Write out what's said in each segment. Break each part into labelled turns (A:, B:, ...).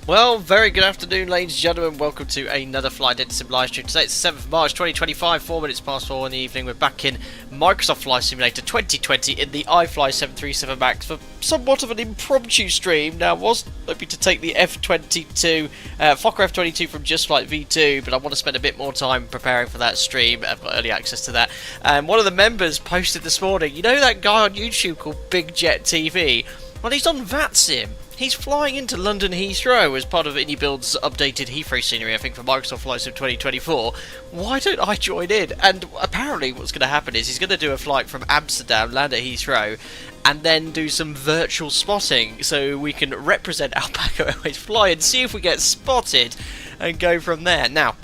A: Well, very good afternoon, ladies and gentlemen. Welcome to another Flight Sim live stream. Today it's the 7th of March 2025, 4 minutes past 4 in the evening. We're back in Microsoft Flight Simulator 2020 in the iFly 737 MAX for somewhat of an impromptu stream. Now, I was hoping to take the F-22, Fokker F-22 from Just Flight V2, but I want to spend a bit more time preparing for that stream. I've got early access to that. And one of the members posted this morning, you know that guy on YouTube called Big Jet TV? Well, he's on VATSIM. He's flying into London Heathrow as part of IndyBuild's updated Heathrow scenery, I think, for Microsoft Flight Sim 2024. Why don't I join in? And apparently what's going to happen is he's going to do a flight from Amsterdam, land at Heathrow, and then do some virtual spotting so we can represent Alpaca Airways, fly and see if we get spotted and go from there. Now,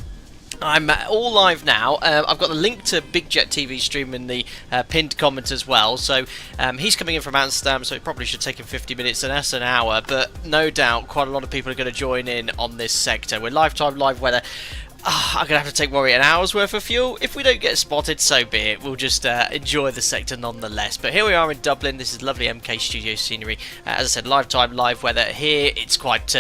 A: I'm all live now. I've got the link to Big Jet TV stream in the pinned comment as well. So he's coming in from Amsterdam, so it probably should take him 50 minutes, and that's an hour. But no doubt, quite a lot of people are going to join in on this sector. We're live time, live weather. I'm going to have to take worry an hour's worth of fuel. If we don't get spotted, so be it. We'll just enjoy the sector nonetheless. But here we are in Dublin. This is lovely MK Studio scenery. As I said, live time, live weather. Here it's quite...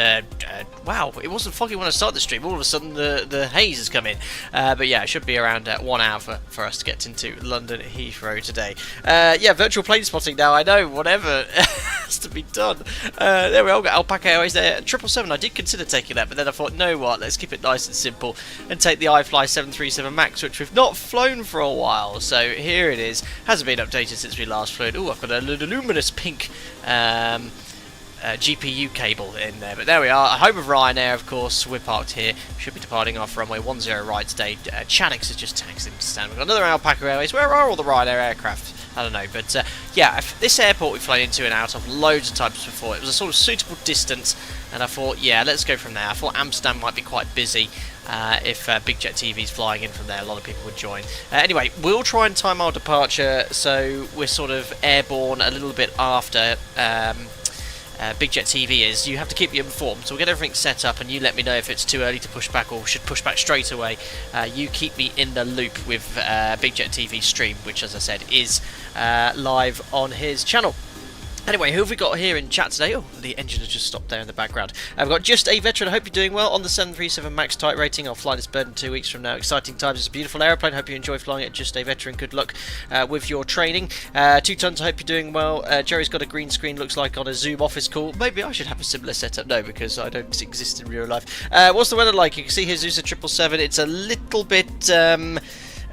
A: wow, it wasn't foggy when I started the stream. All of a sudden the haze has come in. But yeah, it should be around 1 hour for us to get into London Heathrow today. Yeah, virtual plane spotting now. I know, whatever has to be done. There we are. Got Alpaca Airways there. 777, I did consider taking that, but then I thought, no what, let's keep it nice and simple and take the iFly 737 MAX, which we've not flown for a while. So here it is. Hasn't been updated since we last flew. Oh, I've got a luminous pink GPU cable in there, but there we are. Home of Ryanair, of course. We're parked here. Should be departing off runway 10 right today. Channix is just taxiing to stand. We've got another Alpaca Airways. Where are all the Ryanair aircraft? I don't know, but yeah, this airport we've flown into and out of loads of times before. It was a sort of suitable distance, and I thought, yeah, let's go from there. I thought Amsterdam might be quite busy. If Big Jet TV's flying in from there, a lot of people would join. Anyway, we'll try and time our departure so we're sort of airborne a little bit after Big Jet TV is. You have to keep you informed, so we'll get everything set up and you let me know if it's too early to push back or should push back straight away. You keep me in the loop with Big Jet TV stream, which, as I said, is live on his channel. Anyway, who have we got here in chat today? Oh, the engine has just stopped there in the background. I've got Just a Veteran. I hope you're doing well on the 737 MAX type rating. I'll fly this bird in 2 weeks from now. Exciting times. It's a beautiful aeroplane. Hope you enjoy flying it. Just a Veteran. Good luck with your training. 2 tons. I hope you're doing well. Jerry's got a green screen. Looks like on a Zoom office call. Maybe I should have a similar setup. No, because I don't exist in real life. What's the weather like? You can see here Zeus 777. It's a little bit...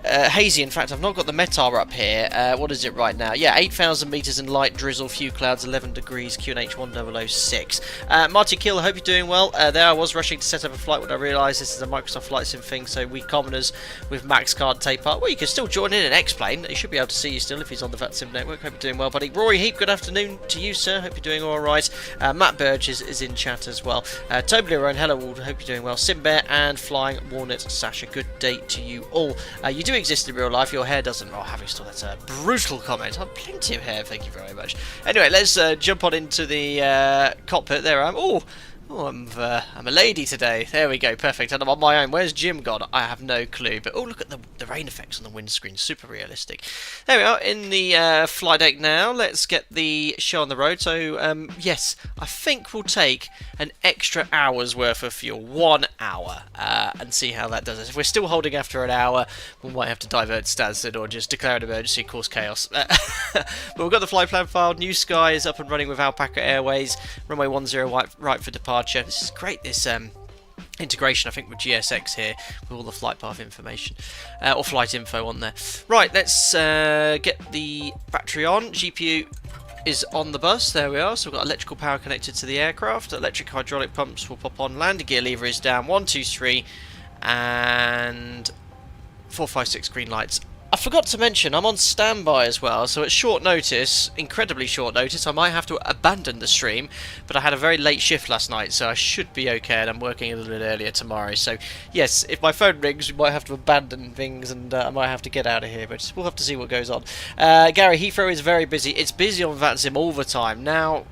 A: hazy. In fact, I've not got the METAR up here. What is it right now? Yeah, 8,000 metres and light drizzle, few clouds, 11 degrees, QNH 1006. Marty Kill, I hope you're doing well. There I was rushing to set up a flight when I realised this is a Microsoft Flight Sim thing, so we commoners with Max can't take part. Well, you can still join in an X-Plane. He should be able to see you still if he's on the VATSIM network. Hope you're doing well, buddy. Rory Heap, good afternoon to you, sir. Hope you're doing alright. Matt Burge is in chat as well. Toblerone, hello all. Hope you're doing well. Simbear and Flying Walnut Sasha, good day to you all. You do exist in real life, your hair doesn't. Oh, having still, that's a brutal comment. I have plenty of hair, thank you very much. Anyway, let's jump on into the cockpit. There I am. Oh, I'm a lady today. There we go, perfect. And I'm on my own. Where's Jim gone? I have no clue. But oh, look at the rain effects on the windscreen. Super realistic. There we are in the flight deck now. Let's get the show on the road. So yes, I think we'll take an extra hour's worth of fuel, 1 hour, and see how that does us. If we're still holding after an hour, we might have to divert Stansted or just declare an emergency, cause chaos. But we've got the flight plan file. New Sky is up and running with Alpaca Airways. Runway 10 right for departure. This is great, this integration, I think, with GSX here, with all the flight path information, or flight info on there. Right, let's get the battery on. GPU is on the bus, there we are, so we've got electrical power connected to the aircraft. Electric hydraulic pumps will pop on. Landing gear lever is down, 1, 2, 3, and 4, 5, 6 green lights. I forgot to mention, I'm on standby as well, so at short notice, incredibly short notice, I might have to abandon the stream, but I had a very late shift last night, so I should be okay, and I'm working a little bit earlier tomorrow, so yes, if my phone rings, we might have to abandon things, and I might have to get out of here, but we'll have to see what goes on. Gary, Heathrow is very busy. It's busy on VATSIM all the time. Now,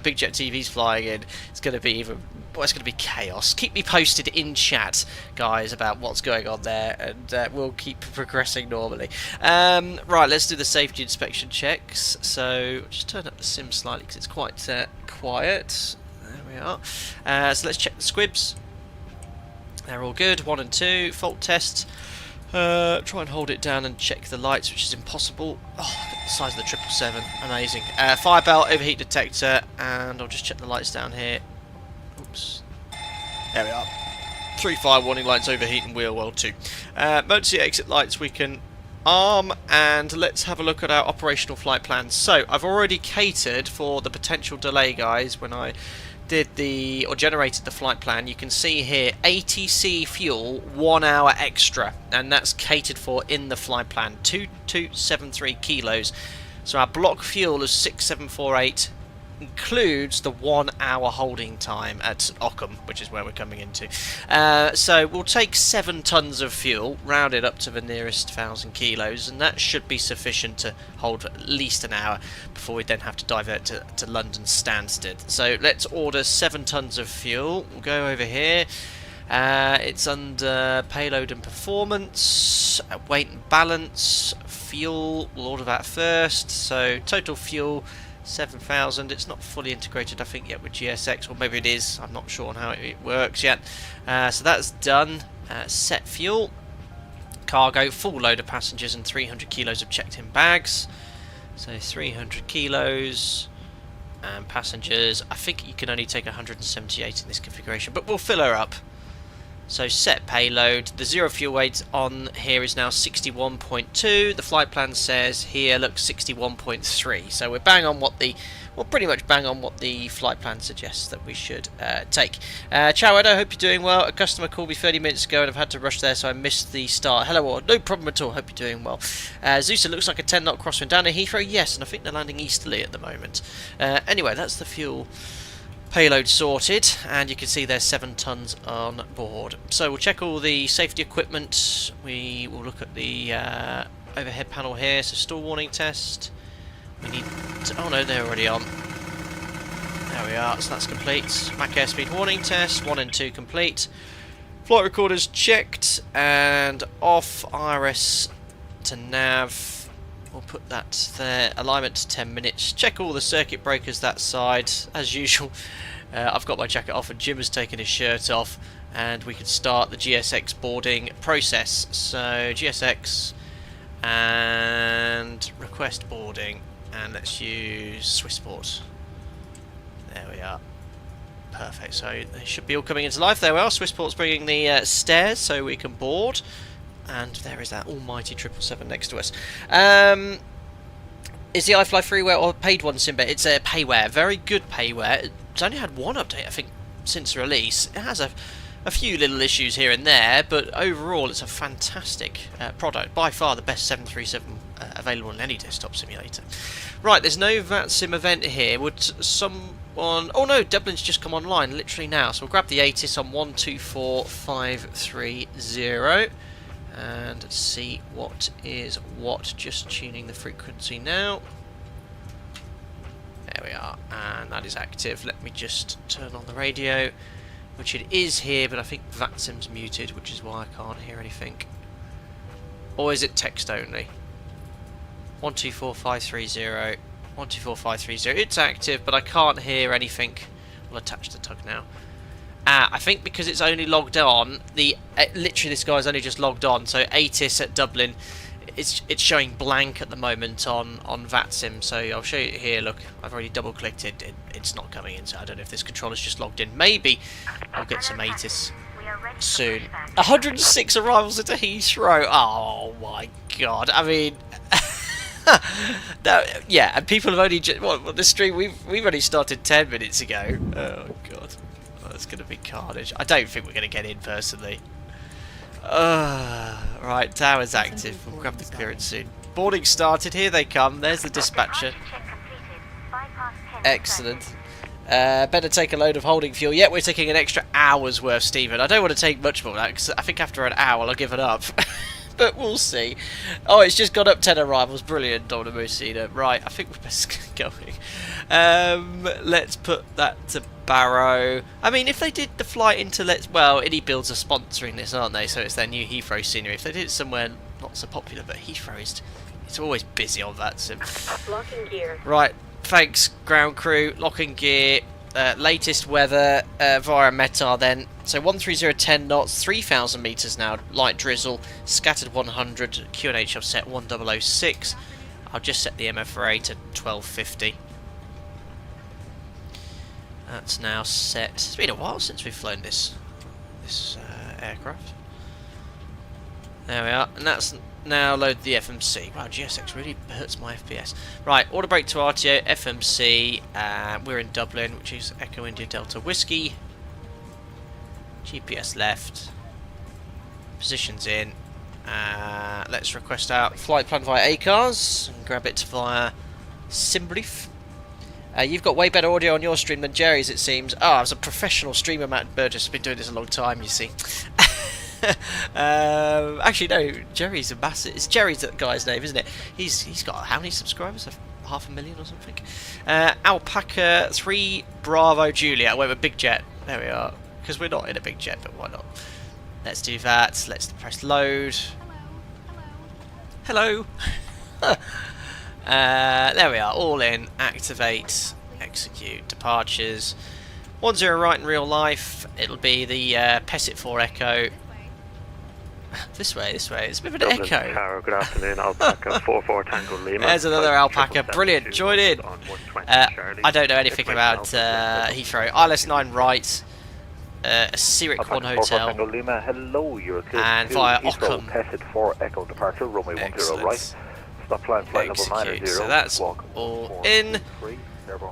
A: Big Jet TV's flying in, it's going to be even... Well, it's going to be chaos. Keep me posted in chat, guys, about what's going on there, and we'll keep progressing normally. Right, let's do the safety inspection checks. So, just turn up the sim slightly because it's quite quiet. There we are. So let's check the squibs. They're all good. 1 and 2. Fault test. Try and hold it down and check the lights, which is impossible. Oh, look at the size of the 777. Amazing. Fire belt, overheat detector, and I'll just check the lights down here. Oops. There we are. 3 fire warning lights, overheat and wheel well 2. Emergency exit lights we can arm, and let's have a look at our operational flight plans. So I've already catered for the potential delay, guys. When I did or generated the flight plan, you can see here ATC fuel 1 hour extra, and that's catered for in the flight plan. 2273 kilos. So our block fuel is 6748. Includes the 1 hour holding time at Ockham, which is where we're coming into. So we'll take 7 tons of fuel, round it up to the nearest 1,000 kilos, and that should be sufficient to hold at least an hour before we then have to divert to London Stansted. So let's order 7 tons of fuel. We'll go over here. It's under payload and performance, weight and balance, fuel. We'll order that first. So total fuel 7,000. It's not fully integrated, I think, yet with GSX, or maybe it is. I'm not sure on how it works yet. So that's done. Set fuel, cargo, full load of passengers, and 300 kilos of checked-in bags. So 300 kilos and passengers. I think you can only take 178 in this configuration, but we'll fill her up. So set payload. The zero fuel weight on here is now 61.2. The flight plan says here, look, 61.3. So we're bang on what the, well, pretty much bang on what the flight plan suggests that we should take. Ciao, Ed, I hope you're doing well. A customer called me 30 minutes ago and I've had to rush there, so I missed the start. Hello, all. No problem at all. Hope you're doing well. Zeus, it looks like a 10-knot crosswind down at Heathrow. Yes, and I think they're landing easterly at the moment. Anyway, that's the fuel payload sorted, and you can see there's 7 tons on board. So we'll check all the safety equipment. We will look at the overhead panel here. So stall warning test. We need to, oh no, they're already on. There we are, so that's complete. Mach airspeed warning test, 1 and 2 complete. Flight recorders checked and off. IRS to nav. We'll put that there. Alignment to 10 minutes. Check all the circuit breakers that side. As usual, I've got my jacket off and Jim has taken his shirt off, and we can start the GSX boarding process. So GSX and request boarding, and let's use Swissport. There we are. Perfect. So they should be all coming into life. There we are. Swissport's bringing the stairs so we can board. And there is that almighty 777 next to us. Is the iFly freeware or paid one, Simba? It's a payware. Very good payware. It's only had 1 update, I think, since release. It has a few little issues here and there, but overall it's a fantastic product. By far the best 737 available in any desktop simulator. Right, there's no VATSIM event here. Would someone... Oh no, Dublin's just come online literally now. So we'll grab the ATIS on 124530. And see what is what. Just tuning the frequency now. There we are, and that is active. Let me just turn on the radio, which it is here, but I think VATSIM's muted, which is why I can't hear anything. Or is it text only? 124530. 124530. It's active, but I can't hear anything. I'll attach the tug now. I think because it's only logged on, literally this guy's only just logged on, so ATIS at Dublin, it's showing blank at the moment on VATSIM, so I'll show you here. Look, I've already double clicked it, it's not coming in, so I don't know if this controller's just logged in. Maybe I'll get some ATIS soon. 106 arrivals into Heathrow. Oh my god, I mean... no, yeah, and people have only just... What, the stream, we've only started 10 minutes ago. Oh god. It's going to be carnage. I don't think we're going to get in personally. Right, tower's active. We'll grab the clearance soon. Boarding started. Here they come. There's the dispatcher. Excellent. Better take a load of holding fuel. Yeah, we're taking an extra hour's worth, Stephen. I don't want to take much more than that, because I think after an hour I'll give it up. But we'll see. Oh, it's just got up 10 arrivals. Brilliant, Donna Musina. Right, I think we're best going. Let's put that to Barrow. I mean, if they did the flight into well, Indie Builds are sponsoring this, aren't they? So it's their new Heathrow scenery. If they did it somewhere not so popular, but Heathrow is, it's always busy on that sim.
B: Locking gear.
A: Right, thanks ground crew. Locking gear. latest weather via METAR then. So 13010 knots, 3,000 metres now, light drizzle, scattered 100, QNH I've set 1006. I'll just set the MF rate at 1250. That's now set. It's been a while since we've flown this aircraft. There we are, and that's now load the FMC. Wow, GSX really hurts my FPS. Right, order brake to RTO, FMC. We're in Dublin, which is Echo India Delta Whiskey. GPS left. Positions in. Let's request out flight plan via ACARS and grab it via SimBrief. You've got way better audio on your stream than Jerry's, it seems. Oh, I was a professional streamer, Matt Burgess. Been doing this a long time, you see. Actually, no, Jerry's a massive. It's Jerry's that guy's name, isn't it? He's got how many subscribers? 500,000 or something. Alpaca 3 Bravo Juliet. Wait, a big jet. There we are. Because we're not in a big jet, but why not? Let's do that. Let's press load. Hello. There we are. All in. Activate. Execute. Departures. 10 right in real life. It'll be the Pessit 4 Echo. This way. It's a bit of an
B: Dublin
A: echo.
B: Tower, good afternoon, Alpaca 44 Tango Lima.
A: There's another Alpaca. Brilliant. Join in. I don't know anything about Heathrow. ILS 9 right. A Cyric 1 hotel.
B: Tango Lima, hello, you're clear
A: and
B: to
A: via
B: Heathrow,
A: Ockham.
B: Pessit 4 Echo departure, runway 10 right. Stop flying flight level 90.
A: So that's all in.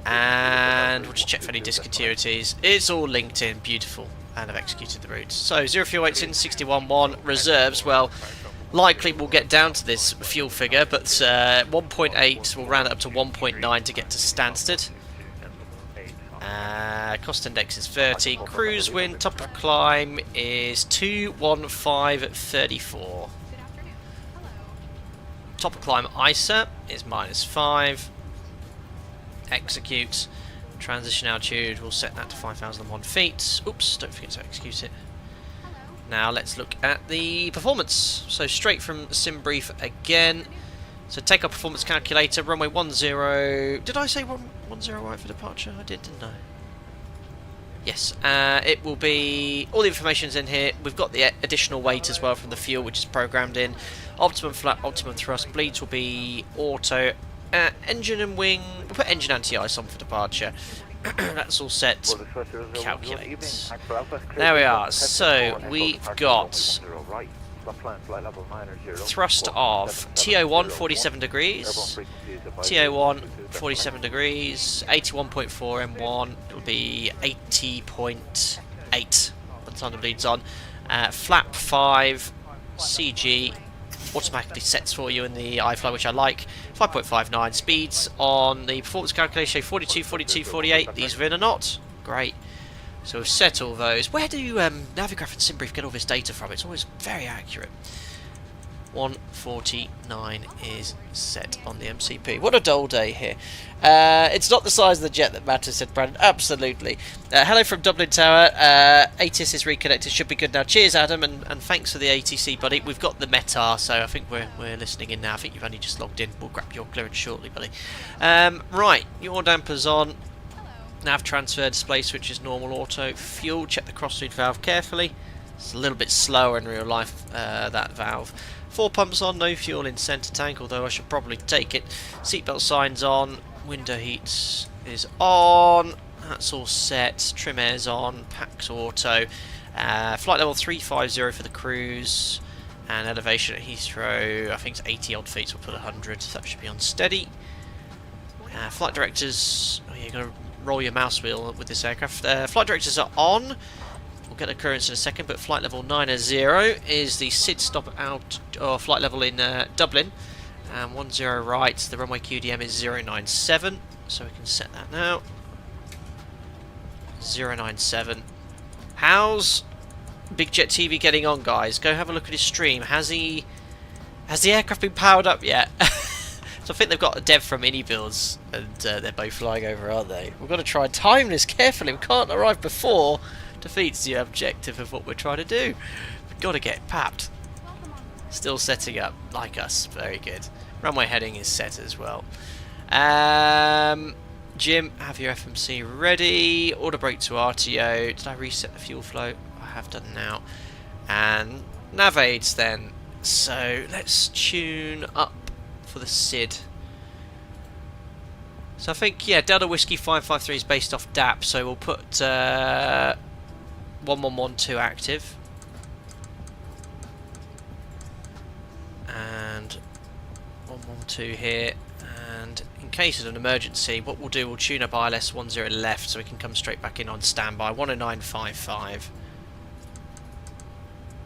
A: And we'll just check for any discontinuities. It's all linked in, beautiful, and I've executed the routes. So 0-fuel-8's in, 61.1 reserves. Well, likely we'll get down to this fuel figure, but 1.8 we'll round it up to 1.9 to get to Stansted. Cost index is 30. Cruise wind, top of climb is 215.34. Top of climb ISA is -5. Execute. Transition altitude, we'll set that to 5,001 feet. Oops, don't forget to execute it. Now let's look at the performance. So straight from SimBrief again. So take our performance calculator, runway 10. Did I say 10 right for departure? I did, didn't I? Yes, it will be, all the information's in here. We've got the additional weight as well from the fuel, which is programmed in. Optimum flat, optimum thrust, bleeds will be auto. Engine and wing, we'll put engine anti-ice on for departure. That's all set. Calculate. There we are. So we've got thrust of TO1 47 degrees, TO1 47 degrees, 81.4 M1. It'll be 80.8 by the time the bleed's on. Flap 5 CG. Automatically sets for you in the iFly, which I like. 5.59 speeds on the performance calculation, 42, 42, 48. These are in or not. Great. So we've set all those. Where do Navigraph and SimBrief get all this data from? It's always very accurate. 149 is set on the MCP. What a dull day here. It's not the size of the jet that matters, said Brandon. Absolutely. Hello from Dublin Tower. ATIS is reconnected. Should be good now. Cheers, Adam, and thanks for the ATC, buddy. We've got the METAR, so I think we're listening in now. I think you've only just logged in. We'll grab your clearance shortly, buddy. Right, your dampers on. Nav transfer, display switch is normal auto. Fuel, check the cross-feed valve carefully. It's a little bit slower in real life, that valve. 4 pumps on, no fuel in centre tank, although I should probably take it. Seatbelt signs on, window heat is on, that's all set. Trim air's on, packs auto. Flight level 350 for the cruise, and elevation at Heathrow, I think it's 80 odd feet, so we'll put 100, so that should be on steady. Flight directors, oh, you're going to roll your mouse wheel with this aircraft. Flight directors are on. We'll get a clearance in a second, but flight level 90 is the SID stop out, or flight level in Dublin. 10 right, the runway QDM is 097, so we can set that now. 097. How's Big Jet TV getting on, guys? Go have a look at his stream. Has the aircraft been powered up yet? So I think they've got a dev from Mini Builds, and they're both flying over, aren't they? We've got to try and time this carefully. We can't arrive before defeats the objective of what we're trying to do. We've got to get papped. Still setting up, like us. Very good. Runway heading is set as well. Jim, have your FMC ready. Order brake to RTO. Did I reset the fuel flow? I have done now. And nav aids then. So let's tune up for the SID. So I think, yeah, Delta Whiskey 553 is based off DAP, so we'll put 1112 active. And 112 here. And in case of an emergency, what we'll do, we'll tune up ILS 10 left so we can come straight back in on standby. 10955.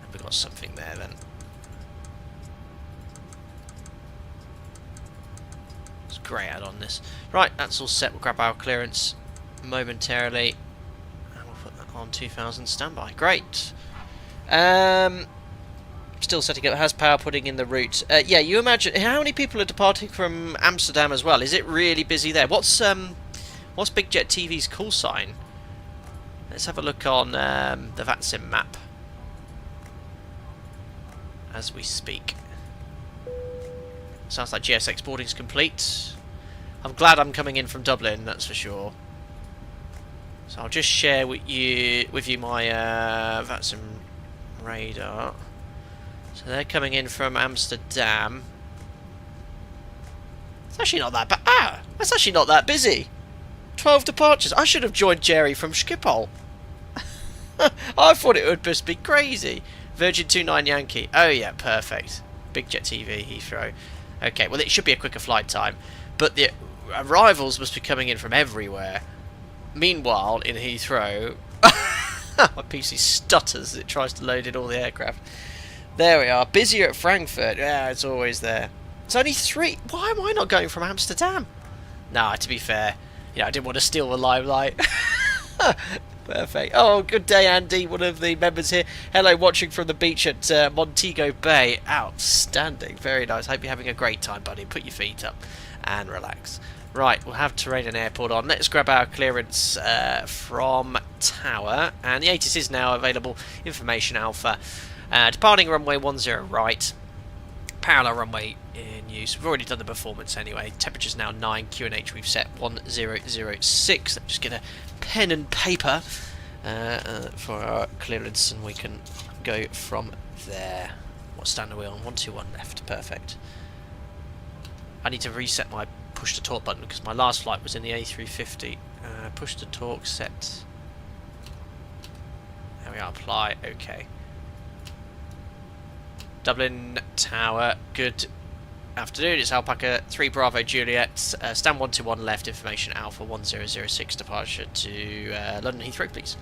A: And we've got something there then. It's grey out on this. Right, that's all set. We'll grab our clearance momentarily. And we'll put that on 2000 standby. Great. Still setting up, has power, putting in the route. Yeah, you imagine how many people are departing from Amsterdam as well? Is it really busy there? What's Big Jet TV's call sign? Let's have a look on the VATSIM map as we speak. Sounds like GSX boarding's complete. I'm glad I'm coming in from Dublin, that's for sure. So I'll just share with you my VATSIM radar. So they're coming in from Amsterdam. It's actually not that bad. That's actually not that busy. 12 departures. I should have joined Jerry from Schiphol. I thought it would just be crazy. Virgin 29 Yankee. Oh yeah, perfect. Big Jet TV, Heathrow. Okay, well it should be a quicker flight time. But the arrivals must be coming in from everywhere. Meanwhile, in Heathrow, my PC stutters as it tries to load in all the aircraft. There we are. Busier at Frankfurt. Yeah, it's always there. It's only 3. Why am I not going from Amsterdam? Nah, to be fair, I didn't want to steal the limelight. Perfect. Oh, good day, Andy, one of the members here. Hello, watching from the beach at Montego Bay. Outstanding. Very nice. Hope you're having a great time, buddy. Put your feet up and relax. Right, we'll have terrain and airport on. Let's grab our clearance from Tower. And the ATIS is now available. Information Alpha. Departing runway 10 right. Parallel runway in use. We've already done the performance anyway. Temperature's now 9. QNH we've set 1006. Let's just get a pen and paper for our clearance and we can go from there. What stand are we on? 121 left. Perfect. I need to reset my push to talk button because my last flight was in the A350. Push to talk set. There we are. Apply. Okay. Dublin Tower, good afternoon, it's Alpaca 3 Bravo Juliet, stand 121 left, information Alpha 1006, departure to London Heathrow, please.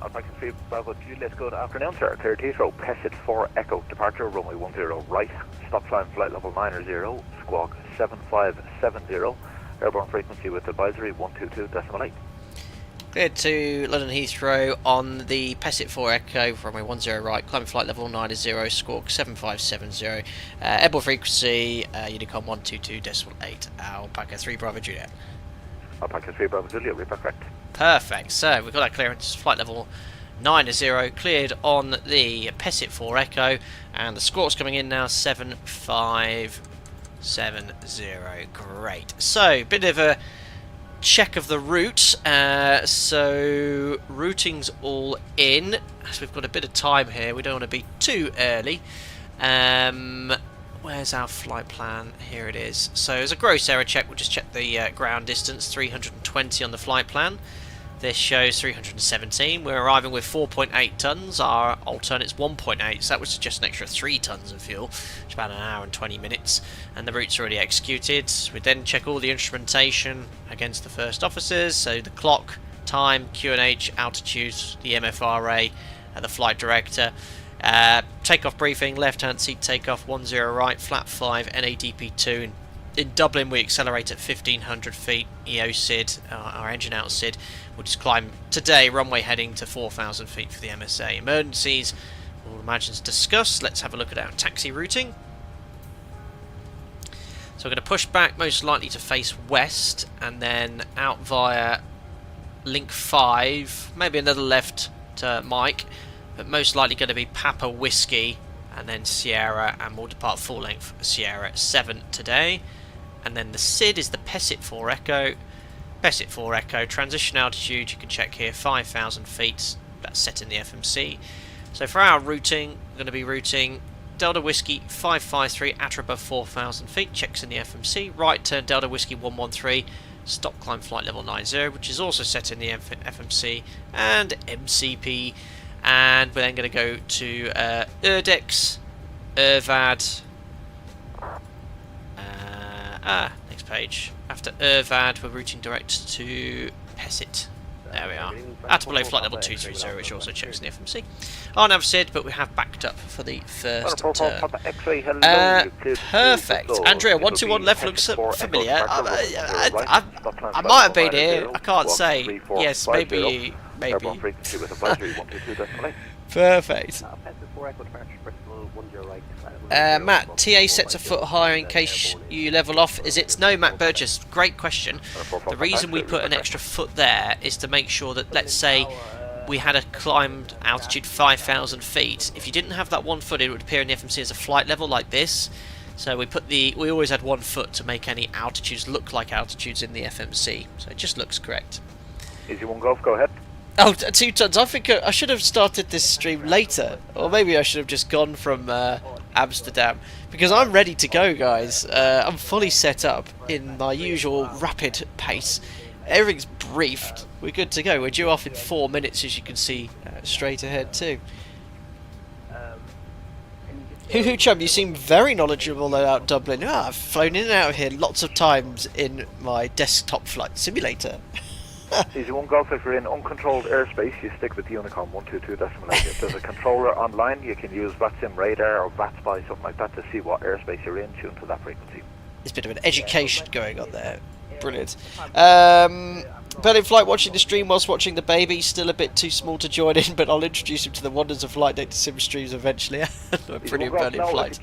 B: Alpaca 3 Bravo Juliet, good afternoon, sir. Cleared Heathrow, Pessit 4 Echo, departure runway 10 right, stop climb flight level 90, squawk 7570, airborne frequency with advisory 122.8.
A: Cleared to London Heathrow on the Pessit 4 Echo, runway 10 right, climbing flight level 90, squawk 7570, airborne frequency, Unicom 122.8, Alpaca 3 Bravo Juliet.
B: Alpaca 3 Bravo Juliet, repeat correct.
A: Perfect, so we've got our clearance, flight level 90, cleared on the Pessit 4 Echo, and the squawk's coming in now, 7570, great. So, bit of a check of the route, so routing's all in, so we've got a bit of time here, we don't want to be too early. Where's our flight plan? Here it is. So as a gross error check, we'll just check the ground distance, 320 on the flight plan. This shows 317. We're arriving with 4.8 tons. Our alternate's 1.8, so that would suggest an extra 3 tons of fuel, which is about an hour and 20 minutes. And the route's already executed. We then check all the instrumentation against the first officers, so the clock, time, QNH, altitude, the MFRA, the flight director. Takeoff briefing, left-hand seat takeoff, 10 right, flap 5, NADP2. In Dublin, we accelerate at 1500 feet, EO-SID, our engine out SID. We'll just climb today, runway heading to 4000 feet for the MSA. Emergencies, we'll imagine to discuss. Let's have a look at our taxi routing. So we're going to push back, most likely to face west, and then out via link 5, maybe another left to Mike, but most likely going to be Papa Whiskey, and then Sierra, and we'll depart full length Sierra 7 today. and then the SID is the PESIT 4 Echo. PESIT 4 Echo, transition altitude, you can check here, 5,000 feet, that's set in the FMC. So for our routing, we're going to be routing Delta Whiskey 553 at or above 4,000 feet, checks in the FMC, right turn Delta Whiskey 113, stop climb flight level 90, which is also set in the FMC, and MCP, and we're then going to go to Urdex, Irvad, next page, after Irvad we're routing direct to PESIT. There we are. At below flight level 230, which also checks in the FMC. Our nav SID, but we have backed up for the first turn. Perfect. Andrea, 121 left looks familiar. I might have been here. I can't say. Yes, maybe. Perfect. Matt, TA sets a foot higher in case you level off. Is it? No, Matt Burgess. Great question. The reason we put an extra foot there is to make sure that, let's say, we had a climbed altitude 5,000 feet. If you didn't have that 1 foot, it would appear in the FMC as a flight level like this. So we always had 1 foot to make any altitudes look like altitudes in the FMC. So it just looks correct.
B: Easy one golf, go ahead.
A: Oh, 2 tons. I think I should have started this stream later, or maybe I should have just gone from Amsterdam, because I'm ready to go, guys. I'm fully set up in my usual rapid pace. Everything's briefed. We're good to go. We're due off in 4 minutes, as you can see straight ahead too. Hoo Chum, you seem very knowledgeable about Dublin. I've flown in and out of here lots of times in my desktop flight simulator.
B: Easy one golf, if you're in uncontrolled airspace, you stick with Unicom 122.8. If there's a controller online, you can use VATSIM radar or VATSPY, something like that, to see what airspace you're in, tune to that frequency.
A: There's a bit of an education going on there. Brilliant. Berlin Flight watching the stream whilst watching the baby. Still a bit too small to join in, but I'll introduce him to the wonders of flight data sim streams eventually. Brilliant Berlin Flight.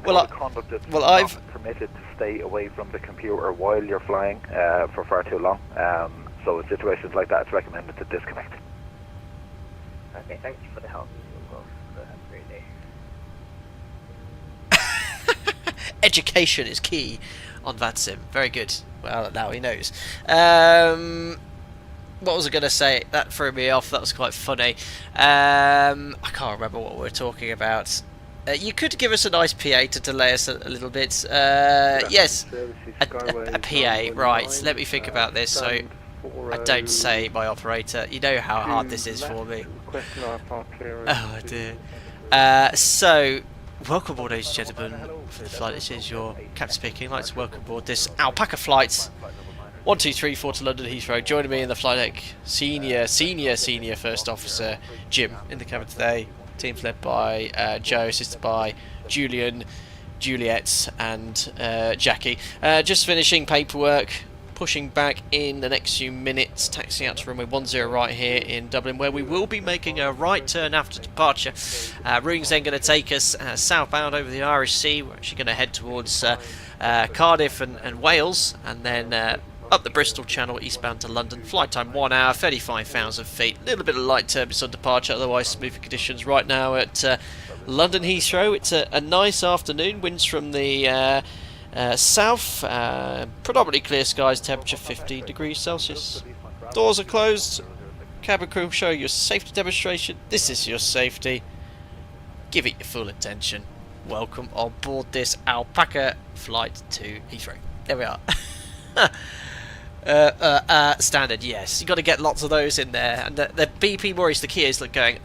B: Well, I've permitted to stay away from the computer while you're flying for far too long. So in situations like that, it's recommended to disconnect.
C: Okay, thank you for the help. Have a great day.
A: Education is key on VATSIM. Very good. Well, now he knows. What was I going to say? That threw me off. That was quite funny. I can't remember what we were talking about. You could give us a nice PA to delay us a little bit. Yes, a PA. Right, let me think about this. So I don't say my operator. You know how hard this is for me. Oh dear. So, welcome aboard, ladies and gentlemen. For the flight, this is your captain speaking. I'd like to welcome aboard this Alpaca flight 1234 to London Heathrow. Joining me in the flight deck, senior first officer Jim in the cabin today. Team's led by Joe, assisted by Julian, Juliet, and Jackie. Just finishing paperwork. Pushing back in the next few minutes, taxiing out to runway 10 right here in Dublin, where we will be making a right turn after departure. Routing's then going to take us southbound over the Irish Sea. We're actually going to head towards Cardiff and Wales, and then up the Bristol Channel eastbound to London. Flight time 1 hour, 35,000 feet. A little bit of light turbulence on departure, otherwise smooth conditions right now at London Heathrow. It's a nice afternoon. Winds from the south, predominantly clear skies, temperature 15 degrees Celsius. Doors are closed. Cabin crew show you a safety demonstration. This is your safety. Give it your full attention. Welcome on board this Alpaca flight to Heathrow. There we are. Standard, yes. You've got to get lots of those in there. And the BP worries the key is going,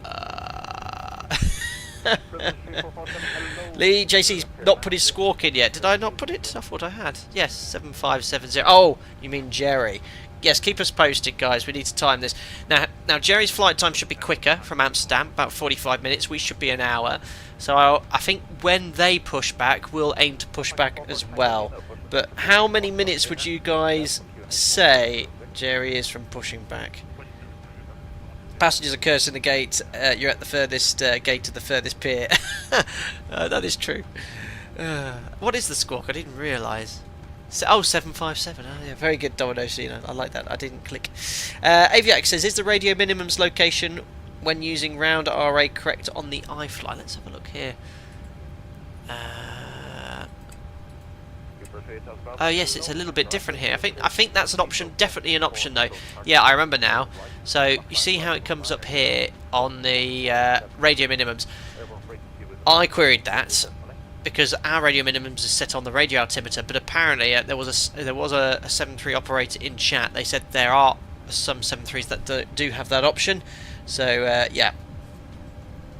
A: Lee, JC's not put his squawk in yet. Did I not put it? I thought I had. Yes, 7570. Oh, you mean Jerry. Yes, keep us posted, guys. We need to time this. Now Jerry's flight time should be quicker from Amsterdam, about 45 minutes. We should be an hour. So I think when they push back, we'll aim to push back as well. But how many minutes would you guys say Jerry is from pushing back? Passengers are cursing the gate. You're at the furthest gate to the furthest pier. That is true. What is the squawk? I didn't realise. Oh, 757. Oh, yeah, very good, Domino Cena. I like that. I didn't click. Aviac says, is the radio minimums location when using round RA correct on the iFly? Let's have a look here. Oh yes, it's a little bit different here. I think that's an option, definitely an option though. Yeah, I remember now. So you see how it comes up here on the radio minimums. I queried that because our radio minimums is set on the radio altimeter, but apparently there was a 7.3 operator in chat. They said there are some 7.3s that do have that option. So yeah.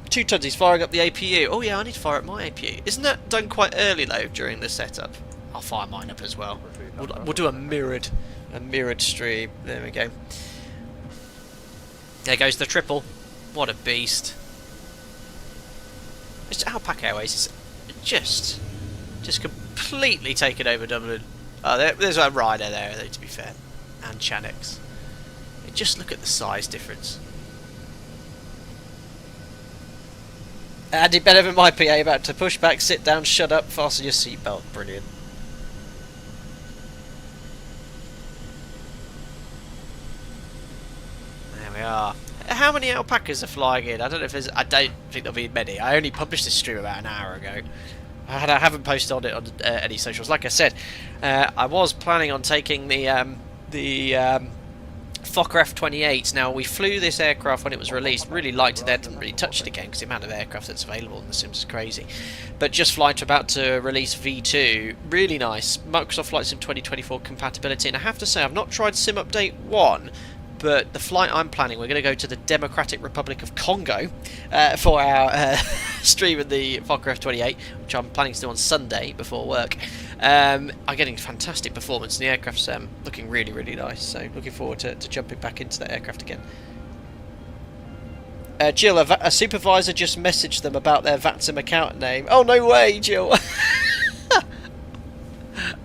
A: 2 tons, he's firing up the APU. Oh yeah, I need to fire up my APU. Isn't that done quite early though during the setup? I'll fire mine up as well. We'll do a mirrored stream. There we go. There goes the triple. What a beast! It's Alpaca Airways. It's just completely taken over Dublin. Oh, there's a rider there, though, to be fair, and Chanix. Just look at the size difference. Andy Benevin, my PA, about to push back, sit down, shut up, fasten your seatbelt. Brilliant. There we are. How many alpacas are flying in? I don't know if there's. I don't think there'll be many. I only published this stream about an hour ago. I haven't posted on it on any socials. Like I said, I was planning on taking the Fokker F-28. Now, we flew this aircraft when it was released, really liked it there, didn't really touch it again because the amount of aircraft that's available in the Sims is crazy. But just flying to about to release V2, really nice. Microsoft Flight Sim 2024 compatibility, and I have to say, I've not tried Sim Update 1, but the flight I'm planning, we're going to go to the Democratic Republic of Congo for our stream of the Fokker F-28, which I'm planning to do on Sunday before work. I'm getting fantastic performance, and the aircraft's looking really, really nice, so looking forward to jumping back into that aircraft again. Jill, a supervisor just messaged them about their VATSIM account name. Oh, no way, Jill!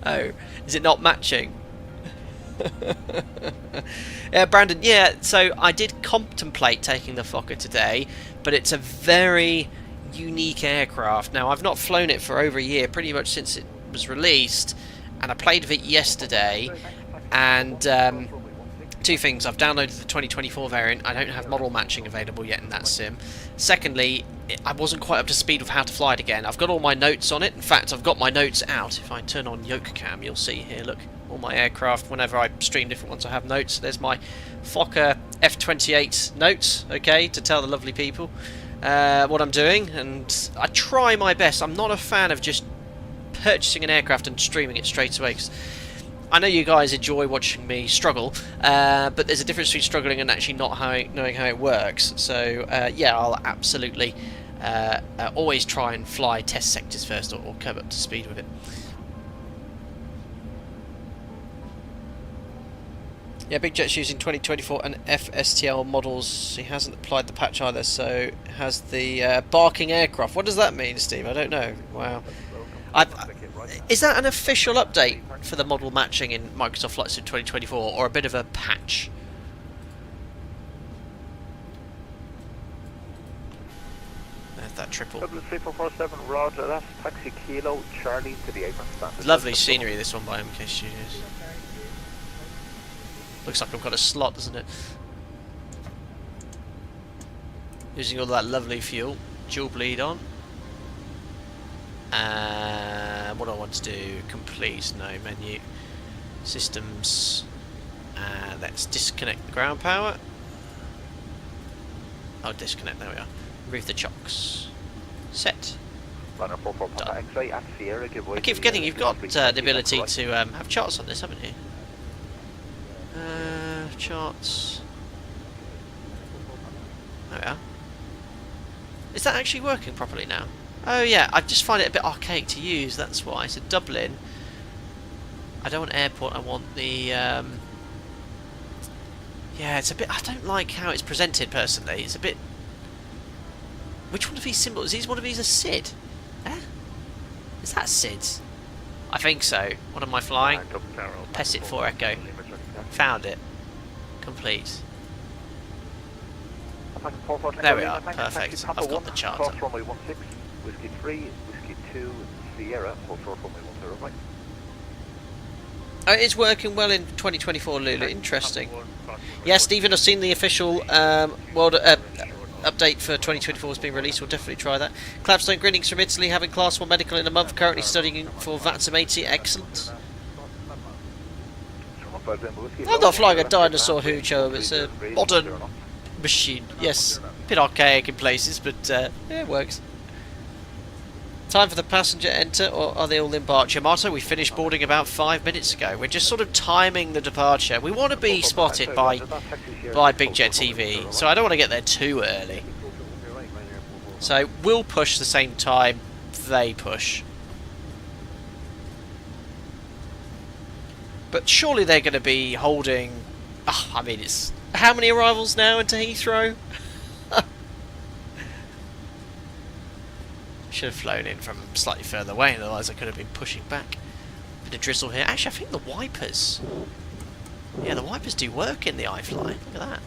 A: Oh, is it not matching? Brandon, yeah, so I did contemplate taking the Fokker today, but it's a very unique aircraft. Now, I've not flown it for over a year, pretty much since it was released, and I played with it yesterday, and two things: I've downloaded the 2024 variant. I don't have model matching available yet in that sim. Secondly, I wasn't quite up to speed with how to fly it again. I've got all my notes on it. In fact, I've got my notes out. If I turn on yoke cam, you'll see here, look, all my aircraft. Whenever I stream different ones, I have notes. There's my Fokker F-28 notes, okay, to tell the lovely people what I'm doing, and I try my best. I'm not a fan of just purchasing an aircraft and streaming it straight away, 'cause I know you guys enjoy watching me struggle, but there's a difference between struggling and actually not knowing how it works. So yeah, I'll absolutely always try and fly test sectors first, or come up to speed with it. Yeah, Big Jet's using 2024 and FSTL models. He hasn't applied the patch either, so has the barking aircraft. What does that mean, Steve? I don't know. Wow. Is that an official update for the model matching in Microsoft Flight Sim 2024, or a bit of a patch? There's that triple.
B: W3447, Roger, that's taxi Kilo Charlie to the apron stand.
A: Lovely scenery, this one by MK Studios. Looks like I've got a slot, doesn't it? Using all that lovely fuel. Dual bleed on. What do I want to do? Complete, no, menu. Systems. Let's disconnect the ground power. Oh, disconnect, there we are. Remove the chocks. Set. Done. I keep forgetting you've got the ability to have charts on this, haven't you? Charts. There we are. Is that actually working properly now? Oh yeah, I just find it a bit archaic to use, that's why. So Dublin, I don't want airport, I want the yeah, it's a bit, I don't like how it's presented personally. It's a bit, which one of these symbols, is one of these a SID? Is that SIDS? I think so. What am I flying? Pessit 4 Echo. Found it. Complete. There we are, perfect. I've got the chart up.
B: Whiskey 3, Whiskey 2, Sierra, hold short runway 10 right.
A: Oh, it is working well in 2024, Lulu. Interesting. Yeah, Stephen, I've seen the official World update for 2024 has been released. We'll definitely try that. Clapstone, greetings from Italy. Having class 1 medical in a month. Currently studying for Vatimati. Excellent. I'm not flying a dinosaur hoocho. It's a modern machine. Yes, a bit archaic in places, but yeah, it works. Time for the passenger enter, or are they all embarked? Yamato, we finished boarding about 5 minutes ago. We're just sort of timing the departure. We want to be spotted by Big Jet TV, so I don't want to get there too early. So we'll push the same time they push. But surely they're going to be holding... Oh, I mean, it's... How many arrivals now into Heathrow? Should have flown in from slightly further away, otherwise I could have been pushing back. Bit of drizzle here. Actually, I think the wipers... Yeah, the wipers do work in the iFly. Look at that.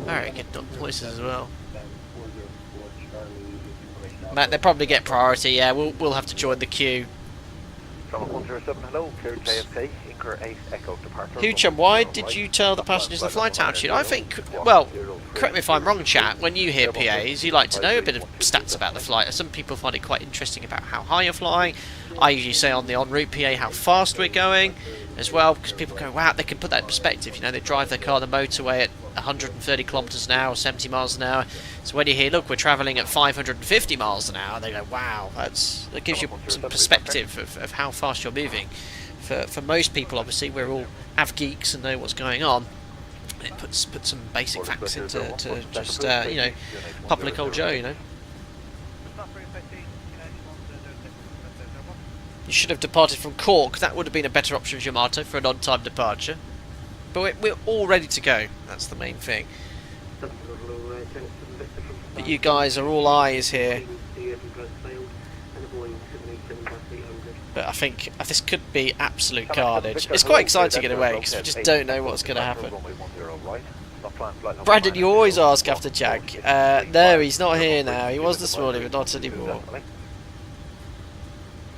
A: Alright, get voices as well. Matt, they probably get priority. Yeah, we'll have to join the queue.
B: From 107, hello, cleared JFK, Inker 8 Echo departure.
A: Hoochum, why did you tell the passengers the flight altitude? I think, well, correct me if I'm wrong, chat, when you hear PAs, you like to know a bit of stats about the flight. Some people find it quite interesting about how high you're flying. I usually say on the en route PA how fast we're going as well, because people go, wow, they can put that in perspective. You know, they drive their car on the motorway at 130 kilometres an hour or 70 miles an hour. So when you hear, look, we're travelling at 550 miles an hour, they go, wow, that gives you some perspective of how fast you're moving. For most people, obviously, we're all geeks and know what's going on. It puts some basic facts into just, you know, public old Joe, you know. You should have departed from Cork. That would have been a better option, Yamato, for an on-time departure. But we're all ready to go. That's the main thing. But you guys are all eyes here. But I think this could be absolute carnage. It's quite exciting in a way, because we just don't know what's going to happen. Brandon, you always ask after Jack. No, he's not here now. He was this morning, but not anymore.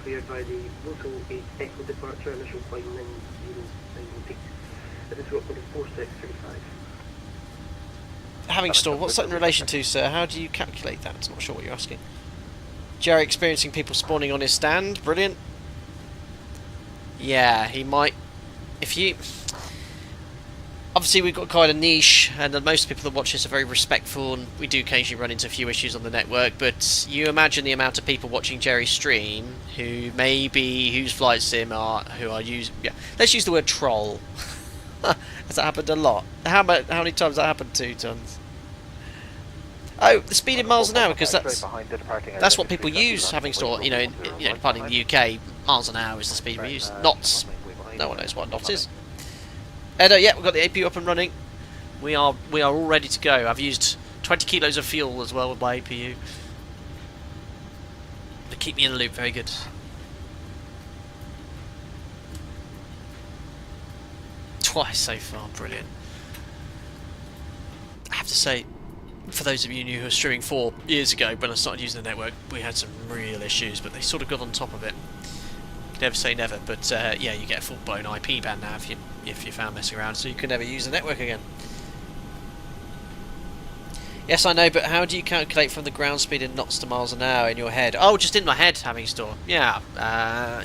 C: Cleared by the local 8 Echo departure, initial flight 90916. It is roughly 4635.
A: Having store, what's that in relation to, sir? How do you calculate that? I'm not sure what you're asking. Jerry experiencing people spawning on his stand. Brilliant. Yeah, he might... If you... Obviously we've got quite a niche, and most people that watch this are very respectful, and we do occasionally run into a few issues on the network, but you imagine the amount of people watching Jerry's stream who maybe whose flight sim who are using... Yeah, let's use the word troll. Has that happened a lot? How many times has that happened? 2 tons. Oh, the speed in miles an hour, because that's what people use, having store, you know, departing the UK, miles an hour is the speed we use. Knots. No one knows what a knot is. Edo, yeah, we've got the APU up and running. We are all ready to go. I've used 20 kilos of fuel as well with my APU. But keep me in the loop, very good. Twice so far, brilliant. I have to say, for those of you who were streaming 4 years ago, when I started using the network, we had some real issues, but they sort of got on top of it. Never say never, but yeah, you get a full-blown IP ban now if you found messing around, so you can never use the network again. Yes, I know, but how do you calculate from the ground speed in knots to miles an hour in your head? Oh, just in my head, having store. Yeah,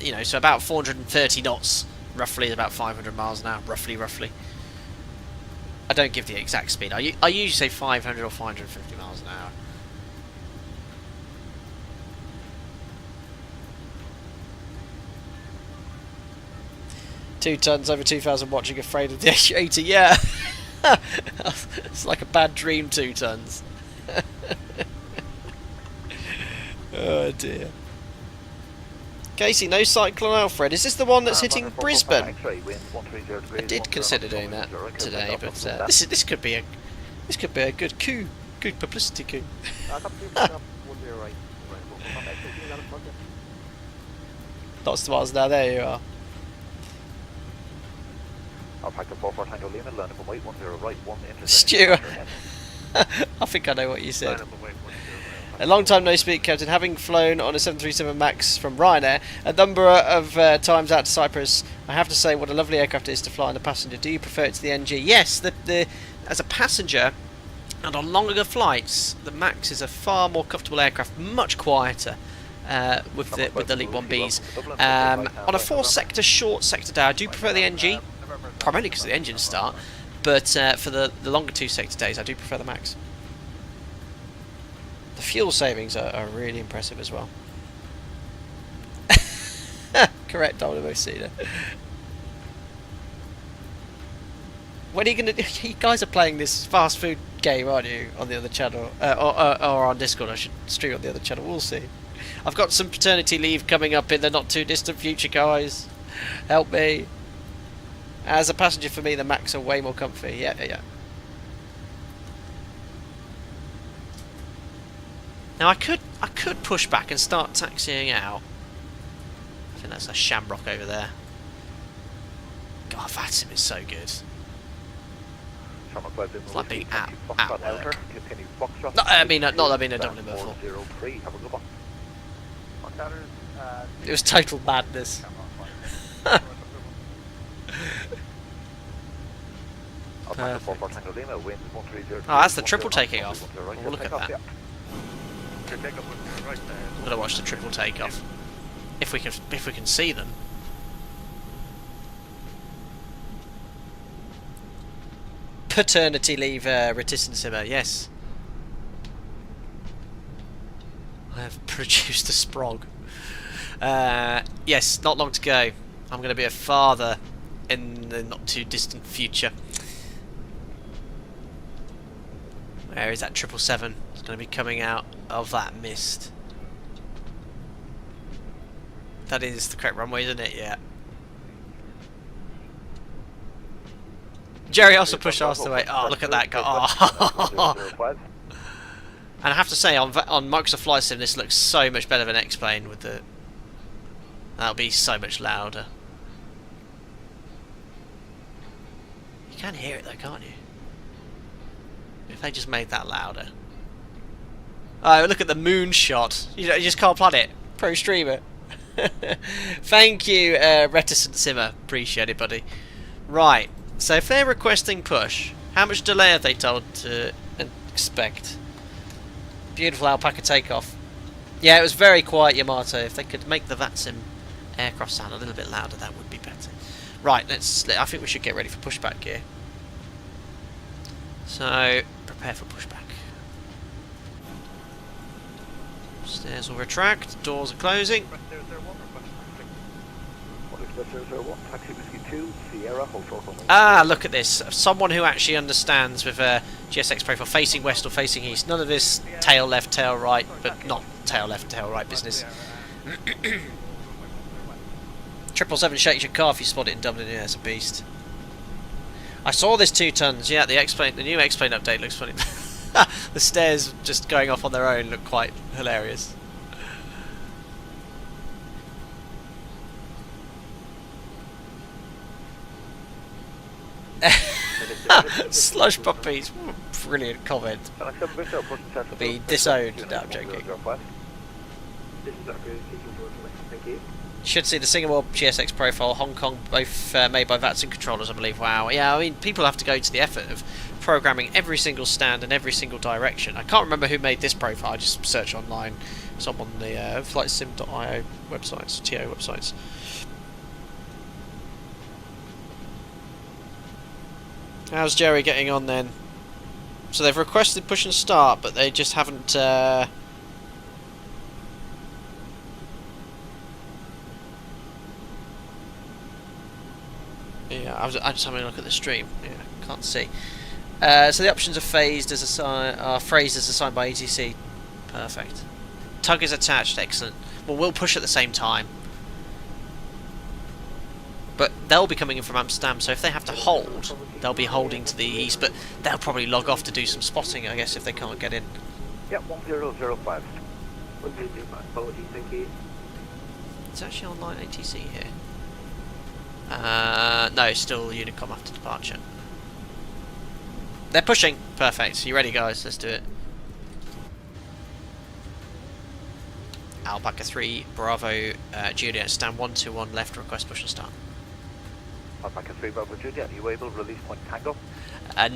A: you know, so about 430 knots, roughly, about 500 miles an hour, roughly. I don't give the exact speed. I usually say 500 or 550 miles an hour. Two tons, over 2,000 watching, afraid of the H80. Yeah, it's like a bad dream. 2 tons. Oh dear. Casey, no Cyclone Alfred. Is this the one that's hitting Brisbane? I did consider doing that today, but this could be a good coup, good publicity coup. Lots of miles now. There you are.
B: Alpaca 44 Tango Lima, line up and wait, 10 right, 1 into
A: Stuart. I think I know what you said. A long time no speak, Captain. Having flown on a 737 MAX from Ryanair a number of times out to Cyprus, I have to say what a lovely aircraft it is to fly on a passenger. Do you prefer it to the NG? Yes, as a passenger, And on longer flights, the Max is a far more comfortable aircraft, much quieter with the Elite 1Bs. On a 4-sector short sector day, I do prefer the NG, primarily because the engines start, but for the longer 2-sector days, I do prefer the Max. The fuel savings are really impressive as well. Correct, Domino Cena. When are you gonna? You guys are playing this fast food game, aren't you? On the other channel, or on Discord? I should stream on the other channel. We'll see. I've got some paternity leave coming up in the not too distant future, guys. Help me. As a passenger, for me, the Max are way more comfy. Yeah. Now I could push back and start taxiing out. I think that's a shamrock over there. God, VATSIM is so good. It's like being at work. No, I mean not that being a Dublin before. It was total madness. Oh, that's the triple taking off. Oh, look at that. I'm gonna watch the triple takeoff if we can see them. Paternity leave, reticent simmer. Yes, I have produced a sprog. Yes, not long to go. I'm going to be a father in the not too distant future. Where is that 777? It's going to be coming out of that mist. That is the correct runway, isn't it? Yeah. Jerry also pushed us away. Oh, look at that guy. Oh. And I have to say, on Microsoft Flight Sim, this looks so much better than X-Plane with the... That'll be so much louder. You can hear it though, can't you? If they just made that louder. Oh, look at the moon shot. You just can't plan it. Pro streamer. Thank you, Reticent Simmer. Appreciate it, buddy. Right. So if they're requesting push, how much delay have they told to expect? Beautiful Alpaca takeoff. Yeah, it was very quiet, Yamato. If they could make the VATSIM aircraft sound a little bit louder, that would be better. Right, I think we should get ready for pushback gear. So, prepare for pushback. Stairs will retract, doors are closing. Ah, look at this. Someone who actually understands with a GSX profile facing west or facing east. None of this tail left, tail right, but not tail left, tail right business. 777 shakes your car if you spot it in Dublin. Yeah, it's a beast. I saw this 2 tons. Yeah, the new X-Plane update looks funny. The stairs just going off on their own look quite hilarious. Slush puppies. Brilliant comment. Be disowned. No, I'm joking. Should see the Singapore GSX profile, Hong Kong, both made by VATSIM controllers, I believe. Wow. Yeah, I mean, people have to go to the effort of programming every single stand and every single direction. I can't remember who made this profile. I just searched online. It's on the flightsim.io websites, TO websites. How's Jerry getting on then? So they've requested push and start, but they just haven't... Yeah, I'm just having a look at the stream. Yeah, can't see. So the options are phrased as assigned by ATC. Perfect. Tug is attached. Excellent. Well, we'll push at the same time. But they'll be coming in from Amsterdam, so if they have to hold, they'll be holding to the east, but they'll probably log off to do some spotting, I guess, if they can't get in.
B: Yeah, 1005.
C: 1005, apologies, thank you.
A: It's actually online ATC here. No, still Unicom after departure. They're pushing! Perfect. You ready, guys? Let's do it. Alpaca 3, Bravo, Juliet, stand 121 left, request push and start.
B: Alpaca 3 Bravo Juliet, are you able to release point Tango?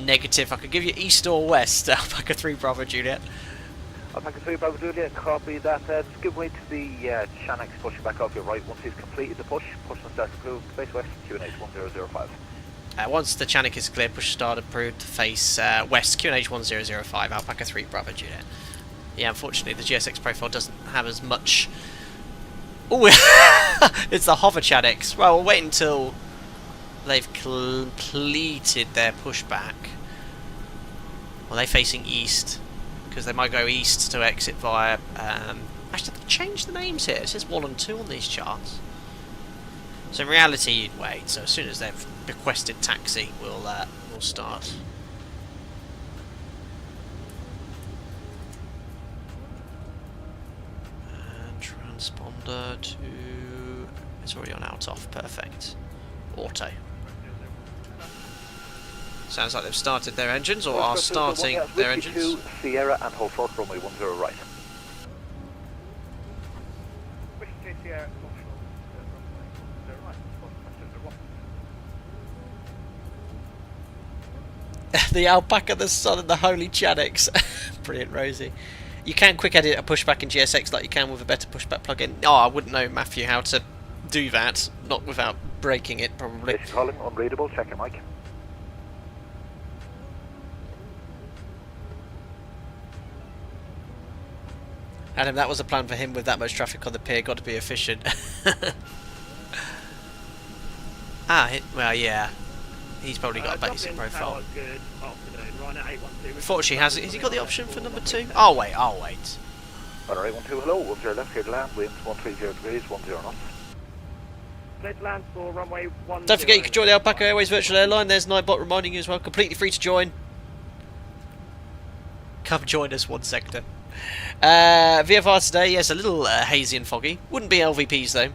A: Negative. I could give you east or west. Alpaca 3 Bravo Juliet.
B: Alpaca 3 Bravo Juliet, copy that. Just give way to the Shanix pushing back off your right. Once he's completed the push and start approved, face west, QNH 1005.
A: Once the Chanic is clear, push start approved to face west, QNH 1005, Alpaca 3 Bravo Juliet. Yeah, unfortunately the GSX profile doesn't have as much... Oh, it's the hover Chanics. Well, we'll wait until they've completed their pushback. Well, they're facing east, because they might go east to exit via... actually, they've changed the names here. It says 1 and 2 on these charts. So in reality, you'd wait. So as soon as they've requested taxi, we'll start. And transponder to... It's already on out off. Perfect. Auto. Sounds like they've started their engines, or are starting their engines.
B: Sierra and hold short, runway 10 right.
A: The Alpaca, the Sun, and the Holy Chanics. Brilliant, Rosie. You can quick edit a pushback in GSX like you can with a better pushback plugin. Oh, I wouldn't know, Matthew, how to do that. Not without breaking it, probably.
B: Station calling, unreadable, check your mic.
A: Adam, that was a plan for him with that much traffic on the pier. Got to be efficient. Well, yeah. He's probably got a basic profile. Fortunately, has he got the option for number 2? I'll wait.
B: Alright, 12, hello, 10 left, here to land, winds 130 degrees, 10 knots.
C: Let's land for runway 10.
A: Don't forget you can join the Alpaca Airways virtual airline. There's Nightbot reminding you as well. Completely free to join. Come join us, one sector. VFR today, yes, a little hazy and foggy. Wouldn't be LVPs though.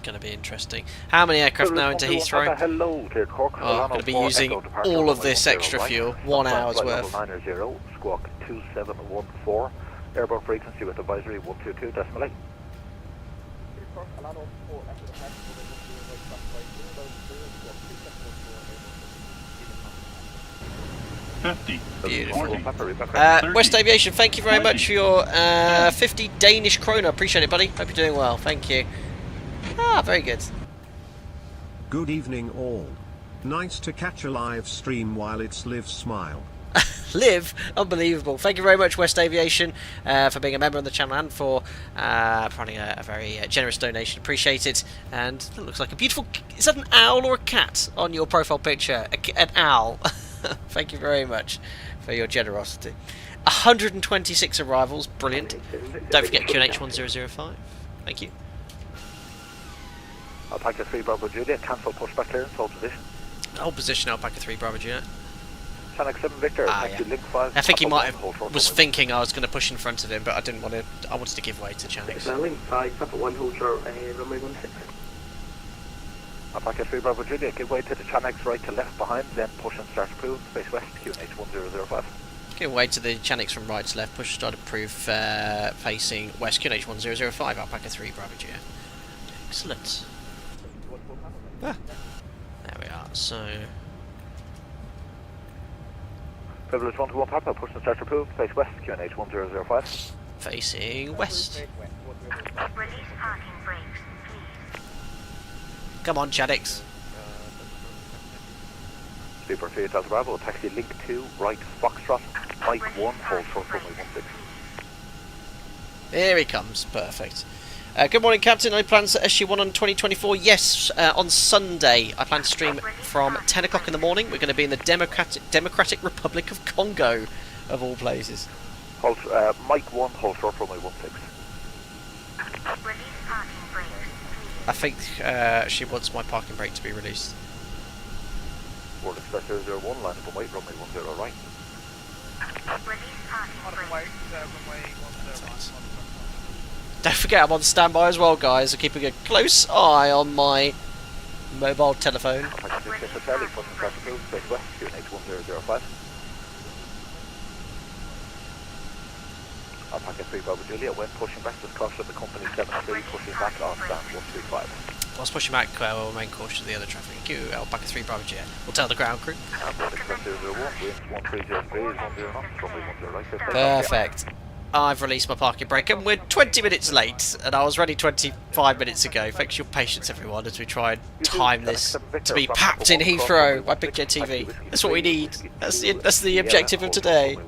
A: Going to be interesting. How many aircraft now into Heathrow?
B: Hello, clear Cork.
A: Oh, I'm going to be using all of this extra fuel, 1 hour's worth.
B: 90, squawk 2714, airborne frequency with advisory 122.8.
A: Beautiful. West Aviation, thank you very much for your 50 Danish kroner. Appreciate it, buddy. Hope you're doing well. Thank you. Ah, very good.
D: Good evening all. Nice to catch a live stream while it's live smile.
A: Live? Unbelievable. Thank you very much, West Aviation, for being a member of the channel and for running a very generous donation. Appreciate it. And it looks like a beautiful... Is that an owl or a cat on your profile picture? An owl. Thank you very much for your generosity. 126 arrivals. Brilliant. Don't forget QNH 1005. Thank you.
B: Alpaca 3 Bravo Juliet, cancel pushback clearance, hold position.
A: Hold position, Alpaca 3 Bravo Juliet.
B: Channel 7 Victor,
A: Yeah.
B: link 5.
A: I think he might have was thinking I was going to push in front of him, but I didn't want to. I wanted to give way to Channix.
C: Link 5, Papa 1, hold short, runway 16.
B: Alpaca 3 Bravo Juliet, give way to the Channix right to left behind, then push and start approved, face west, QNH 1005.
A: Give way to the Channix from right to left, push start approved, facing west, QNH 1005, Alpaca 3 Bravo Juliet. Excellent. Ah, there we are, so...
B: Privilege 121 Papa, push and start approved, face west, QNH 1005.
A: Facing west.
E: Release parking brakes, please.
A: Come on, Channix.
B: Sleeper 3 Delta Bravo, taxi link 2, right, Foxtrot, Mike 1, hold short runway 16.
A: Here he comes, perfect. Good morning, Captain. I plan to SG1 on 2024. Yes, on Sunday. I plan to stream from 10 o'clock in the morning. We're going to be in the Democratic Republic of Congo, of all places.
B: Hold, Mike 1, hold short runway 16.
E: Release parking brakes, please.
A: I think she wants my parking brake to be released.
B: World Express 001, line up and wait, runway 10 right.
E: Release parking brakes.
A: Don't forget I'm on standby as well, guys. I'm keeping a close eye on my mobile telephone.
B: Alpaca 3 Bravo Juliet, when pushing back, just caution the company 73, pushing back off stand 135.
A: Whilst pushing back, we'll remain cautious of the other traffic. Thank you, Alpaca 3 Bravo Juliet. We'll tell the ground crew.
B: Express 001, winds 1303, 10 knots, runway 10 right.
A: Perfect. I've released my parking brake and we're 20 minutes late, and I was ready 25 minutes ago. Thanks for your patience, everyone, as we try and time this to be packed in Heathrow by Big Jet TV. That's what we need. That's the objective of today.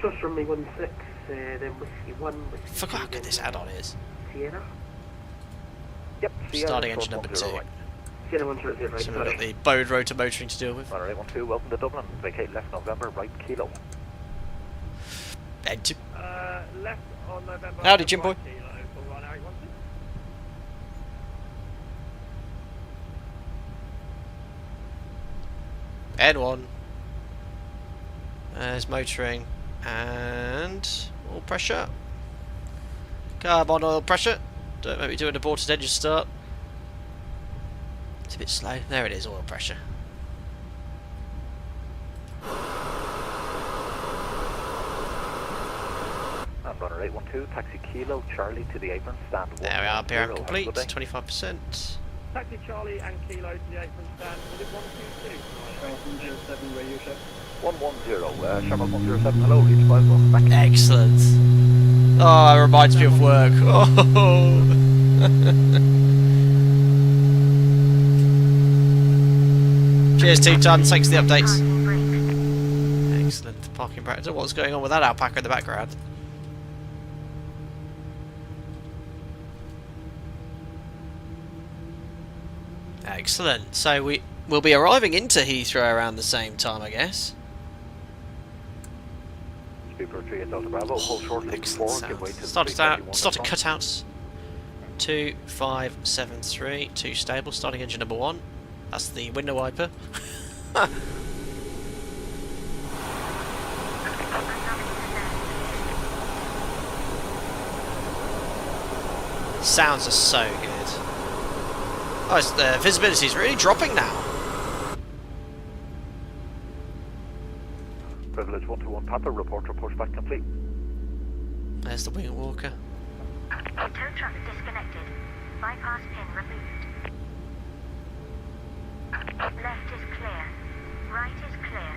C: Plus runway 16, then whiskey 1, whiskey
A: Forgot how good this add-on is.
C: Sierra.
B: Yep,
A: Starting engine number 2.
C: Sierra 100 right,
A: So we've
C: sorry.
A: got the Bode rotor motoring to deal with.
B: Runway 12, welcome to Dublin. Vacate left November, right kilo.
A: Bed 2.
F: Left on November.
A: Howdy, Jim boy. N1. There's motoring and oil pressure. Carbon oil pressure. Don't make me do an aborted engine start. It's a bit slow. There it is, oil pressure.
B: And runner 812, taxi kilo, Charlie to the apron, stand 110.
A: There we are, PRM complete,
B: Good day.
A: 25%.
F: Taxi Charlie and Kilo to the apron stand. Was it 122?
C: 107 radio check.
B: 110, Shamrock 107, hello, reach 5, welcome back.
A: Excellent. Oh, it reminds me of work. Oh. Cheers, 2 tons. Thanks for the updates.
E: Parking brakes.
A: Excellent. Parking brake. I don't know what's going on with that alpaca in the background. Excellent. So we'll be arriving into Heathrow around the same time, I guess.
B: Speaker 3 at Delta Bravo, hold short, link 4, give way to
A: Started cutouts. 2573, 2 stable, starting engine number 1. That's the window wiper. Sounds are so good. Oh, the visibility is really dropping now.
B: Privilege 121 Papa, report to pushback complete.
A: There's the wing walker.
E: Tow truck disconnected. Bypass pin removed. Left is clear. Right is clear.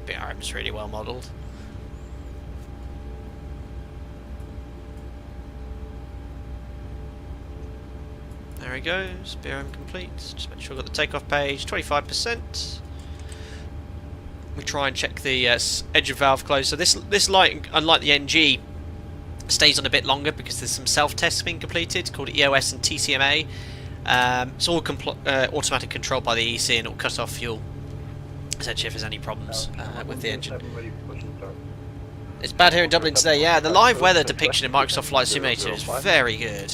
A: BRM's really well modelled. There he goes, BRM complete. Just make sure we've got the takeoff page, 25%. We try and check the engine valve close. So this light, unlike the NG, stays on a bit longer because there's some self-tests being completed called EOS and TCMA. It's all automatic control by the EC and it'll cut off fuel essentially if there's any problems with the engine. It's bad here in Dublin today, yeah. The live weather depiction in Microsoft Flight Simulator is very good.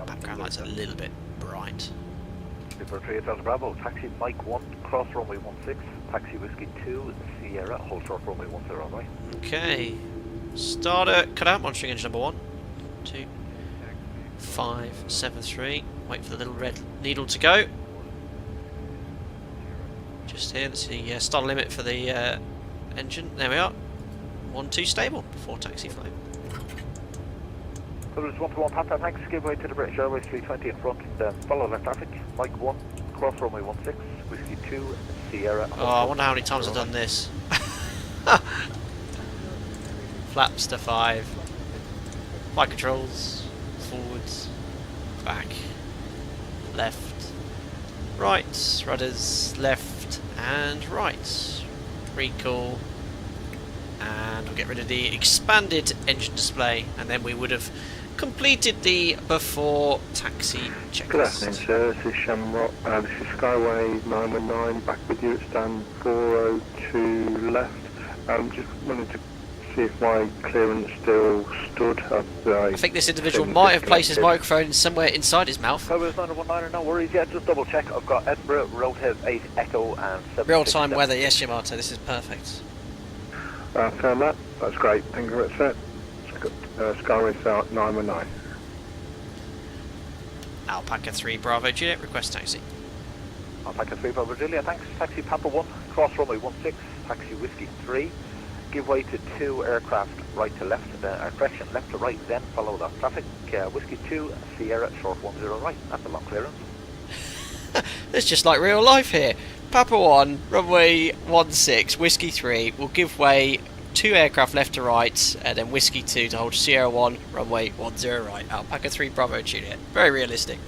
A: Background light's a little bit bright.
B: Speaker 3 at Delta Bravo, taxi Mike 1, cross runway 16, taxi Whiskey 2, Sierra, hold short runway 10 right.
A: Okay. Starter cutout, monitoring engine number 1. 2, 5, 7, 3. Wait for the little red needle to go. Just here, that's the starter limit for the engine. There we are. 1, 2 stable before taxi flight.
B: Privilege 121 Papa, thanks, give way to the British Airways 320 in front, then follow left traffic, Mike 1, cross runway 16, Whiskey 2, Sierra.
A: Oh, I wonder how many times I've done this. Flaps to 5. Flight controls. Forwards. Back. Left. Right. Rudders. Left and right. Recall. And we'll get rid of the expanded engine display, and then we would have completed the before taxi checklist.
G: Good afternoon, sir. This is Shamrock. This is Skyway 919. Back with you at stand 402 left. Just wanted to see if my clearance still stood.
A: I think this individual might have placed his microphone somewhere inside his mouth.
B: Privilege 919, no worries, yeah, just double check. I've got Edinburgh, Roadhead 8 Echo and 7.
A: Real time weather, yes, Yamato. This is perfect.
G: Found that. That's great. Thank you very much, sir. Skyway 919.
A: Alpaca 3 Bravo Juliet, request taxi.
B: Alpaca 3 Bravo Julia, thanks. Taxi Papa 1, cross runway 16, taxi Whiskey 3. Give way to 2 aircraft right to left, correction, left to right, then follow that traffic. Whiskey 2, Sierra, short 10 right, that's a long clearance.
A: It's just like real life here. Papa 1, runway 16, Whiskey 3 will give way 2 aircraft left to right, and then Whiskey 2 to hold Sierra 1, runway 10 right. Alpaca 3 Bravo Juliet. Very realistic.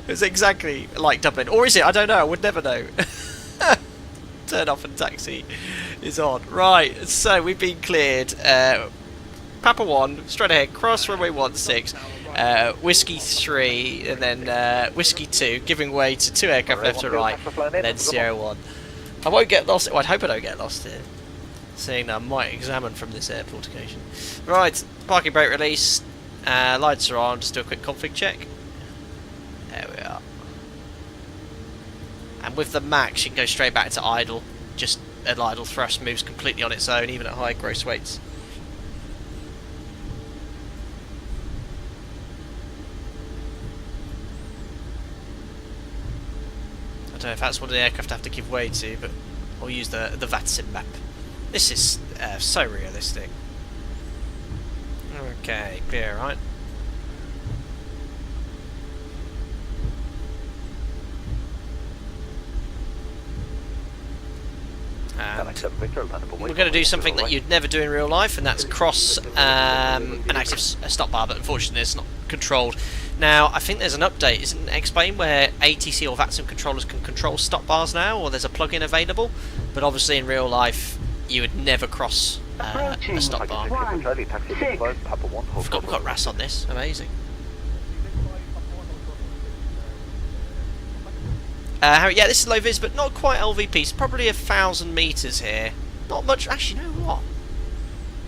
A: It's exactly like Dublin. Or is it? I don't know. I would never know. Turn off and taxi is on. Right, so we've been cleared. Papa 1, straight ahead, cross runway 16, Whiskey 3, and then Whiskey 2, giving way to 2 aircraft left to right, and then Sierra 1. I won't get lost. Well, I'd hope I don't get lost here, seeing that I might examine from this airport occasion. Right, parking brake release, lights are on, just do a quick config check. There we are. And with the max, you can go straight back to idle. Just an idle thrust moves completely on its own, even at high gross weights. I don't know if that's what the aircraft have to give way to, but I'll use the VATSIM map. This is so realistic. Okay, clear, right? We're going to do something that you'd never do in real life, and that's cross an active stop bar, but unfortunately it's not controlled. Now, I think there's an update, isn't it, explained, where ATC or VATSIM controllers can control stop bars now, or there's a plugin available, but obviously in real life you would never cross a stop bar. We've got RAS on this, amazing. Yeah, this is low vis, but not quite LVP. It's probably 1,000 meters here. Not much. Actually, you know what?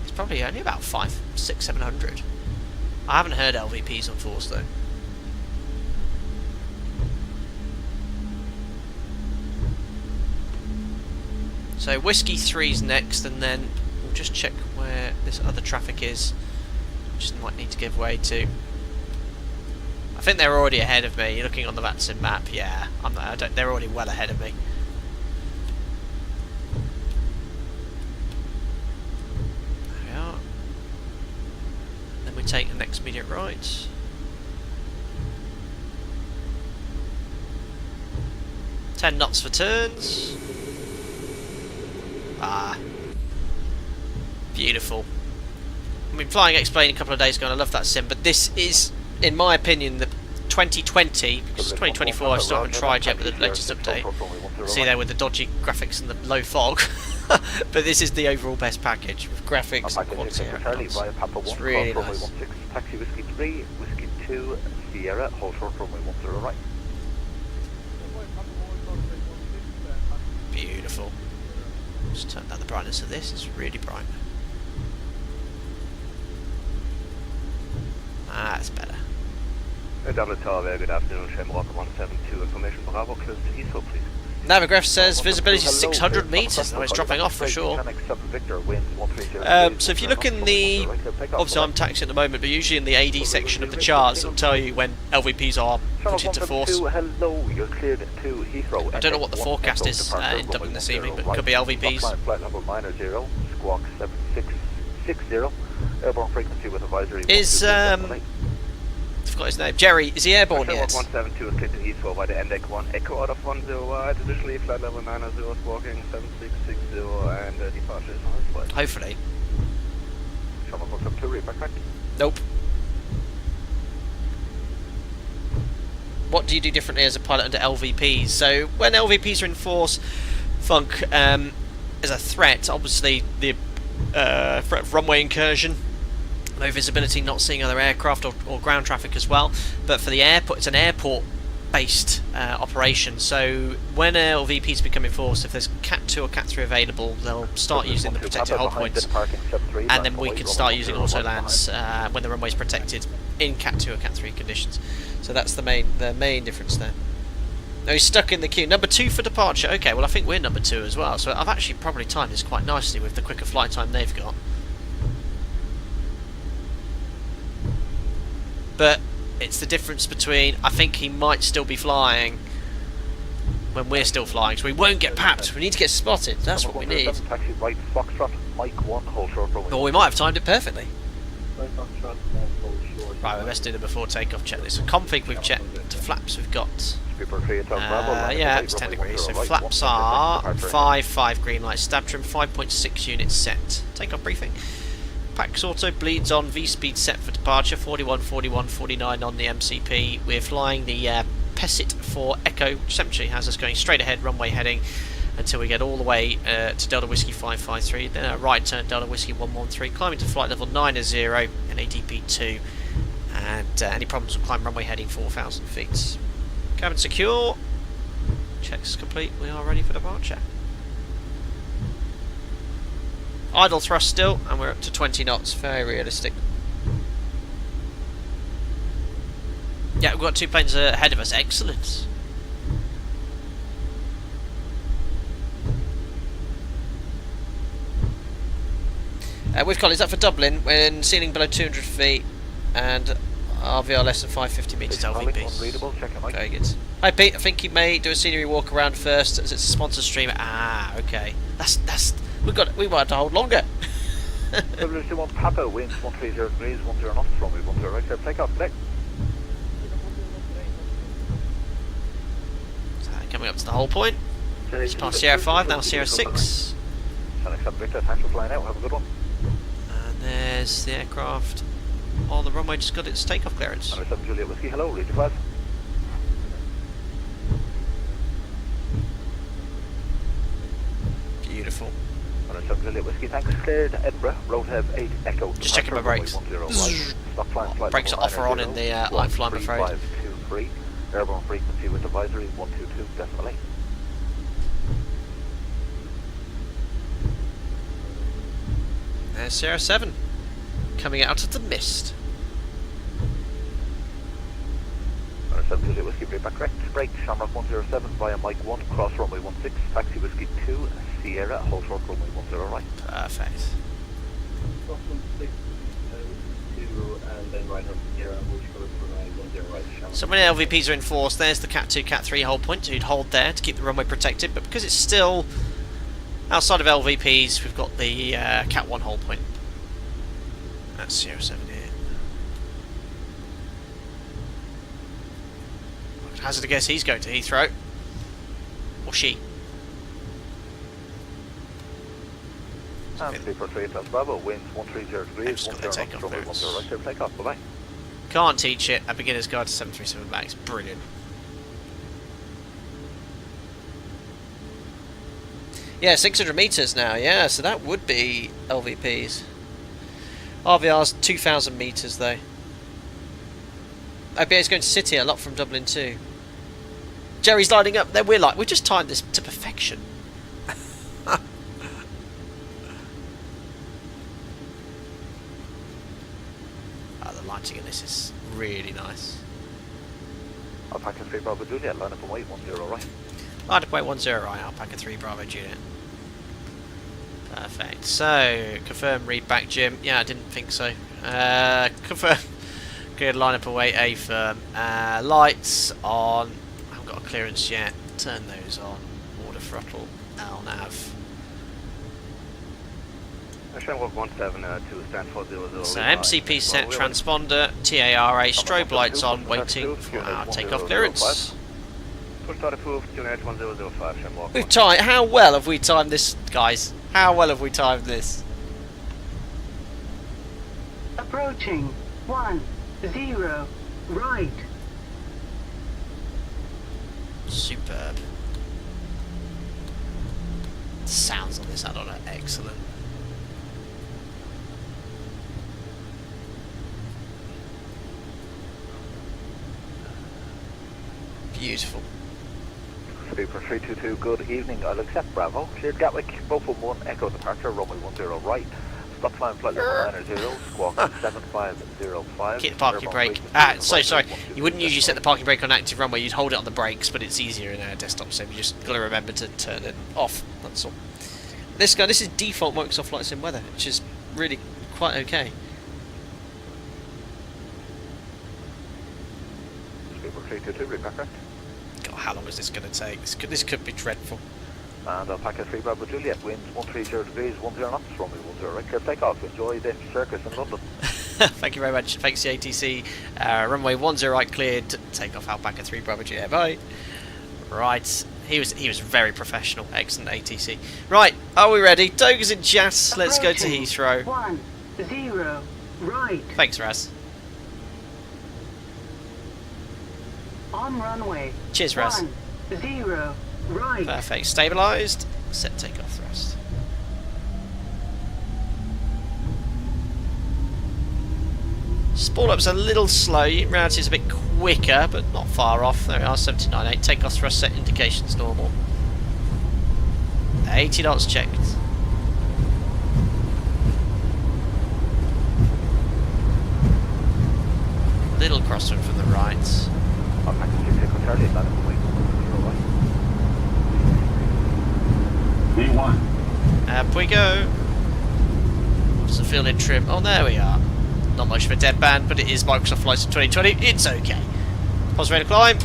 A: It's probably only about 500, 600, 700. I haven't heard LVPs on force though. So Whiskey 3's next, and then we'll just check where this other traffic is. Just might need to give way to. I think they're already ahead of me. You're looking on the VATSIM map, yeah. They're already well ahead of me. There we are. Then we take the next immediate right. "10 knots for turns." Ah, beautiful. I've been flying X-Plane a couple of days ago, and I love that sim. But this is, in my opinion, the 2020, because 2024 I still haven't tried yet with the latest update. See there with the dodgy graphics and the low fog. But this is the overall best package with graphics and quality. It's really nice.
B: Taxi Whiskey 3, Whiskey 2, Sierra, hold short runway 10 right.
A: Beautiful. Just turn down the brightness of this, it's really bright. Ah, that's better.
B: Dublin Tower, good afternoon, Shamrock 172, information Bravo, close to Heathrow, please.
A: Navigraph says visibility is 600 metres, no, it's dropping off for sure. So if you look in the, obviously I'm taxiing at the moment, but usually in the AD section of the charts it'll tell you when LVPs are put into force. I don't know what the forecast is in Dublin this evening, but it could be LVPs.
B: Flight level -0, squawk 7660, airborne frequency with advisory.
A: Is I forgot his name. Jerry, is he airborne yet?
B: 172 is clear to Heathrow by the NDEC 1. Echo out of 10 wide, additionally flight level 90, squawking 7660, and departure is on flight.
A: Hopefully.
B: Shamrock 172, backtrack.
A: Nope. What do you do differently as a pilot under LVPs? So when LVPs are in force, Funk, is a threat, obviously the threat of runway incursion, low visibility, not seeing other aircraft or ground traffic as well. But for the airport, it's an airport-based operation. So when LVPs become in force, if there's Cat 2 or Cat 3 available, they'll start using the protected hold points, and then we can start using autolands when the runway's protected in Cat 2 or Cat 3 conditions. So that's the main difference there. Now he's stuck in the queue. Number 2 for departure. Okay, well I think we're number 2 as well. So I've actually probably timed this quite nicely with the quicker flight time they've got. But it's the difference between, I think he might still be flying when we're still flying, so we won't get papped. We need to get spotted. That's what we need.
B: Taxi right, Foxtrot, Mike 1, hold short runway.
A: Or we might have timed it perfectly.
G: Right, Foxtrot, hold short.
A: Right, let's do the before takeoff checklist. So config we've checked, flaps we've got. Yeah, it's 10 degrees. So flaps are 5 green light, stab trim 5.6 units set. Takeoff briefing. Pax auto bleeds on, V-speed set for departure, 41, 41, 49 on the MCP. We're flying the Pessit for Echo, which essentially has us going straight ahead, runway heading, until we get all the way to Delta Whiskey 553, then a right turn Delta Whiskey 113, climbing to flight level 90 in ADP 2, and any problems will climb runway heading 4,000 feet. Cabin secure, checks complete, we are ready for departure. Idle thrust still, and we're up to 20 knots, very realistic. Yeah, we've got 2 planes ahead of us, excellent. With Collins up for Dublin, when ceiling below 200 feet and RVR less than 550 metres LVP. Very good. Hi Pete, I think you may do a scenery walk around first as it's a sponsored stream. Ah, okay. That's we might have to hold longer.
B: WC1 Papa, winds 130 degrees, 10 knots, runway 10 right there, take off, play.
A: So coming up to the whole point. Just past Sierra 5, now Sierra 6.
B: Accept Victor, thanks for flying out, have a good one.
A: And there's the aircraft on the runway, just got its takeoff clearance.
B: 7 Juliet Whiskey, hello, read your 5.
A: Beautiful.
B: 7 Juliet Whiskey, thanks, cleared Edinburgh, road have 8 Echo.
A: Just checking my brakes.
B: Stop flying, flight
A: Brakes are off or on in the iFly, I'm afraid.
B: 3523, airborne frequency with advisory 122, definitely.
A: There's Sierra 7 coming out of the mist.
B: 7 Juliet Whiskey, brake back correct, brake, Shamrock 107 via Mike 1, cross runway 16, taxi Whiskey 2, Sierra, hold short runway 10 right.
A: Perfect. So many LVPs are enforced. There's the Cat 2, Cat 3 hold point, so you'd hold there to keep the runway protected, but because it's still outside of LVPs, we've got the Cat 1 hold point. That's Sierra 7 here. Hazard a guess he's going to Heathrow. Or she.
B: And Sleeper 3 plus Bravo, winds 130 degrees, 10 knots, runway 10 right there, take off, bye-bye.
A: Can't teach it, a beginner's guide to 737 Max, brilliant. Yeah, 600 metres now, yeah, so that would be LVPs. RVR's 2,000 metres though. OBA's going to City a lot from Dublin too. Jerry's lining up, then we're just timed this to perfection. The lighting in this is really nice.
B: Alpaca 3 Bravo Juliet, line up and wait, 10 right.
A: Line up, wait, 10 right, Alpaca 3 Bravo Juliet. Perfect. So, confirm read back, Jim. Yeah, I didn't think so. Confirm. Good, line up, await, A firm. Lights on. I haven't got a clearance yet. Turn those on. Order throttle. LNAV. So MCP set, transponder, TARA, strobe lights on, waiting for our takeoff clearance. We've timed. How well have we timed this, guys? How well have we timed this?
H: Approaching 10 right.
A: Superb. Sounds on this add-on are excellent. Beautiful.
B: Sleeper 322, good evening. I'll accept Bravo. Cleared Gatwick, both from 1 Echo departure, runway 10 right. Stop climb flight level 90, squawk 7505.
A: Keep the parking brake. So sorry, you wouldn't usually set the parking brake on active runway, you'd hold it on the brakes, but it's easier in our desktop, so you just got to remember to turn it off, that's all. This is default Microsoft Flight Sim weather, which is really quite okay.
B: Sleeper 322, read back correct.
A: God, how long is this going to take? This could be dreadful.
B: And Alpaca 3 Bravo Juliet, winds 130 degrees, 10 knots, runway 10 right, clear takeoff. Enjoy the circus in London.
A: Thank you very much. Thanks, the ATC. Runway 10 right, cleared. Take off Alpaca 3 Bravo Juliet. Bye. Right. He was very professional. Excellent ATC. Right. Are we ready? Togas and Jas. Let's go to Heathrow.
H: 10 right.
A: Thanks, Raz.
H: On runway.
A: Cheers, Raz.
H: 10 right.
A: Perfect. Stabilised. Set takeoff thrust. Spawn up's a little slow. Reality is a bit quicker, but not far off. There we are, 79.8. Takeoff thrust set indications normal. 80 knots checked. Little crosswind from the right.
B: Alpaca 3 Echo Charlie, landing runway 10 right.
G: V1.
A: Up we go. What's the feeling trim? Oh, there we are. Not much of a dead band, but it is Microsoft Flight Sim 2020. It's okay. Pause ready to climb.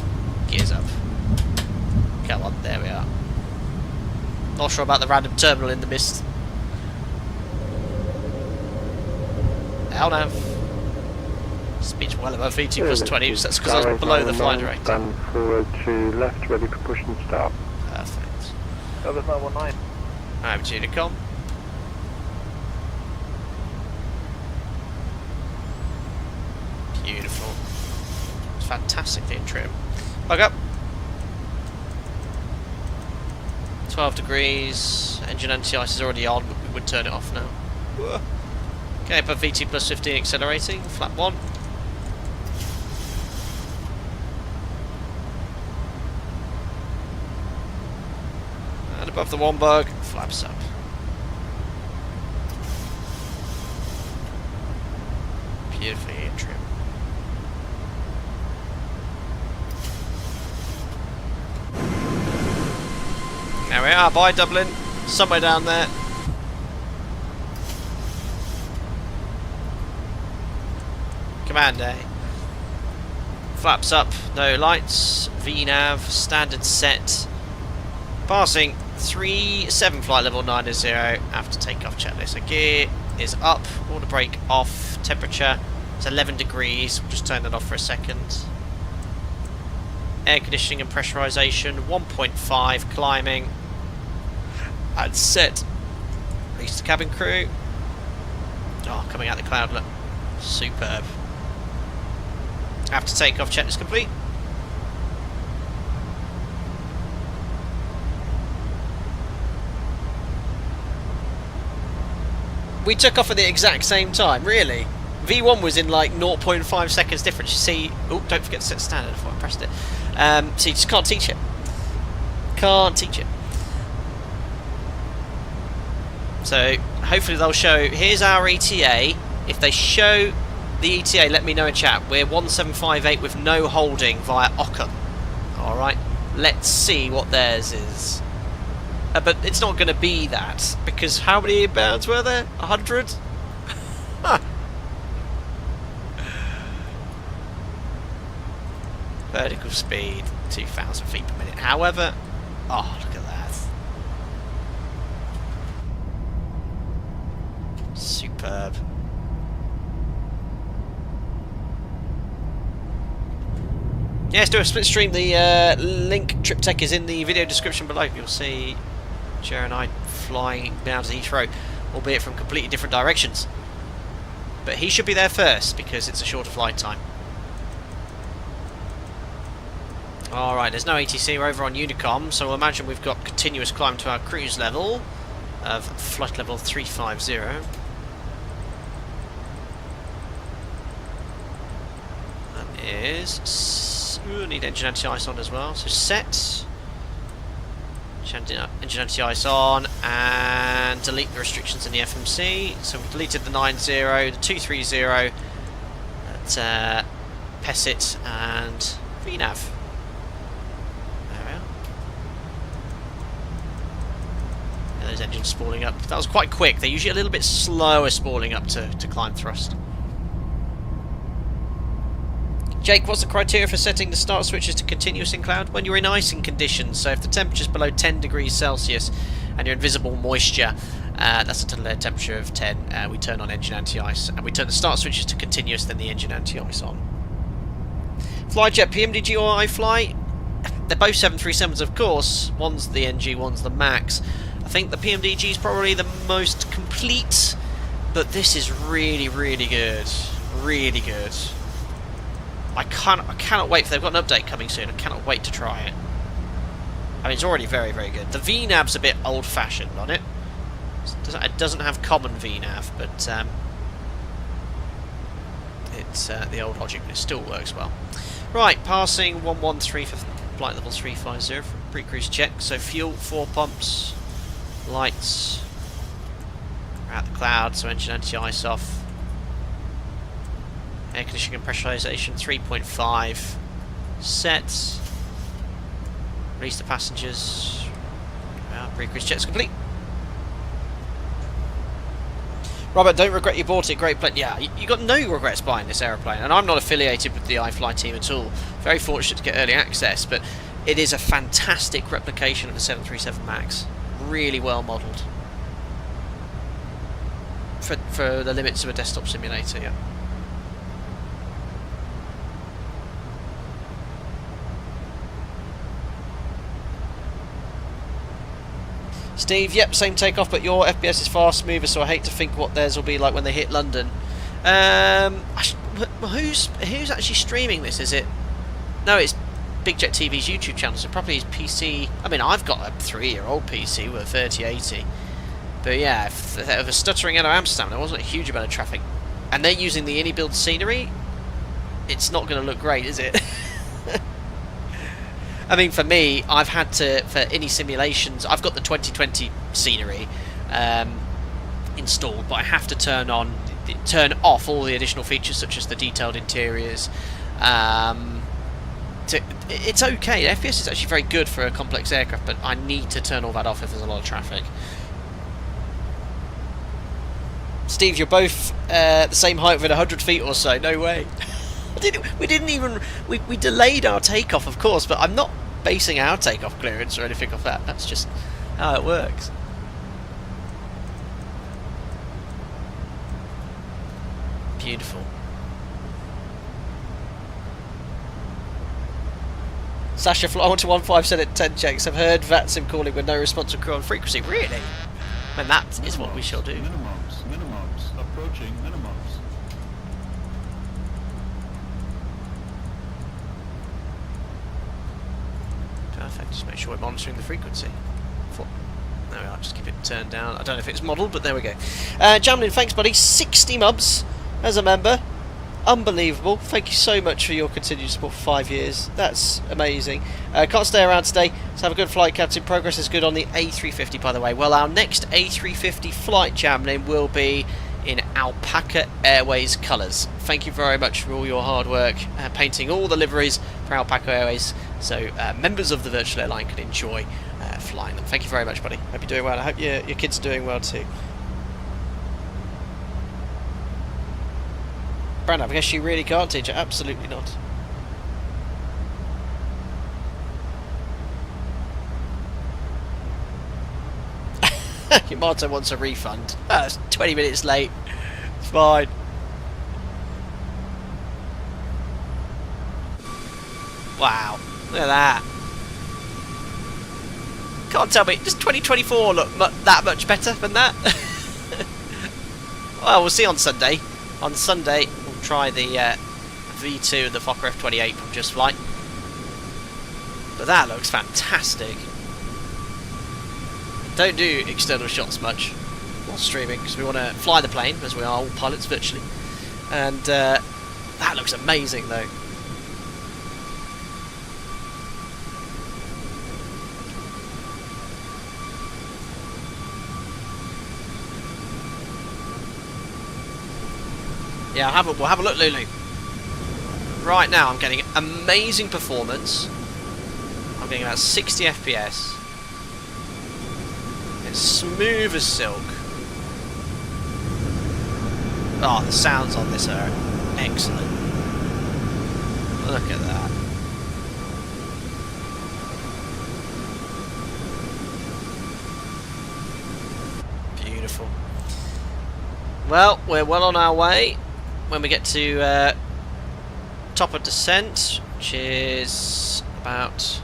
A: Gears up. Come on, there we are. Not sure about the random terminal in the mist. LNAV. Speed's well above VT plus 20, so that's because I was below the flight director.
G: Stand forward to left, ready for push and start.
A: Perfect.
B: Douglas 919.
A: Alright, Unicom. Beautiful. It's fantastically in trim. Bug up. 12 degrees. Engine anti-ice is already on, but we would turn it off now. Whoa. Okay, above VT plus 15 accelerating. Flap 1. And above the one bug, flaps up. Beautifully in trim. There we are, by Dublin, somewhere down there. Command A. Flaps up, no lights, VNAV, standard set. Passing 37 flight level 90 after takeoff checklist. So gear is up, water brake off, temperature is 11 degrees, we'll just turn that off for a second. Air conditioning and pressurization 1.5, climbing. And set. Release the cabin crew. Oh, coming out the cloudlet. Superb. After takeoff checklist complete. We took off at the exact same time, really. V1 was in like 0.5 seconds difference. You see, oh, don't forget to set standard before I pressed it. So you just can't teach it. Can't teach it. So hopefully they'll show, here's our ETA. If they show the ETA, let me know in chat. We're 1758 with no holding via Ockham. Alright, let's see what theirs is. But it's not going to be that, because how many inbounds were there? 100? Vertical speed, 2,000 feet per minute. However, oh, look at that. Superb. Yeah, let's do a split stream. The link trip tech is in the video description below. You'll see Jer and I flying down to Heathrow, albeit from completely different directions. But he should be there first because it's a shorter flight time. Alright, there's no ATC, we're over on Unicom, so we'll imagine we've got continuous climb to our cruise level of flight level 350. That is... Ooh, need engine anti-ice on as well, so set. Engine anti-ice on, and delete the restrictions in the FMC. So we deleted the 90, the 230 at PESIT and VNAV. Those engines spooling up. That was quite quick. They're usually a little bit slower spooling up to climb thrust. Jake, what's the criteria for setting the start switches to continuous in cloud? When you're in icing conditions, so if the temperature's below 10 degrees Celsius and you're in visible moisture, that's a total air temperature of 10, we turn on engine anti-ice, and we turn the start switches to continuous, then the engine anti-ice on. Flyjet, PMDG or iFly? They're both 737s, of course. One's the NG, one's the MAX. I think the PMDG is probably the most complete, but this is really, really good. Really good. I cannot wait for. They've got an update coming soon. I cannot wait to try it. I mean, it's already very, very good. The VNAV's a bit old-fashioned on it. It doesn't have common VNAV, but it's the old logic, but it still works well. Right, passing 113 for flight level 350 for pre-cruise check. So fuel, 4 pumps, lights, we're out the cloud, so engine anti-ice off. Air conditioning and pressurization 3.5 set. Release the passengers. Pre-cruise check's complete. Robert, don't regret you bought it. Great plane. Yeah, you got no regrets buying this aeroplane, and I'm not affiliated with the iFly team at all. Very fortunate to get early access, but it is a fantastic replication of the 737 MAX. Really well modelled for the limits of a desktop simulator. Yeah. Steve, yep, same takeoff, but your FPS is far smoother, so I hate to think what theirs will be like when they hit London. Who's actually streaming this? Is it? No, it's Big Jet TV's YouTube channel, so probably his PC. I mean, I've got a 3-year-old PC with a 3080, but yeah, if they were stuttering out of Amsterdam, there wasn't a huge amount of traffic, and they're using the build scenery. It's not going to look great, is it? I mean, for me, I've had to, for any simulations, I've got the 2020 scenery installed, but I have to turn off all the additional features such as the detailed interiors. It's okay. The FPS is actually very good for a complex aircraft, but I need to turn all that off if there's a lot of traffic. Steve, you're both the same height within 100 feet or so. No way. We delayed our takeoff, of course, but I'm not basing our takeoff clearance or anything off that. That's just how it works. Beautiful. Sasha Fly 115 said at 10 checks. I've heard VATSIM calling with no response to crew on frequency. Really? And that is what we shall do.
I: Minimums, approaching minimums.
A: Perfect, just make sure we're monitoring the frequency. There we are, just keep it turned down. I don't know if it's modelled, but there we go. Jamlin, thanks buddy. 60 mubs as a member. Unbelievable. Thank you so much for your continued support for 5 years. That's amazing. Can't stay around today, so have a good flight, Captain. Progress is good on the A350, by the way. Well, our next A350 flight, Jamlin, will be in Alpaca Airways colours. Thank you very much for all your hard work painting all the liveries for Alpaca Airways, so members of the virtual airline can enjoy flying them. Thank you very much, buddy. Hope you're doing well. I hope your kids are doing well too. Brandon, I guess you really can't teach it. Absolutely not. Your Martin wants a refund. It's 20 minutes late. It's fine. Wow. Look at that. Can't tell me. Does 2024 look that much better than that? Well, we'll see on Sunday. On Sunday, we'll try the V2 of the Fokker F28 from Just Flight. But that looks fantastic. Don't do external shots much while streaming because we want to fly the plane, as we are all pilots virtually. And that looks amazing though. Yeah, we'll have a look, Lulu. Right now, I'm getting amazing performance. I'm getting about 60 FPS. It's smooth as silk. Oh, the sounds on this are excellent. Look at that. Beautiful. Well, we're well on our way when we get to top of descent, which is about...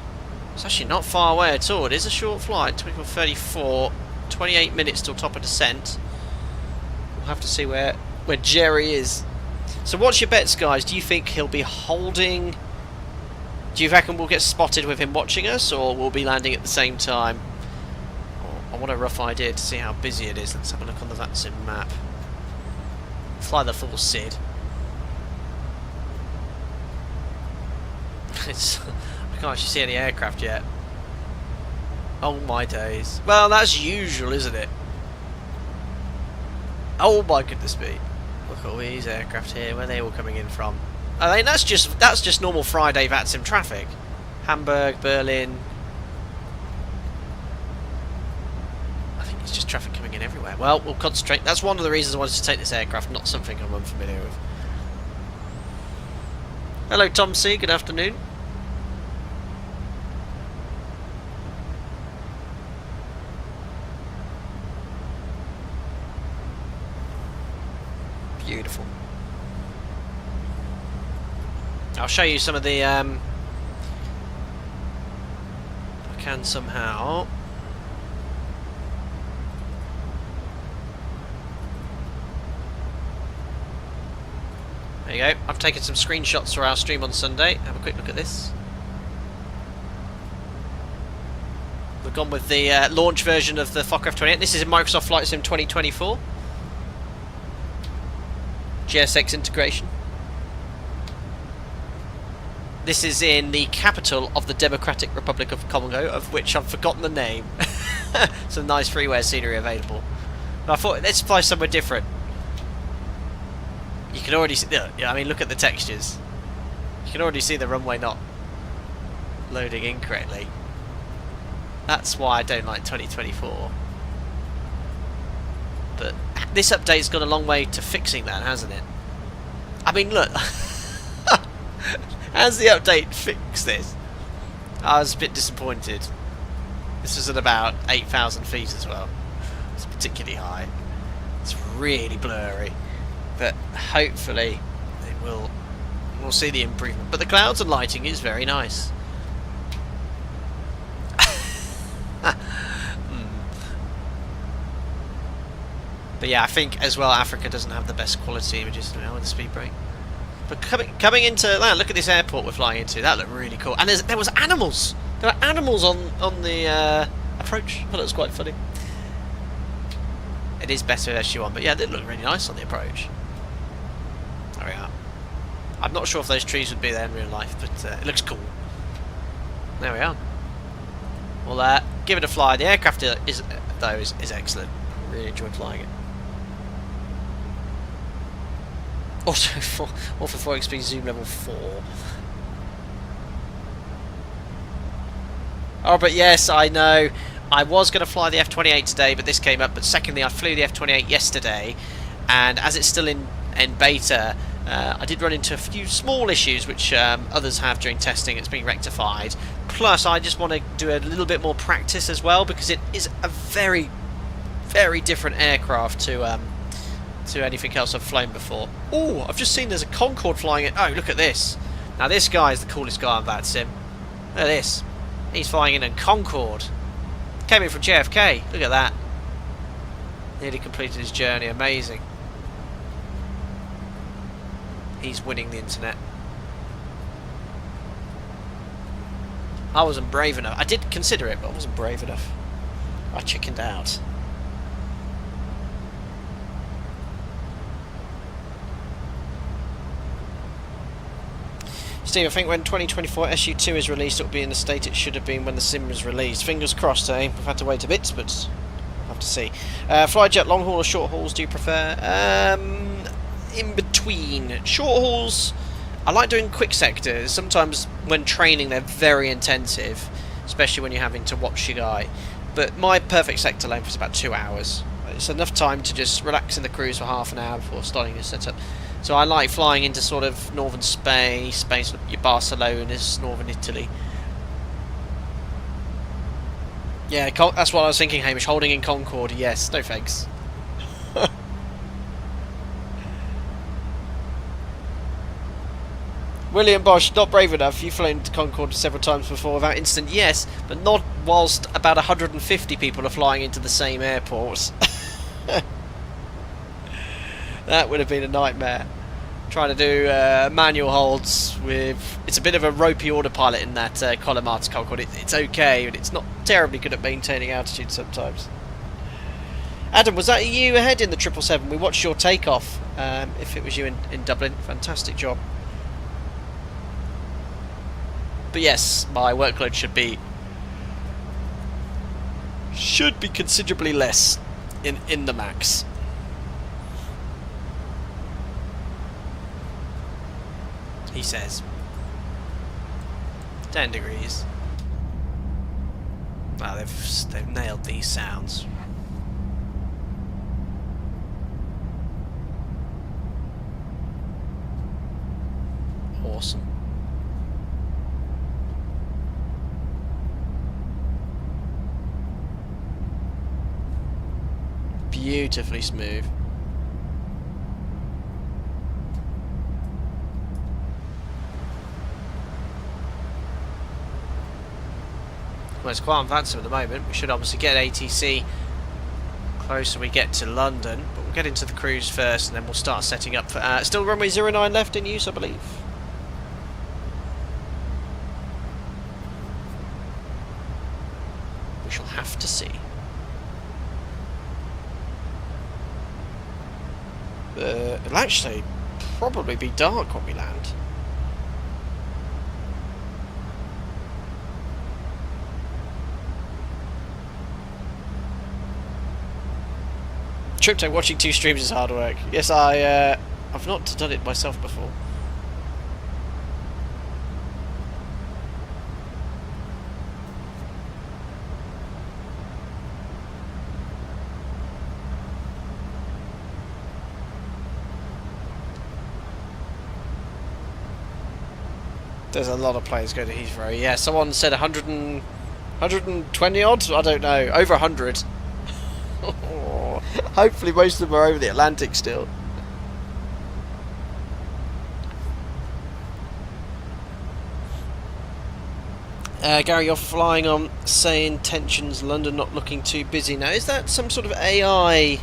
A: It's actually not far away at all. It is a short flight, 24:34, 28 minutes till top of descent. We'll have to see where Jerry is. So what's your bets, guys? Do you think he'll be holding... Do you reckon we'll get spotted with him watching us, or we'll be landing at the same time? I want a rough idea to see how busy it is. Let's have a look on the VATSIM map. Fly the full SID. I can't actually see any aircraft yet. Oh my days. Well, that's usual, isn't it? Oh my goodness me. Look at all these aircraft here. Where are they all coming in from? I mean, that's just normal Friday VATSIM traffic. Hamburg, Berlin. I think it's just traffic coming in everywhere. Well, we'll concentrate. That's one of the reasons I wanted to take this aircraft, not something I'm unfamiliar with. Hello, Tom C. Good afternoon. Beautiful. I'll show you some of the if I can somehow. There you go. I've taken some screenshots for our stream on Sunday. Have a quick look at this. We've gone with the launch version of the Fokker F-28. This is in Microsoft Flight Sim 2024. GSX integration. This is in the capital of the Democratic Republic of Congo, of which I've forgotten the name. Some nice freeware scenery available. But I thought, let's fly somewhere different. You can already see, I mean, look at the textures. You can already see the runway not loading incorrectly. That's why I don't like 2024. But this update's gone a long way to fixing that, hasn't it? I mean, look. How's the update fix this? I was a bit disappointed. This was at about 8,000 feet as well. It's particularly high. It's really blurry. But hopefully we'll see the improvement. But the clouds and lighting is very nice. But yeah, I think as well Africa doesn't have the best quality images now with the speed brake. But coming into that, look at this airport we're flying into. That looked really cool. And there was animals. There were animals on the approach. I thought it was quite funny. It is better with SU1, but yeah, they look really nice on the approach. There we are. I'm not sure if those trees would be there in real life, but it looks cool. There we are. Well, give it a fly. The aircraft is excellent. I really enjoyed flying it. Also, for 4XP zoom level 4. Oh, but yes, I know. I was going to fly the F-28 today, but this came up. But secondly, I flew the F-28 yesterday, and as it's still in beta, I did run into a few small issues which others have during testing. It's being rectified. Plus, I just want to do a little bit more practice as well, because it is a very, very different aircraft to anything else I've flown before. Oh, I've just seen there's a Concorde flying it. Oh, look at this. Now, this guy is the coolest guy on VATSIM. Look at this. He's flying in a Concorde. Came in from JFK. Look at that. Nearly completed his journey. Amazing. He's winning the internet. I wasn't brave enough. I did consider it, but I wasn't brave enough. I chickened out. Steve, I think when 2024 SU2 is released, it will be in the state it should have been when the sim was released. Fingers crossed, eh? We've had to wait a bit, but we'll have to see. Flyjet, long haul or short hauls do you prefer? In between. Short hauls, I like doing quick sectors. Sometimes when training they're very intensive, especially when you're having to watch your guy. But my perfect sector length is about 2 hours. It's enough time to just relax in the cruise for half an hour before starting your setup. So I like flying into sort of northern Spain, sort of your Barcelona's, northern Italy. Yeah, that's what I was thinking, Hamish. Holding in Concorde, yes. No thanks. William Bosch, not brave enough. You've flown to Concorde several times before without incident, yes, but not whilst about 150 people are flying into the same airport. That would have been a nightmare. Trying to do manual holds with... It's a bit of a ropey autopilot in that Colomar to Concorde. It's okay, but it's not terribly good at maintaining altitude sometimes. Adam, was that you ahead in the 777? We watched your takeoff, if it was you in Dublin. Fantastic job. But yes, my workload should be considerably less in the max. He says 10 degrees. Wow, they've nailed these sounds. Awesome. Beautifully smooth. Well, it's quite advanced at the moment. We should obviously get ATC closer we get to London, but we'll get into the cruise first and then we'll start setting up for... still runway 09 left in use, I believe. We shall have to see. It'll actually probably be dark when we land. Tripto, watching 2 streams is hard work. Yes, I've not done it myself before. There's a lot of planes going to Heathrow. Yeah, someone said 120 odd? I don't know. Over 100. Hopefully most of them are over the Atlantic still. Gary, you're flying on saying tensions, London not looking too busy now. Is that some sort of AI?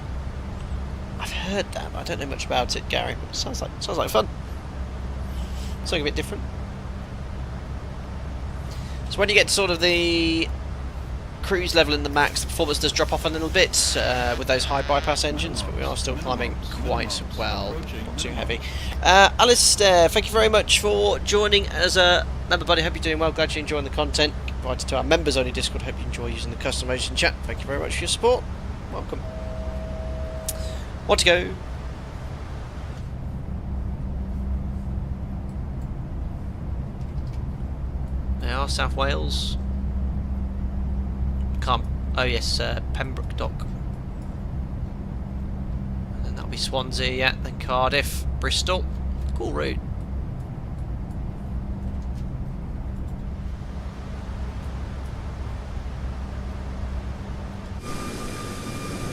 A: I've heard that, but I don't know much about it, Gary. It sounds like fun. Something a bit different. So when you get to sort of the cruise level in the max, the performance does drop off a little bit with those high bypass engines, but we are still climbing quite well, not too heavy. Alistair, thank you very much for joining as a member, buddy. Hope you're doing well, glad you're enjoying the content. Invited to our members only Discord, hope you enjoy using the customization chat. Thank you very much for your support, welcome. Want to go? They are South Wales. Oh yes, Pembroke Dock. And then that'll be Swansea, yeah, then Cardiff, Bristol. Cool route.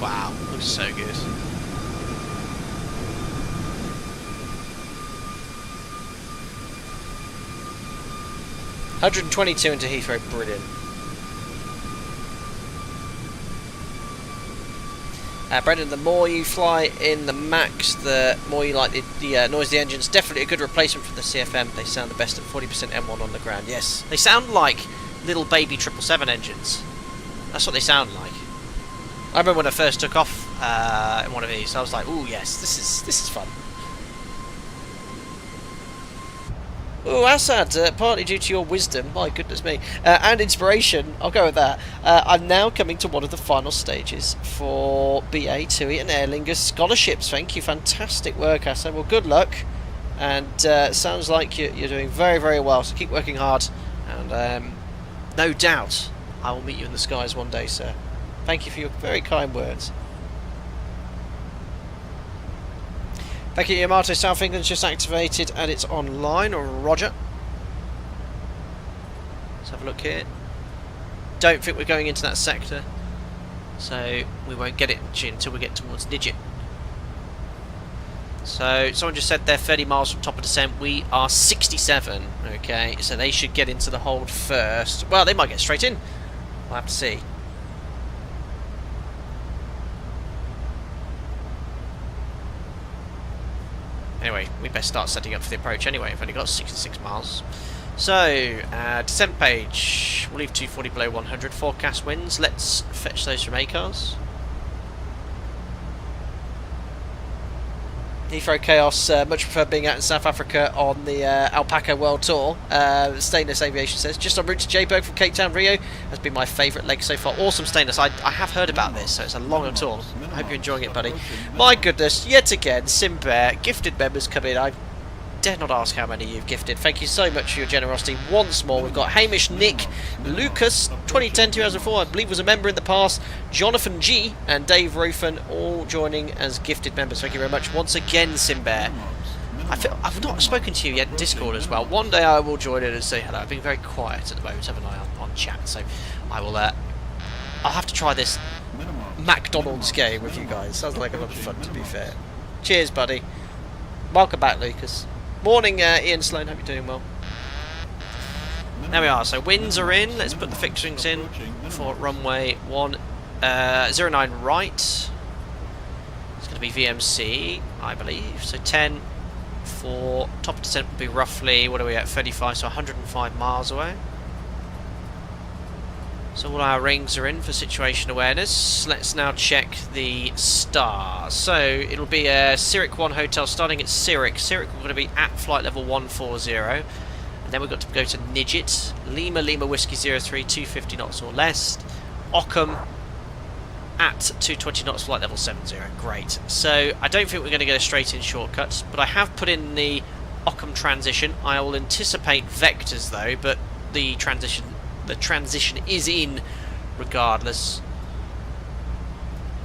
A: Wow, looks so good. $122 into Heathrow, brilliant. Brendan, the more you fly in the max, the more you like the noise of the engines. Definitely a good replacement for the CFM. They sound the best at 40% M1 on the ground. Yes, they sound like little baby 777 engines. That's what they sound like. I remember when I first took off in one of these, I was like, "Ooh, yes, this is fun." Oh, Assad, partly due to your wisdom, my goodness me, and inspiration, I'll go with that. I'm now coming to one of the final stages for BA, TUI and Aer Lingus scholarships. Thank you, fantastic work, Assad. Well, good luck, and sounds like you're doing very, very well, so keep working hard, and no doubt I will meet you in the skies one day, sir. Thank you for your very kind words. Thank you, Yamato. South England's just activated and it's online. Roger. Let's have a look here. Don't think we're going into that sector, so we won't get it until we get towards Nidget. So someone just said they're 30 miles from top of descent. We are 67. Okay, so they should get into the hold first. Well, they might get straight in. We'll have to see. Anyway, we best start setting up for the approach anyway. We've only got 66 miles. So, descent page. We'll leave 240 below 100. Forecast winds. Let's fetch those from ACARS. Heathrow Chaos, much prefer being out in South Africa on the Alpaca World Tour. Stainless Aviation says, just en route to Joburg from Cape Town, Rio. Has been my favourite leg so far. Awesome, Stainless. I have heard about this, so it's a longer tour. I hope you're enjoying it, buddy. My goodness, yet again, Simbear, gifted members come in. I dare not ask how many you've gifted. Thank you so much for your generosity once more. We've got Hamish, Nick, Lucas, 2010-2004, I believe was a member in the past, Jonathan G and Dave Rufin, all joining as gifted members. Thank you very much once again, Simbear. I've not spoken to you yet in Discord as well. One day I will join in and say hello. I've been very quiet at the moment, haven't I, on chat, so I will I'll have to try this McDonald's game with you guys. Sounds like a lot of fun, to be fair. Cheers, buddy. Welcome back, Lucas. Morning, Ian Sloan. Hope you're doing well. There we are. So winds are in. Let's put the fixings in for runway 09 right. It's going to be VMC, I believe. So 10 for top descent will be roughly, what are we at? 35, so 105 miles away. So all our rings are in for situation awareness. Let's now check the stars. So it'll be a Zurich 1 hotel starting at Zurich. Zurich we're going to be at flight level 140. And then we've got to go to Nidget. Lima Whiskey 03, 250 knots or less. Ockham at 220 knots, flight level 70. Great. So I don't think we're going to get a straight in shortcut, but I have put in the Ockham transition. I will anticipate vectors though, but the transition is in regardless.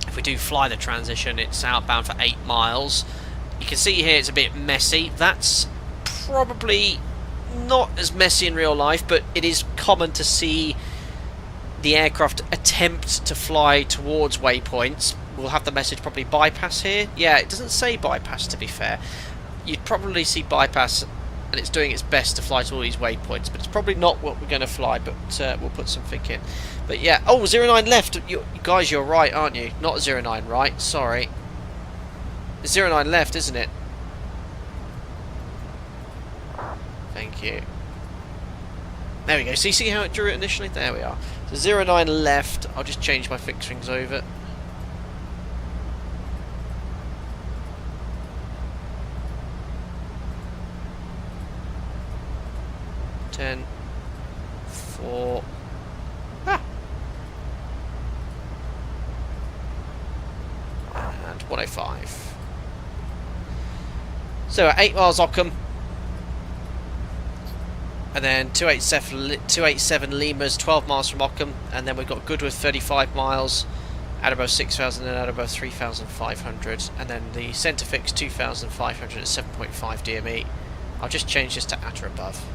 A: If we do fly the transition, it's outbound for 8 miles. You can see here it's a bit messy. That's probably not as messy in real life, but it is common to see the aircraft attempt to fly towards waypoints. We'll have the message probably bypass here. Yeah, it doesn't say bypass, to be fair. You'd probably see bypass and it's doing its best to fly to all these waypoints, but it's probably not what we're going to fly, but we'll put something in. But yeah, oh, 09 left. You guys, you're right, aren't you? Not 09 right, sorry. It's 09 left, isn't it? Thank you. There we go. So you see how it drew it initially? There we are. So 09 left. I'll just change my fixings over. And 105. So at 8 miles Ockham, and then 287 Lima's 12 miles from Ockham, and then we've got Goodwood 35 miles at above 6,000 and at above 3,500, and then the centre fix 2,500 at 7.5 DME. I'll just change this to at or above.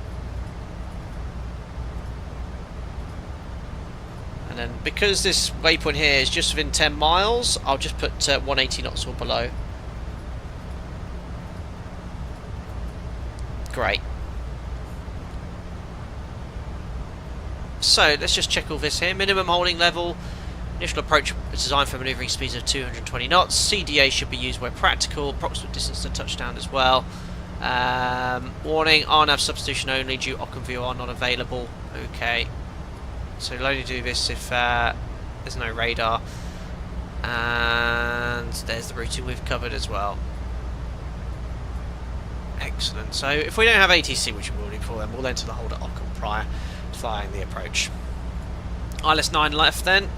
A: And then because this waypoint here is just within 10 miles, I'll just put 180 knots or below. Great. So let's just check all this here. Minimum holding level. Initial approach is designed for manoeuvring speeds of 220 knots. CDA should be used where practical. Approximate distance to touchdown as well. Warning, RNAV substitution only due Ockham VOR not available. Okay. So we'll only do this if there's no radar. And there's the routing we've covered as well. Excellent. So if we don't have ATC, which we will do before then, we'll enter the hold at Ockham prior to flying the approach. ILS 9 left then.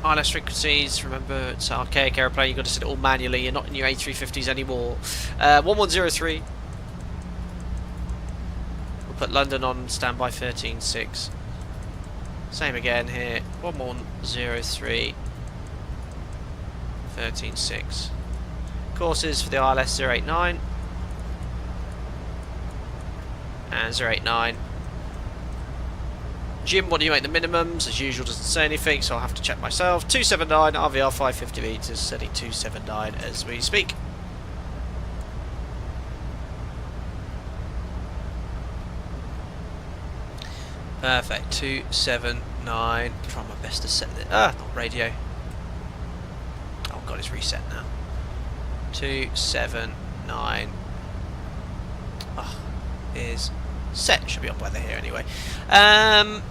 A: ILS frequencies, remember it's an archaic aeroplane, you've got to set it all manually, you're not in your A350s anymore. 1103. We'll put London on standby 13.6. Same again here, 1103, 13.6. Courses for the ILS 089 and 089. Jim, what do you make the minimums? As usual, doesn't say anything, so I'll have to check myself. 279, RVR 550 metres, setting 279 as we speak. Perfect, 279. Try my best to set this. Not radio. Oh god, it's reset now. 279. Is set. Should be on weather here anyway. If I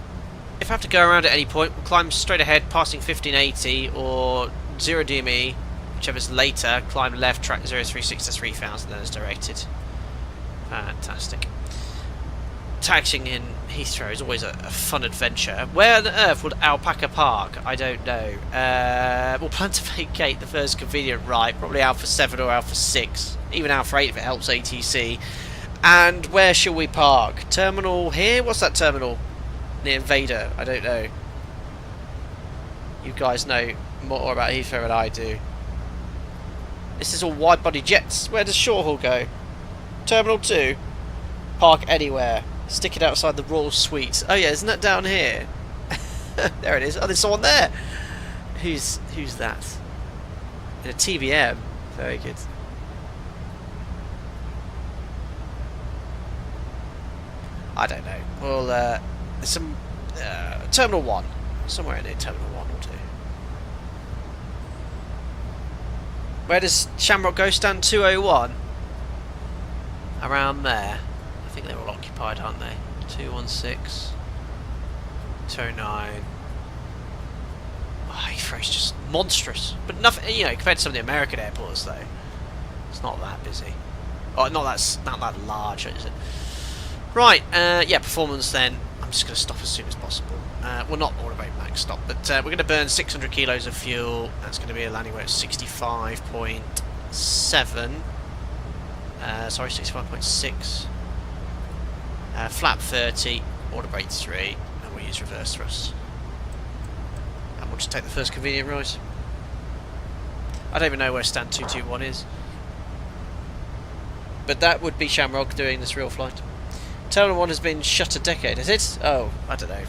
A: have to go around at any point, we'll climb straight ahead, passing 1580 or 0 DME, whichever's later. Climb left, track 036 to 3000, then as directed. Fantastic. Taxiing in Heathrow is always a fun adventure. Where on earth would Alpaca park? I don't know. We'll plan to vacate the first convenient right, probably Alpha 7 or Alpha 6, even Alpha 8 if it helps ATC. And where shall we park? Terminal here? What's that terminal? Near Vader? I don't know. You guys know more about Heathrow than I do. This is all wide-body jets. Where does short haul go? Terminal 2. Park anywhere. Stick it outside the Royal Suite. Oh yeah, isn't that down here? There it is. Oh, there's someone there. Who's that? In a TBM. Very good. I don't know. Well, there's some Terminal 1. Somewhere in there, Terminal 1 or 2. Where does Shamrock go? Stand 201? Around there. I think they're all occupied, aren't they? 216. 209. Oh, Heathrow's just monstrous. But nothing, you know, compared to some of the American airports, though. It's not that busy. Oh, not that large, is it? Right, yeah, performance then. I'm just going to stop as soon as possible. Well, not all about max stop, but we're going to burn 600 kilos of fuel. That's going to be a landing weight of 65.7. Sorry, 65.6. Flap 30, order brake 3, and we'll use reverse thrust. And we'll just take the first convenient rise. I don't even know where stand 221 is. But that would be Shamrock doing this real flight. Terminal 1 has been shut a decade, has it? Oh, I don't know.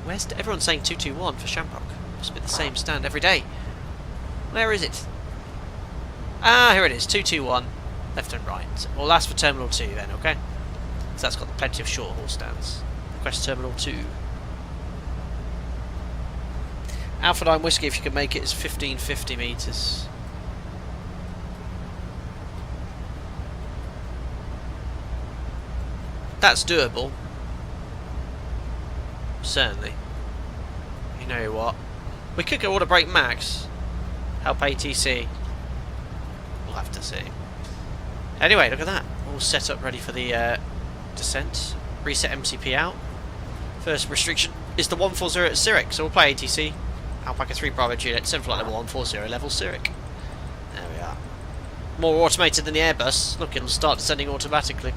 A: Where's everyone's saying 221 for Shamrock? Must be the same stand every day. Where is it? Ah, here it is, 221, left and right. Well, that's for Terminal 2 then, okay? So that's got plenty of short haul stands. Request Terminal 2. Alpha 9 Whiskey, if you can make it, is 1550 metres. That's doable. Certainly. You know what? We could go order brake max. Help ATC. We'll have to see. Anyway, look at that. All set up ready for the descent. Reset MCP out. First restriction is the 140 at Zurich, so we'll play ATC. Alpaca 3 Bravo Juliet, 7 flight level 140, level Zurich. There we are. More automated than the Airbus. Look, it'll start descending automatically.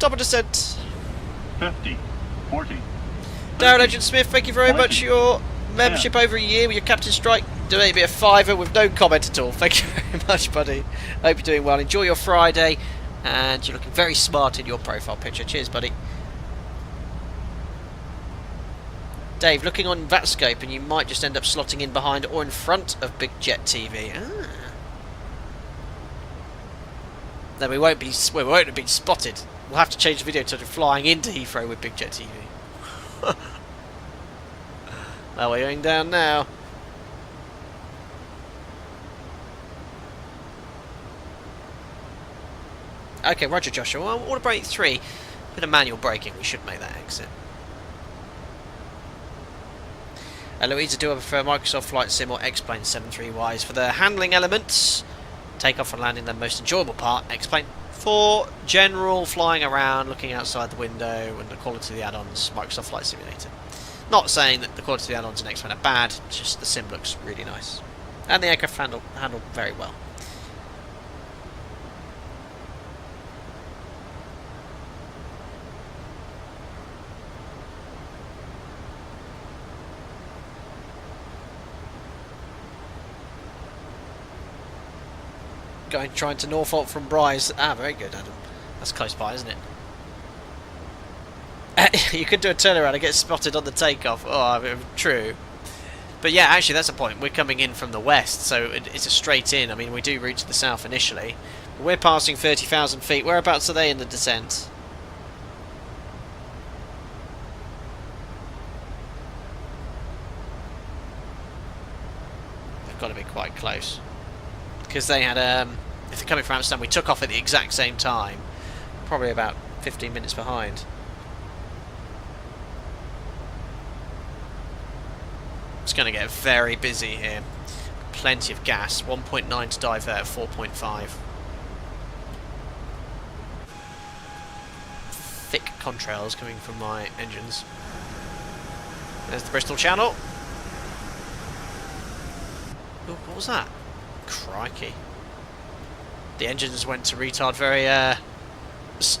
A: Double descent.
I: 50, 40.
A: Darren Agent Smith, thank you very much for your membership over a year with your Captain Strike. Donate me a £5 with no comment at all. Thank you very much, buddy. Hope you're doing well. Enjoy your Friday, and you're looking very smart in your profile picture. Cheers, buddy. Dave, looking on Vatscope, and you might just end up slotting in behind or in front of Big Jet TV. Ah. Then we won't have been spotted. We'll have to change the video to flying into Heathrow with Big Jet TV. Well, we're going down now. Okay, roger, Joshua. Well, order brake 3. Bit of manual braking. We should make that exit. Louisa, do I prefer Microsoft Flight Sim or X-Plane 73Ys? For the handling elements, takeoff and landing, the most enjoyable part, X-Plane. For general flying around, looking outside the window, and the quality of the add-ons, Microsoft Flight Simulator. Not saying that the quality of the add-ons in X-Plane are bad, just the sim looks really nice. And the aircraft handled very well. trying to Norfolk from Bryce. Ah, very good, Adam. That's close by, isn't it? You could do a turnaround and get spotted on the takeoff. Oh, I mean, true. But yeah, actually, that's the point. We're coming in from the west, so it's a straight in. I mean, we do route to the south initially. We're passing 30,000 feet. Whereabouts are they in the descent? They've got to be quite close. Because they had, if they're coming from Amsterdam, we took off at the exact same time. Probably about 15 minutes behind. It's going to get very busy here. Plenty of gas. 1.9 to divert, 4.5. Thick contrails coming from my engines. There's the Bristol Channel. Ooh, what was that? Crikey. The engines went to retard very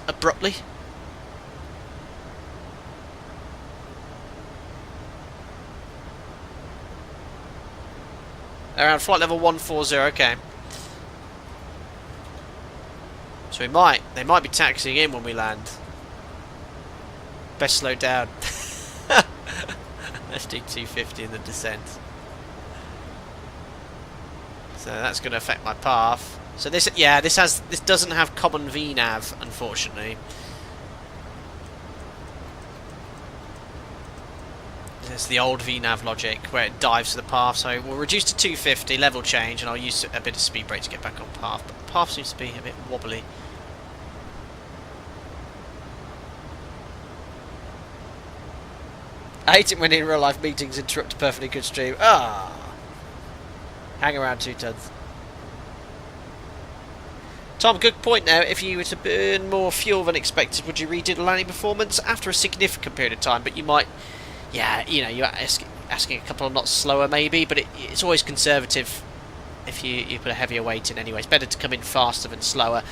A: abruptly. Around flight level 140, okay. So they might be taxiing in when we land. Best slow down. Let's do 250 in the descent. So that's going to affect my path. So this doesn't have common VNav, unfortunately. It's the old VNav logic where it dives to the path. So we'll reduce to 250, level change, and I'll use a bit of speed brake to get back on path. But the path seems to be a bit wobbly. I hate it when in real life meetings interrupt a perfectly good stream. Hang around 2 tons. Tom, good point now. If you were to burn more fuel than expected, would you redo the landing performance after a significant period of time? But you might, yeah, you know, you're asking a couple of knots slower maybe, but it's always conservative if you put a heavier weight in anyway. It's better to come in faster than slower.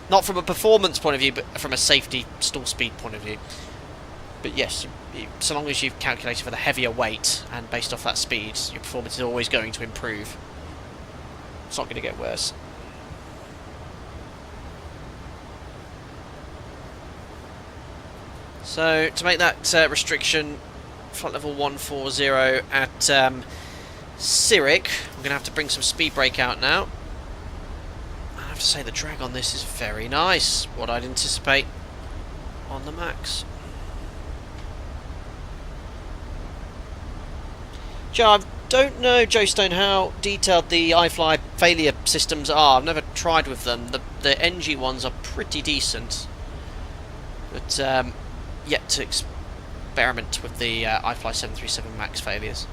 A: Not from a performance point of view, but from a safety stall speed point of view. But yes, so long as you've calculated for the heavier weight and based off that speed, your performance is always going to improve. It's not going to get worse. So to make that restriction, flight level 140 at Zurich, I'm going to have to bring some speed brake out now. I have to say the drag on this is very nice, what I'd anticipate on the max. Joe, I don't know, Joe Stone, how detailed the iFly failure systems are. I've never tried with them. The NG ones are pretty decent, but yet to experiment with the iFly 737 MAX failures.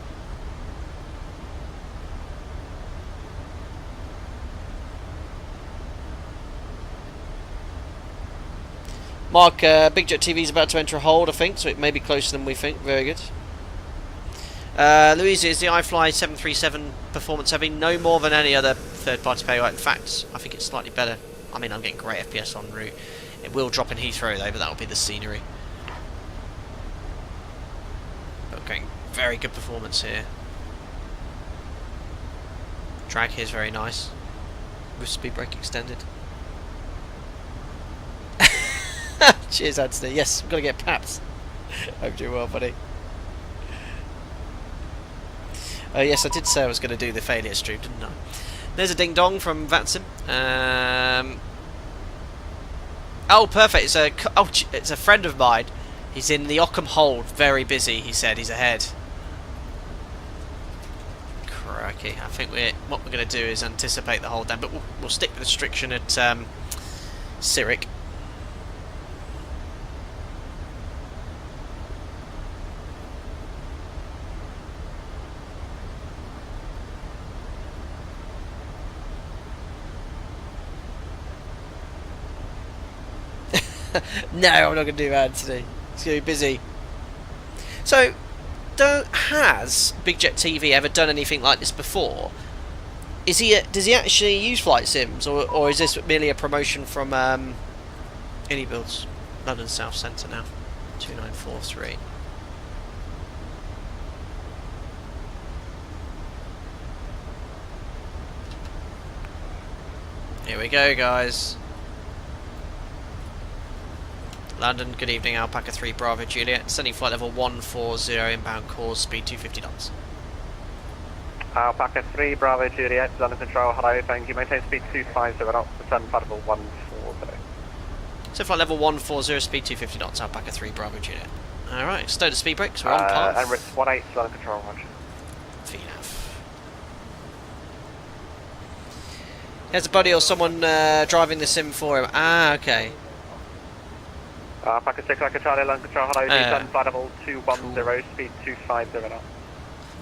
A: Mark, Big Jet TV is about to enter a hold, I think, so it may be closer than we think. Very good. Louisa, is the iFly 737 performance heavy? No more than any other third-party payload. In fact, I think it's slightly better. I mean, I'm getting great FPS en route. It will drop in Heathrow though, but that'll be the scenery. But we're getting very good performance here. Drag here is very nice, with speed brake extended. Cheers, Anthony. Yes, we've got to get paps. Hope you're well, buddy. Yes, I did say I was going to do the failure stream, didn't I? There's a ding dong from Vatsim. Oh, perfect. It's a friend of mine. He's in the Ockham hold, very busy. He said he's ahead. Crikey! I think what we're going to do is anticipate the hold down, but we'll stick with the restriction at Zurich. No, I'm not going to do that today. It's going to be busy. So, has Big Jet TV ever done anything like this before? Does he actually use flight sims, or is this merely a promotion from Indie Builds, London South Centre now? 2943. Here we go, guys. London, good evening, Alpaca 3 Bravo Juliet. Sending flight level 140, inbound course, speed 250 knots.
B: Alpaca 3 Bravo Juliet, London Control, hello, thank you. Maintain speed 250 knots, descend flight level 140.
A: So flight level 140, speed 250 knots, Alpaca 3 Bravo Juliet. Alright, stow the speed brakes, we're on path.
B: Emirates 18, London Control, roger.
A: VNAV. Here's a buddy or someone driving the sim for him. Ah, okay.
B: Alpaca 6 Echo Charlie, London Control, hello, descend flight level 210, speed 250 knots.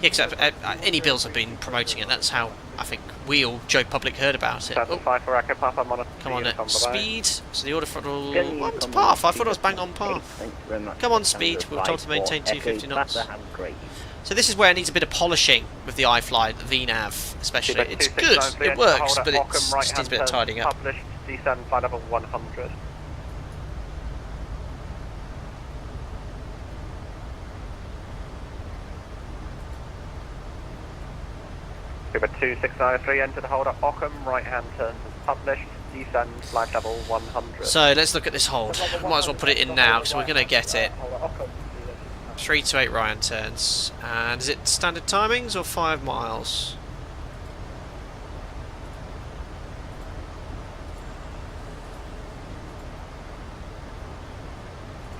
A: Yeah, except any bills have been promoting it. That's how I think we all, Joe Public, heard about it. Oh,
B: 5 for Echo Papa, I'm on a
A: come on, speed. So the order throttle.
J: Can
A: What
J: you
A: path? I thought I was bang on path.
J: Thank you very much.
A: Come on, speed. We're told to maintain
J: Echo
A: 250 knots.
J: Papa, have a great
A: So this is where it needs a bit of polishing with the iFly, the VNAV especially. It's good, it works, but it just needs a bit of tidying up.
B: Published, descend flight level 100. Cuba 2693, enter the holder, Ockham, right hand turns as published, descend flight level 100.
A: So let's look at this hold. Might as well put it in now because we're going to get it. 3 to 8 right hand turns. And is it standard timings or 5 miles?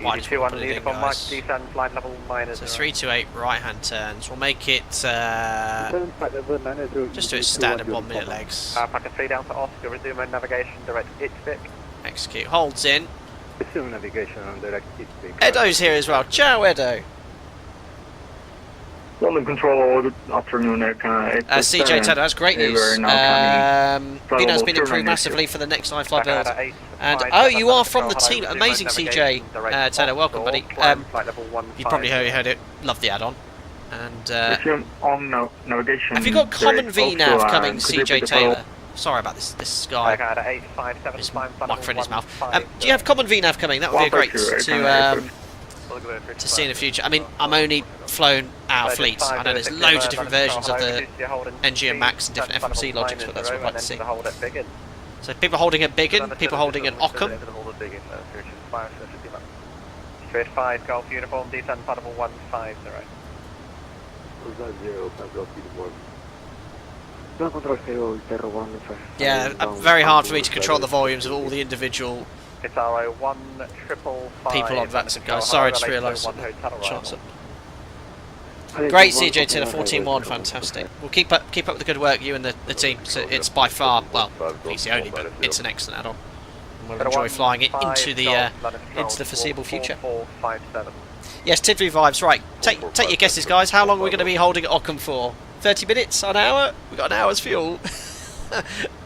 A: Might just put it in, guys.
B: Descend flight level minus.
A: So 3 to 8 right hand turns. We'll make it just do it standard 1 minute legs.
B: Alpaca 3 down to Oscar, resume and navigation, direct Itvic.
A: Execute. Holds in.
G: Resume navigation on direct Itvic.
A: Edo's here as well. Ciao, Edo.
G: London Control, good afternoon.
A: CJ Taylor, that's great news. Vino's been improved massively for the next iFly build. And oh, you are from the team. Amazing, CJ Taylor. Welcome, buddy. You probably heard it. Love the add-on. And have you got common VNAV coming, CJ Taylor? Sorry about this guy. His microphone in his mouth. Do you have common VNAV coming? That would be great to see in the future. I mean, I'm only flown our fleets. I know there's loads of different versions of the NG and Max and different FMC logics, but that's what I'd like to see. So people holding at Biggin, people holding at Ockham.
B: Straight 5, Golf Uniform, descend flight level 150.
A: Yeah, very hard for me to control the volumes of all the individual
B: It's RO 1555.
A: people on that, guys. Sorry, I just realised. Shots up. Great, CJ Taylor, 14-1, fantastic. We'll keep up with the good work, you and the team. So it's by far, well, he's the only, but it's an excellent add-on. And we'll enjoy flying it into the foreseeable future. Yes, Tidbury vibes. Right, take your guesses, guys. How long are we going to be holding at Ockham for? 30 minutes? An hour? We've got an hour's fuel.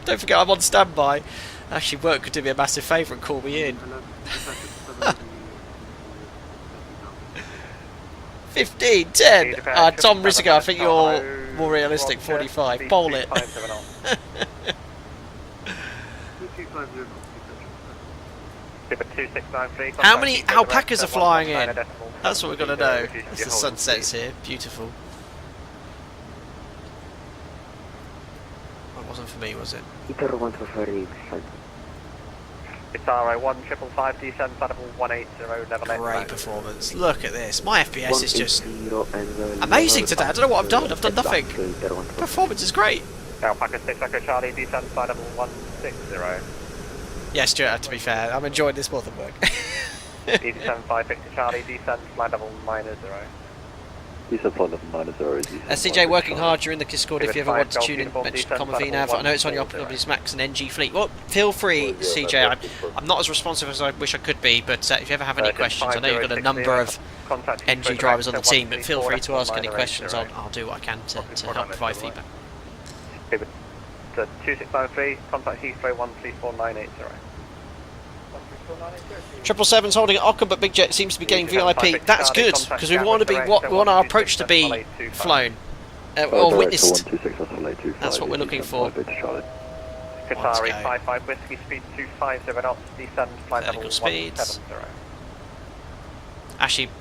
A: Don't forget, I'm on standby. Actually, work could do me a massive favour and call me in. 15, 10. Tom Rissiger, I think you're more realistic. 45. Bowl it. How many alpacas are flying in? That's what we're going to know. As the sun sets here. Beautiful. That wasn't for me, was it?
B: It's RO 1555, descend flight level 180, level 8.
A: Great performance. Look at this. My FPS is just amazing today. I don't know what I've done. I've done nothing. Performance is great.
B: Alpaca 6 Echo Charlie, descend flight level 160.
A: Yeah, Stuart, to be fair, I'm enjoying this more than work.
B: Descend 550 Charlie, descend flight level -0.
G: Descend flight level -0.
A: CJ, working hard. You're in the Discord if you ever want to tune in. Mention Common VNAV. I know it's on your Optimus Max and NG fleet. Well, feel free, CJ. I'm not as responsive as I wish I could be, but if you ever have any questions, I know you've got a number of NG drivers on the team, but feel free to ask any questions. I'll do what I can to help provide feedback.
B: 2693, contact Heathrow 13498.
A: 777's holding at Ockham, but Big Jet seems to be getting VIP. That's good, because we want our approach to be flown or witnessed. That's what we're looking for.
B: Qatari 55 whiskey, speed 250 knots, descend flight level 170.
A: Actually,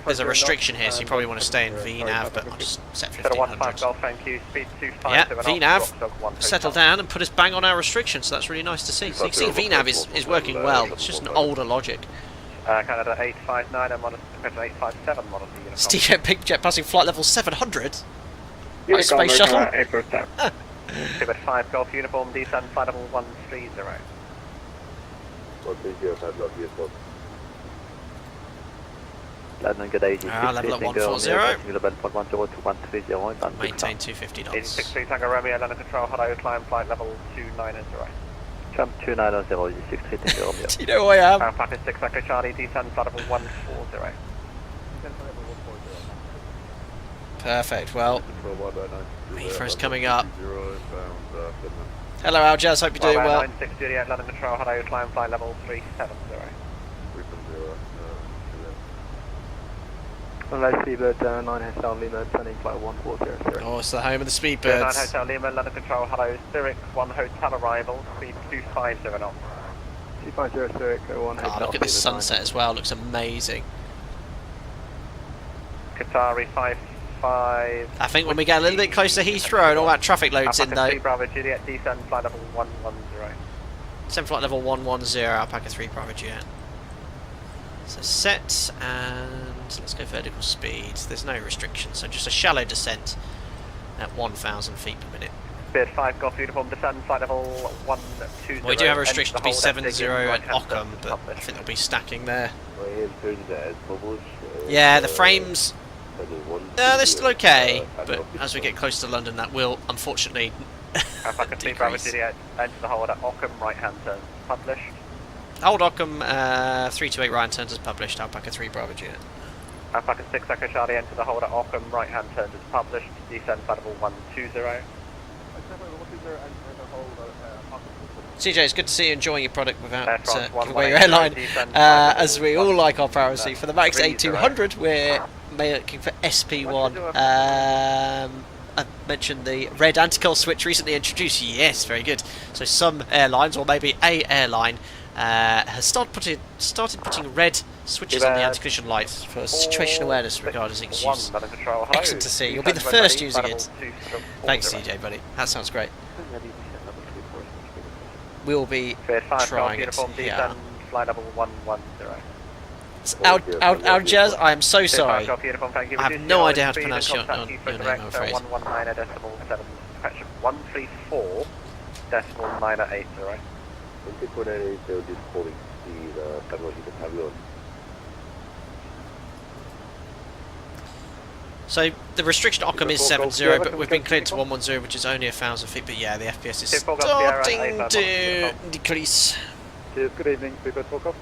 A: there's a restriction here, so you probably want to stay in VNAV, but I'll just set 1500.
B: Golf, thank you. Speed 25.
A: Yeah, VNAV settle down and put us bang on our restriction, so that's really nice to see. So you can see VNAV is working well. It's just an older logic.
B: Canada 859 and model 857 model C.
A: Steve Big Jet passing flight level 700. Nice space shuttle.
B: Tibet 5 Golf uniform, descend flight level 130. London, good day.
A: Level at 140.
B: Maintain
A: Maintain 250 knots.
B: 863 Tango Romeo, London Control, hello, climb flight level 290. Jump 290, 63 Tango Romeo.
A: Do you know who I am?
B: Alpaca 6 Echo Charlie, descend flight level 140.
A: Perfect, well, Heathrow's coming up. Hello Aljaz, hope you're doing well.
B: 96 Juliet, London Control, hello, climb flight level 370.
G: Hello, Seabird 9 Hotel Lima, turning flight 1400.
A: Oh, it's the home of the
B: 9
A: Speedbirds.
B: Hotel Lima, London Control, hello, Zurich 1 Hotel arrival, speed 250 knots.
G: 250 Zurich 1 Hotel.
A: Oh, look at this sunset as well, looks amazing.
B: Qatari 55.
A: I think when we get a little bit closer to Heathrow and all that traffic loads in
B: Alpaca 3
A: though.
B: Bravo Juliet, descend flight level 110.
A: Send flight level 110, Alpaca 3 Bravo Jet. So set, and let's go vertical speed. There's no restriction, so just a shallow descent at 1,000 feet per minute.
B: Speed 5 Golf uniform, descend flight level 120.
A: Well, we do have a restriction to be
B: hold
A: 70
B: right
A: at
B: hand
A: Ockham,
B: turn,
A: but I
B: publish.
A: think there'll be stacking there. Yeah, the frames, they're still okay, but as we get close to London, that will unfortunately
B: Alpaca 3 Bravo
A: decrease.
B: Juliet, enter the hold at Ockham, right hand turn, published.
A: Old Ockham 328 right hand turns is published, Alpaca 3 Bravo Jet.
B: Alpaca 6 Echo Charlie, enter the hold at Ockham, right hand turn is published, descend flight level 120.
A: CJ, it's good to see you enjoying your product without
B: Air France
A: giving away your
B: 118,
A: airline.
B: descend
A: As we all
B: flight
A: like our privacy. For the Max
B: 30.
A: A200, we're looking for SP1. I mentioned the red anti-cull switch recently introduced. Yes, very good. So some airlines, or maybe a airline, has started putting red switches on the anti-collision lights for situational awareness regarding its use. Excellent to see. You'll be the first using it. Thanks, CJ, buddy. That sounds great. We'll be trying it. Yeah.
B: Flight level 110.
A: Aljaz, I am so sorry.
B: I
A: have no idea how to pronounce your name, I'm afraid.
B: 119.7, 134.80.
A: So the restriction at Ockham is 70, but we've been cleared to 110, which is only 1,000 feet. But yeah, the FPS is starting to decrease.
G: Good evening, Seabird 4 Golf.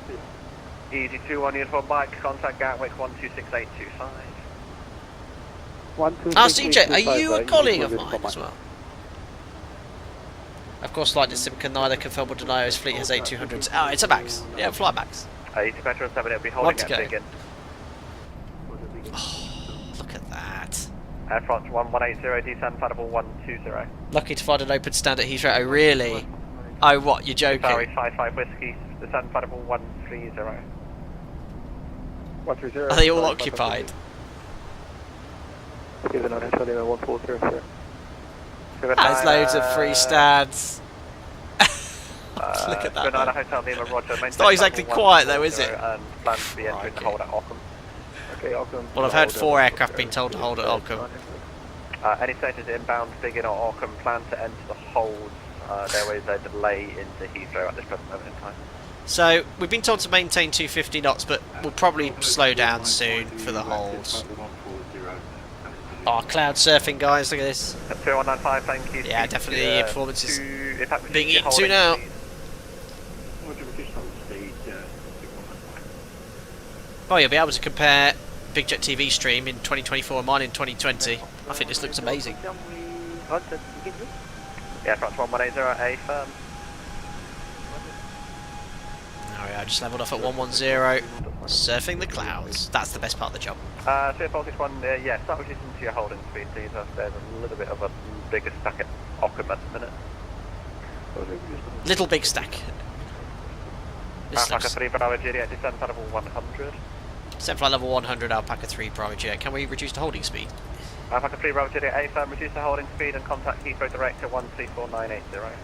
B: Easy 21 uniform bike, contact Gatwick 126825.
A: CJ, are you a colleague of mine as well? Of course, Flight Sim can neither confirm or deny his fleet has 8200s. Oh, it's a max. Yeah, fly max.
B: 80 Metro 7, it'll be holding at Biggin.
A: Look at that.
B: Air France 1180, descend flight level 120.
A: Lucky to find an open stand at Heathrow. Oh, really? Oh, what? You're joking?
B: Sorry, 55 Whiskey, descend flight level 130.
A: Are they all occupied?
G: Given on Hotel Lima 140.
A: There's loads of free stands. Look at that.
B: Hotel Lima, Roger.
A: It's not exactly quiet though, is it?
B: And plan to be entering the hold at Ockham.
G: Okay, Ockham.
A: Well, I've heard 4 aircraft being told to hold at Ockham.
B: Any status inbound, Biggin or Ockham, plan to enter the hold. There is a delay into Heathrow at this present moment in time.
A: So, we've been told to maintain 250 knots, but we'll probably slow down soon for the holds. Oh, cloud surfing, guys, look at this.
B: 2195, thank you.
A: Yeah, definitely, performance is being eaten
B: holding
A: to now. Well, you'll be able to compare Big Jet TV stream in 2024 and mine in 2020. I think this looks amazing.
B: Yeah, France 1180, firm.
A: There we are, just levelled off at 110, surfing the clouds. That's the best part of the job.
B: CF1, yeah, start reducing to your holding speed, please. There's a little bit of a bigger stack at Ockham at the minute.
A: Little big stack. This
B: Alpaca
A: looks...
B: 3 Bravo Juliet, descend flight level 100.
A: Set flight level 100, Alpaca 3 Bravo Juliet. Can we reduce the holding speed?
B: Alpaca 3 Bravo Juliet, A firm, reduce the holding speed and contact Heathrow direct at 134980.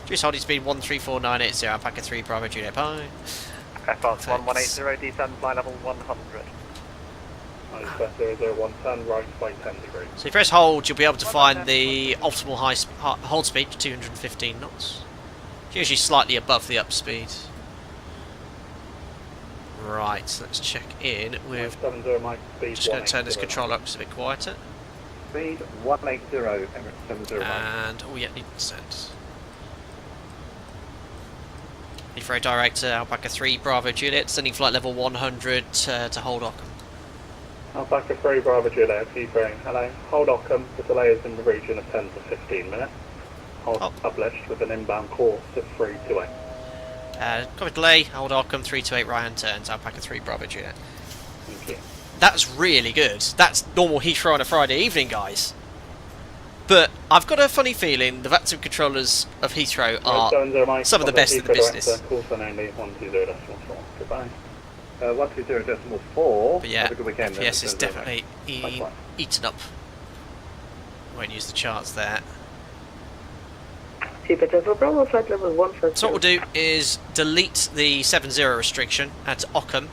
A: Reduce holding speed 134980, Alpaca 3 Bravo Juliet. Bye.
B: FR 1180, descend flight level 100.
G: Iceberg 001, turn right by 10 degrees.
A: So if you press hold, you'll be able to find the optimal hold speed, 215 knots. It's usually slightly above the up speed. Right, so let's check in with...
G: 70 Mike, speed
A: Just going to turn this controller up because it's a bit quieter.
G: Speed 180, Emirates 70 Mike.
A: And all yet need to descend. Heathrow Director, Alpaca 3 Bravo Juliet, sending flight level 100 to hold Ockham.
G: Alpaca 3 Bravo Juliet, Heathrow, hello. Hold Ockham, the delay is in the region of 10 to 15 minutes. Hold published with an inbound course of 328.
A: Copy delay, hold Ockham, 328 right hand turns, Alpaca 3 Bravo Juliet.
G: Thank you.
A: That's really good. That's normal Heathrow on a Friday evening, guys. But I've got a funny feeling the VATSIM controllers of Heathrow are some of the best in the business.
G: Course on only 120.4. Goodbye. 120.4.
A: But yeah,
G: have a good weekend.
A: FPS is definitely eaten up. Won't use the charts there.
C: Super Delta Bravo, flight level 150.
A: So what we'll do is delete the 70 restriction at Ockham.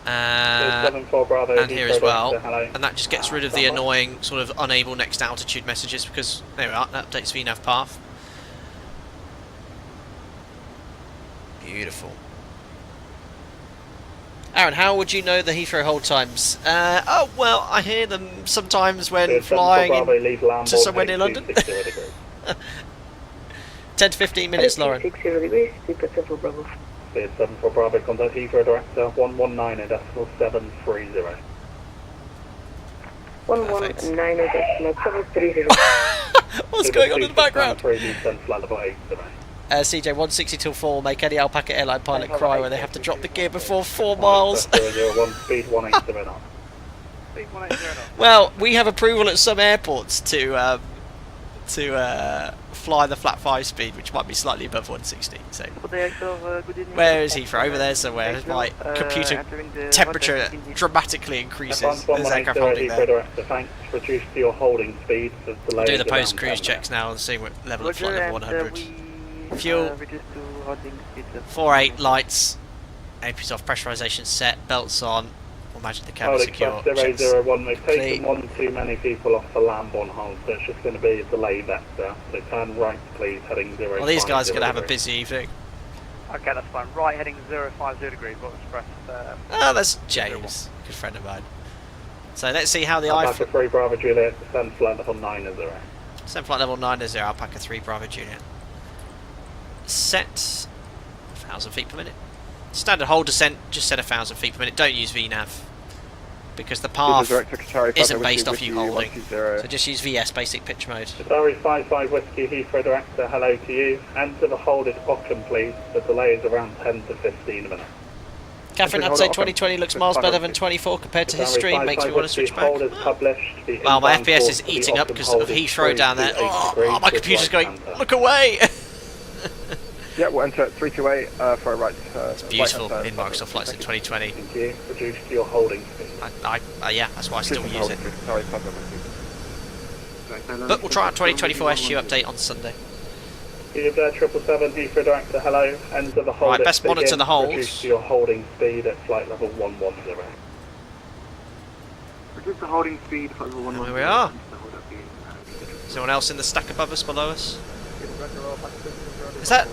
A: And here as well, and that just gets rid of the annoying sort of unable next altitude messages because there we are, that updates VNAV path. Beautiful. Aaron, how would you know the Heathrow hold times? Oh well, I hear them sometimes when flying to somewhere near London. 10 to 15 minutes, Lauren.
C: 60 degrees, Super Delta Bravo.
G: Cleared 74 Bravo, contact Heathrow Director 119.730.
C: 119.730.
A: What's going on in the background? CJ 160 till 4, make any Alpaca airline pilot cry when they have to drop the gear before 4 miles.
G: Speed 180 knots.
A: Well, we have approval at some airports to fly the flat 5 speed, which might be slightly above 160. So, where is Heathrow? Over there somewhere. My computer temperature dramatically increases. There's aircraft holding there.
G: Thanks. Reduce your holding speed.
A: Doing the post cruise checks now and seeing what level of flight level 100. Fuel 48 lights. AP's off, pressurization set, belts on. Imagine the cabin secure.
G: 001, we've taken one too many people off the Lamborn hold, so it's just going to be a delay vector. So turn right, please, heading 050.
A: Well, these guys are going to have a busy evening.
B: Okay, that's fine. Right, heading 050 degrees. What was pressed?
A: Oh, that's James, good friend of mine. So let's see how the iFly.
G: Alpaca 3 Bravo Juliet, descend flight level 90.
A: Descend flight level 90, Alpaca 3 Bravo Juliet. Set 1,000 feet per minute. Standard hold descent, just set 1,000 feet per minute. Don't use VNAV because the path isn't based off you holding. So just use VS, basic pitch mode.
G: Sorry, 55 Whiskey Heathrow Director, hello to you. Enter the hold at Ockham, please. The delay is around 10 to 15 minutes.
A: Catherine, I'd say 2020 looks miles better than 24 compared to history. Makes me want to switch back. Well, my FPS is eating up because of Heathrow down there. Oh, my computer's going, look away!
G: Yeah, we'll enter at 328 for a right.
A: It's beautiful in Microsoft flights in 2020.
G: Thank you. Reduce your holding speed.
A: Yeah, that's why I still use it. But we'll try out 2024 SU update on Sunday.
G: You've 777 Heathrow Director, hello. Enter the hold.
A: Right, best monitor the holds.
G: Reduce your holding speed at flight level 110. Reduce the holding speed at flight level 110.
A: Here we are. Is anyone else in the stack above us, below us? Is that...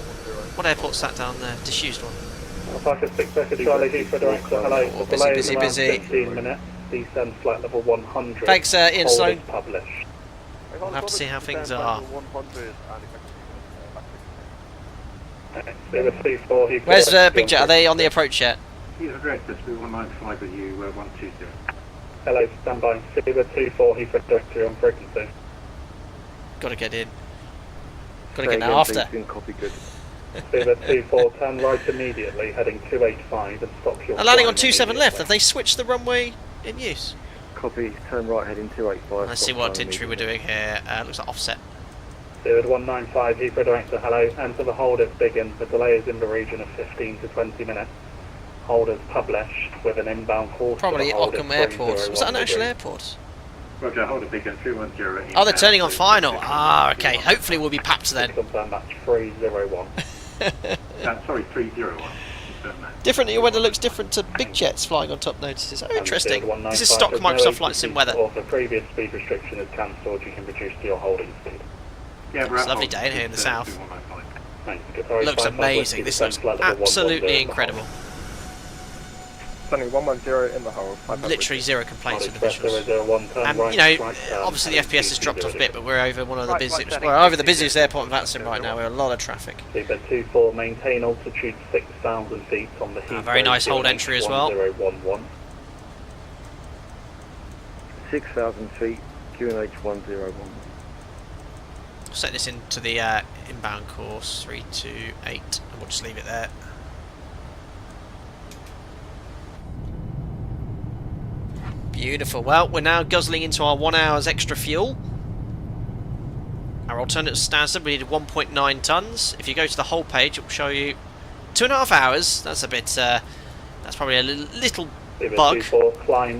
A: What airport's that down there? Disused one.
G: Alpaca 6 Charlie Heathrow Director, hello.
A: Oh, busy.
G: 15 minutes. Descend flight level 100.
A: Thanks, Ian Sloan.
G: Published.
A: We'll have to see how things are. Where's Big Jet? Are they on the approach yet?
G: Heathrow Director, 195 with you, 120. Hello, stand by. Fever 24 Heathrow Director on frequency.
A: Gotta get in. Gotta get now after.
G: Fever 24, turn right immediately, heading 285 and stop your...
A: Landing on 27 left. Have they switched the runway in use?
G: Copy, turn right heading 285.
A: Let's see what itinerary we're doing here. Looks like offset.
G: Fever 195 Heathrow Director, hello. Enter the hold at Biggin. The delay is in the region of 15 to 20 minutes. holders published with an inbound course.
A: Probably Ockham Airport. Was that an actual airport?
I: Roger, hold a beacon 310.
A: Oh, they're turning on final. Ah, okay. Hopefully we'll be papped then.
G: Confirm that's 301.
I: Sorry, 301.
A: Different, your weather looks different to big jets flying on top notices. Oh, interesting. This is stock Microsoft Flight Sim weather.
G: Or if the previous speed restriction is cancelled, you can reduce to your holding speed.
I: Yeah,
A: It's a lovely day in here in the south.
G: Thanks.
A: Looks amazing. This looks absolutely incredible.
F: Sunny 110 in the hold.
A: Literally zero complaints with the visuals. And you know, obviously the FPS has dropped off a bit, but we're over one of the busiest. We're over the busiest airport in Vatsim right now. We're a lot of traffic.
G: Seabed 24, maintain altitude 6,000 feet on the Heathrow.
A: Very nice hold entry as well.
G: 1011.
F: 6,000 feet, QNH 101.
A: Set this into the inbound course 328, and we'll just leave it there. Beautiful. Well, we're now guzzling into our 1 hour's extra fuel. Our alternate standard, we needed 1.9 tons. If you go to the whole page, it will show you 2.5 hours. That's a bit. That's probably a little bug.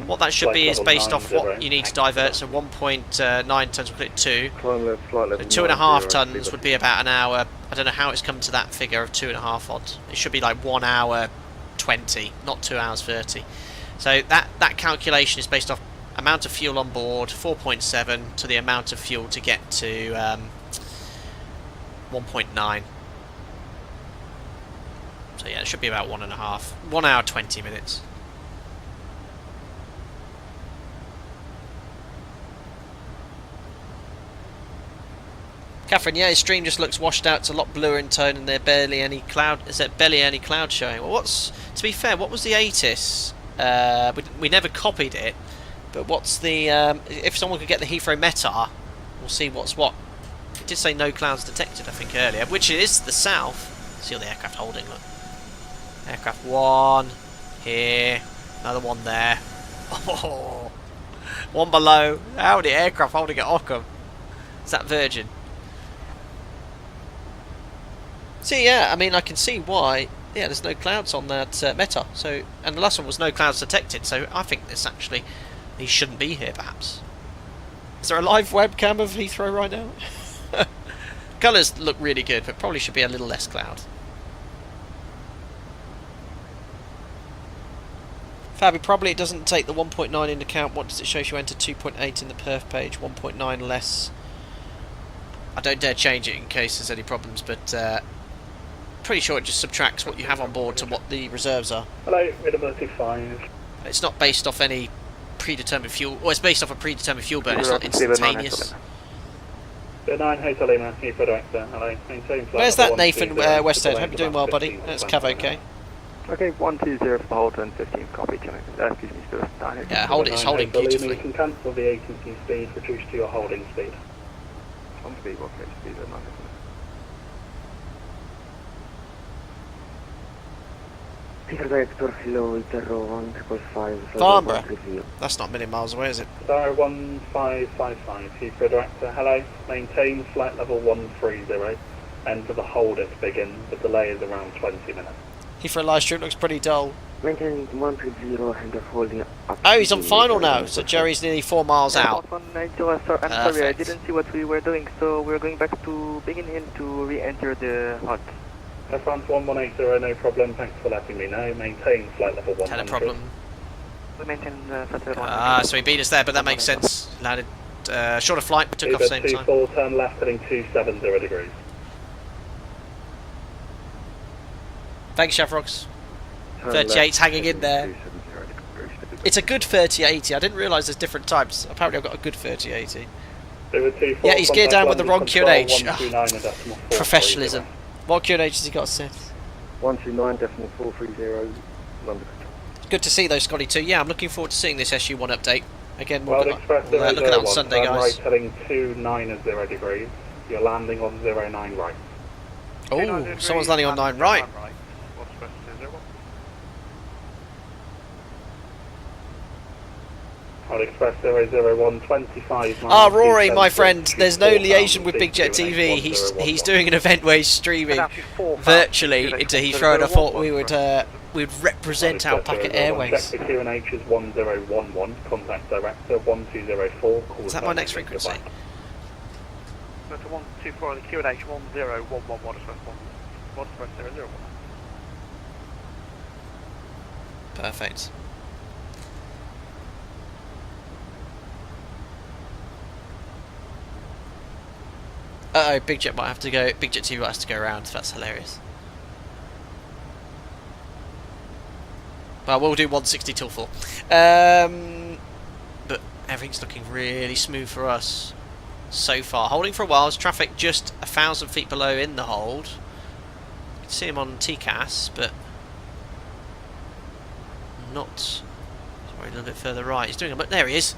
A: What that should be is based off what you need to divert. So 1.9 tons, we'll click 2. So 2.5 tons would be about an hour. I don't know how it's come to that figure of 2.5 odd. It should be like 1 hour 20, not 2 hours 30. So that calculation is based off amount of fuel on board, 4.7 to the amount of fuel to get to 1.9. So yeah, it should be about 1.5, 1 hour 20 minutes. Catherine, yeah, his stream just looks washed out. It's a lot bluer in tone, and there's barely any cloud. Is there barely any cloud showing? Well, to be fair, what was the ATIS? We never copied it, but what's the if someone could get the Heathrow METAR, we'll see what's what. It did say no clouds detected, I think, earlier, which is the south. See all the aircraft holding, look. Aircraft 1 here, another one there. Oh, one below. How many aircraft holding at Ockham? Is that Virgin? See, yeah, I mean, I can see why. Yeah, there's no clouds on that METAR. So, and the last one was no clouds detected. So I think this actually, he shouldn't be here. Perhaps. Is there a live webcam of Heathrow right now? Colours look really good, but probably should be a little less cloud. Fabi, probably it doesn't take the 1.9 into account. What does it show if you enter 2.8 in the perf page? 1.9 less. I don't dare change it in case there's any problems, but. Pretty sure it just subtracts what you have on board to what the reserves are.
G: Hello, Readability 5.
A: It's not based off any predetermined fuel. Well, it's based off a predetermined fuel burn. It's not instantaneous.
G: The 9 Hotel Lima, Heathrow Director. Hello, maintain flight.
A: Where's that Nathan Westhead? Hope you're doing well, buddy. That's Cav OK.
F: Okay, 120 for the hold and 15 copy. Excuse me, still 9.
A: Yeah, it's holding beautifully.
G: You can cancel the agency speed, reduce to your holding speed.
F: On speed, okay, speed at 9.
A: Farnborough? That's not a million miles away, is it?
G: Star 1555, Heathrow Director. Hello, maintain flight level 130. Enter the hold it begin. The delay is around 20 minutes.
A: Heathrow live stream looks pretty dull.
F: Maintaining 130 and holding up.
A: Oh, he's on final now, so Jerry's nearly 4 miles out.
F: I'm sorry, I didn't see what we were doing, so we're going back to begin to re-enter the hut.
G: France 1180, no problem. Thanks for letting me know. Maintain flight level 100.
A: Had a problem.
F: We maintain flight level 100.
A: Ah, so he beat us there, but that makes sense. Landed shorter flight, but took off same time.
G: 24, turn left, heading 270 degrees.
A: Thanks, Chevrox. 38's hanging in there. It's a good 3080. I didn't realise there's different types. Apparently I've got a good 3080. Yeah, he's geared down with the wrong QNH. Oh, professionalism. What QNH has he got set?
F: 129.430 London.
A: Good to see those, Scotty, too. Yeah, I'm looking forward to seeing this SU-1 update. Again, we'll look at that on Sunday, guys.
G: Right, heading 290 degrees. You're landing on 09 right.
A: Oh, someone's landing on 9 right.
G: Express 001, 25 miles.
A: Ah, Rory, my friend, there's no liaison with Big Jet TV. He's doing an event where he's streaming virtually into Heathrow, and I thought we'd represent Alpaca Airways.
G: Check the QNH is 1011, contact director 1204.
A: Is that my next frequency?
B: That's 124 on the QNH 1011 Express 001.
A: Perfect. Uh-oh, Big Jet might have to go. Big Jet TV might have to go around. That's hilarious. Well, we'll do 160 till 4. But everything's looking really smooth for us so far. Holding for a while. There's traffic just 1,000 feet below in the hold. You can see him on TCAS, but not. Sorry, a little bit further right. He's doing a. There he is.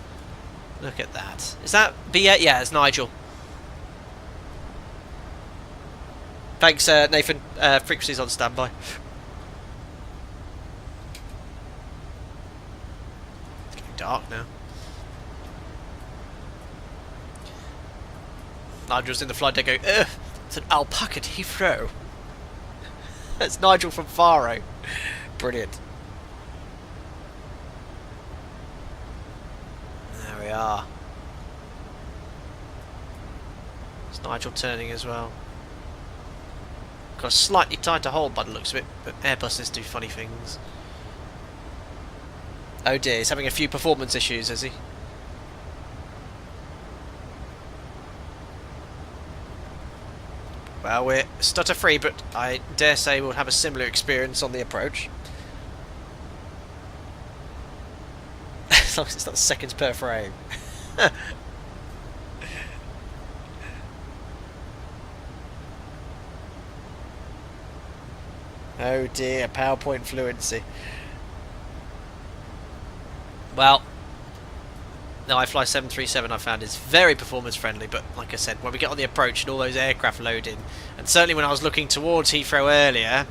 A: Look at that. Is that B8? Yeah, it's Nigel. Thanks, Nathan. Frequency's on standby. It's getting dark now. Nigel's in the flight deck going, ugh, it's an Alpaca Heathrow. That's Nigel from Faro. Brilliant. There we are. It's Nigel turning as well. Got a slightly tighter hold by the looks of it, but Airbuses do funny things. Oh dear, he's having a few performance issues, is he? Well, we're stutter free, but I dare say we'll have a similar experience on the approach. As long as it's not seconds per frame. Oh dear, PowerPoint fluency. Well, the iFly 737 I found is very performance friendly, but like I said, when we get on the approach and all those aircraft load in, and certainly when I was looking towards Heathrow earlier,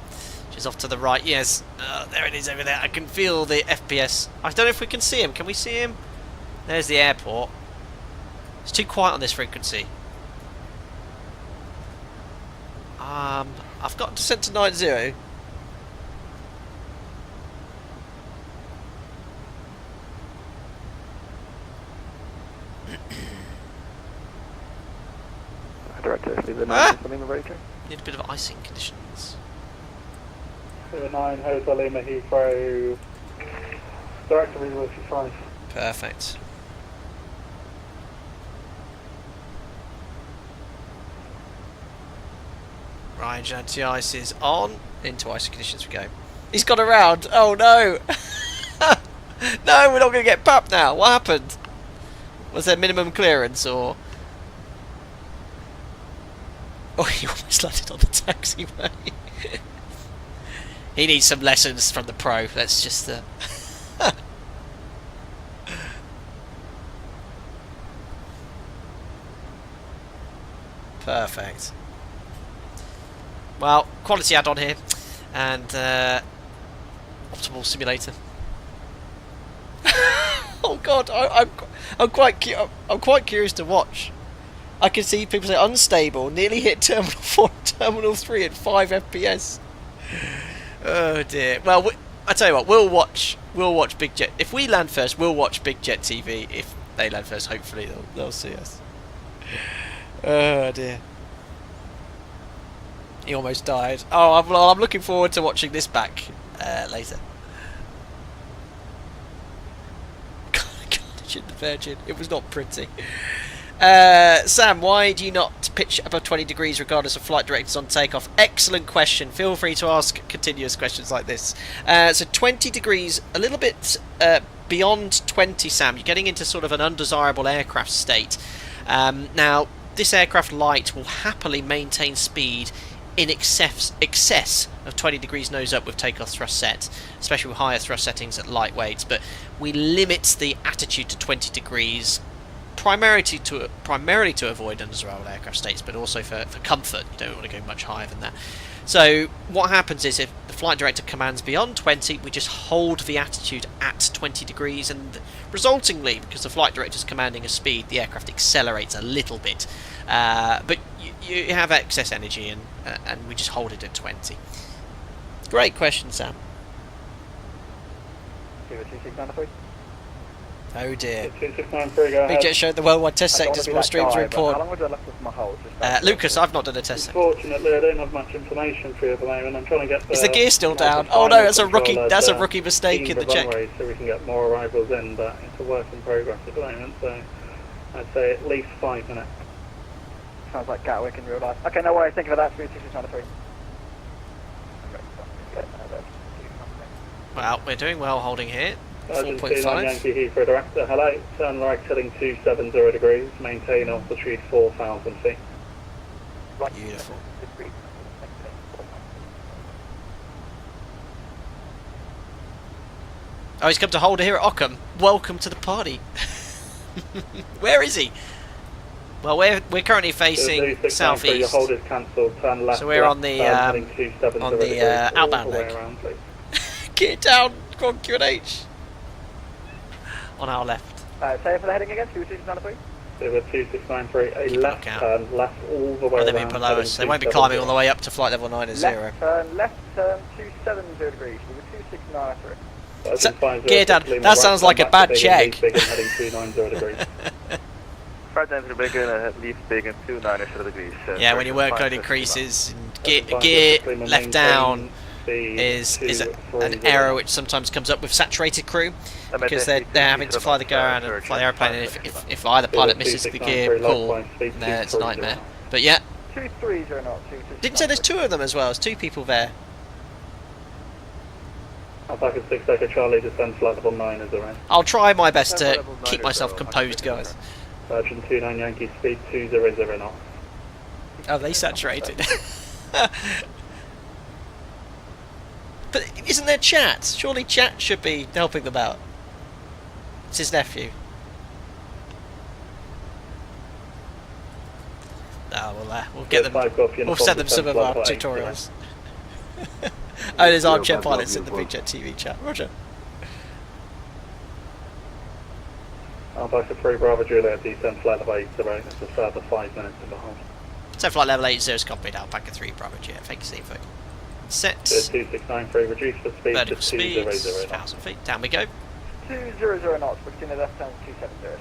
A: which is off to the right, yes, there it is over there, I can feel the FPS. I don't know if we can see him. Can we see him? There's the airport. It's too quiet on this frequency. I've got descent to 90.
F: Director, leave the 9 for Lima Rachel.
A: Need a bit of icing conditions.
G: 9 Hotel Lima Heathrow. Director, leave 5.
A: Perfect. Right, anti-ice is on. Into icing conditions we go. He's got around. Oh no! No, we're not going to get PAP now. What happened? Was there minimum clearance or? Oh, he almost landed on the taxiway. He needs some lessons from the pro. Let's just. Perfect. Well, quality add-on here, and optimal simulator. Oh God, I'm quite curious to watch. I can see people say unstable, nearly hit Terminal 4, Terminal 3 at 5 FPS. Oh dear. Well, I tell you what, we'll watch Big Jet. If we land first, we'll watch Big Jet TV. If they land first, hopefully they'll see us. Oh dear. He almost died. Oh, I'm looking forward to watching this back later. Carnage in the Virgin. It was not pretty. Sam, why do you not pitch above 20 degrees regardless of flight directives on takeoff? Excellent question. Feel free to ask continuous questions like this. So 20 degrees, a little bit beyond 20, Sam. You're getting into sort of an undesirable aircraft state. Now, this aircraft light will happily maintain speed in excess of 20 degrees nose up with takeoff thrust set, especially with higher thrust settings at lightweights, but we limit the attitude to 20 degrees primarily to avoid underswelled aircraft states, but also for comfort. You don't want to go much higher than that. So what happens is, if the flight director commands beyond 20, we just hold the attitude at 20 degrees, and resultingly, because the flight director is commanding a speed, the aircraft accelerates a little bit, but you have excess energy, and we just hold it at 20. Great question, Sam. Oh dear.
G: 2693, go
A: Big
G: ahead.
A: Jet showed the worldwide test sectors, more streams report.
B: How long was I left with my hold?
A: Lucas, I've not done a test sector.
G: Unfortunately, I don't have much information for you at the moment. I'm trying to get
A: Is the gear still down? Oh no, that's a rookie mistake in the check.
G: So we can get more arrivals in, but it's a work in progress at the moment, so I'd say at least 5 minutes.
B: Sounds like Gatwick in real life. Okay, no worries, thank you for that, 2693.
A: Well, we're doing well holding here.
G: 4.5.
A: 4.5.
G: Yankee Heathrow director, hello. Turn right heading 270 degrees. Maintain altitude 4,000 feet.
A: Beautiful. Oh, he's come to hold here at Ockham. Welcome to the party. Where is he? Well, we're currently facing southeast.
G: Your hold is cancelled. Turn left.
A: So we're on the outbound leg. Get down, come on, QNH. On our left.
B: Say for the heading again, 2693.
G: So we're 2693, a left turn, left all the way
A: Oh, they'll be
G: around.
A: below us. They won't be climbing all the way up to flight level 9 at 0.
B: Left turn 270 degrees, we were 2693.
A: Gear down. That sounds like a bad check.
B: Flight times are bigger and leaf big and 290 degrees.
A: Yeah, when your workload increases, and gear left down is an error which sometimes comes up with saturated crew, because they're having to fly the go around and fly the aeroplane, and if either pilot misses the gear call, then it's a nightmare. But yeah,
B: 230 knots.
A: didn't say there's 2 of them as well. There's 2 people there.
G: Alpaca 6 Echo Charlie, descend flight level 9 is around.
A: I'll try my best to keep myself composed, guys.
G: Virgin 29 Yankee, speed 200 knots.
A: Oh, they saturated. But isn't there chat? Surely chat should be helping them out. It's his nephew. Oh, we'll get them. We'll send them some of our tutorials. Oh, there's armchair pilots in the Big Jet TV chat. Roger.
G: Alpaca 3 Bravo Juliet, descend flight level 80. It's a further 5 minutes in the hold.
A: So flight level 80 is copied. Alpaca 3 Bravo Juliet. Thank you, Steve. Set.
G: 2693, reduce the speed
A: vertical
G: to
A: speed,
G: 200
A: 1,000 feet. Down we go.
B: 200 knots, we're in the left turn 270,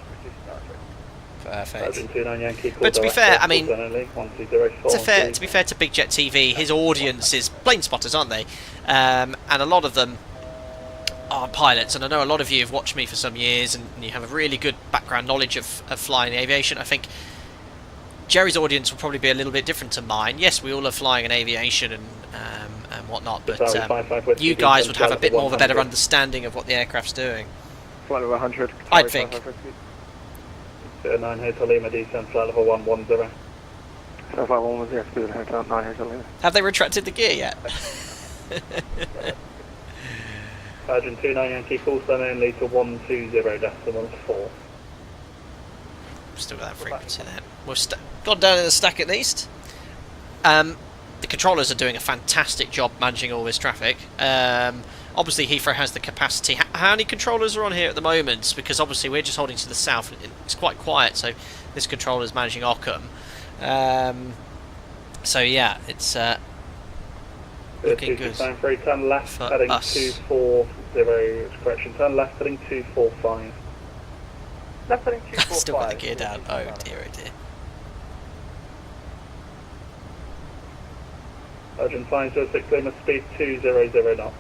A: Perfect.
G: Yankee,
A: But to be fair, I mean,
G: to
A: be fair to Big Jet TV, his audience is plane spotters, aren't they? And a lot of them are pilots, and I know a lot of you have watched me for some years, and you have a really good background knowledge of flying aviation. I think Jerry's audience will probably be a little bit different to mine. Yes, we all are flying in aviation and whatnot, but you guys would have a bit more of a better understanding of what the aircraft's doing.
B: Flight level 100.
A: I think.
G: 9 Hotel Lima, descend flight level 110.
B: So flight 110, speed 9 Hotel Lima.
A: Have they retracted the gear yet?
G: Virgin 29 Yankee, full sun only to 120.4.
A: Still got that frequency there. We've gone down in the stack at least. The controllers are doing a fantastic job managing all this traffic. Obviously Heathrow has the capacity. How many controllers are on here at the moment? Because obviously we're just holding to the south. It's quite quiet, so this controller is managing Ockham. So yeah, it's looking good
G: for turn left
A: for
G: heading
A: us.
G: 240. Correction, turn left heading 245.
B: Left heading 245.
A: Still got the gear down. Oh dear, oh dear.
G: Virgin 506 Lima, speed 200 knots.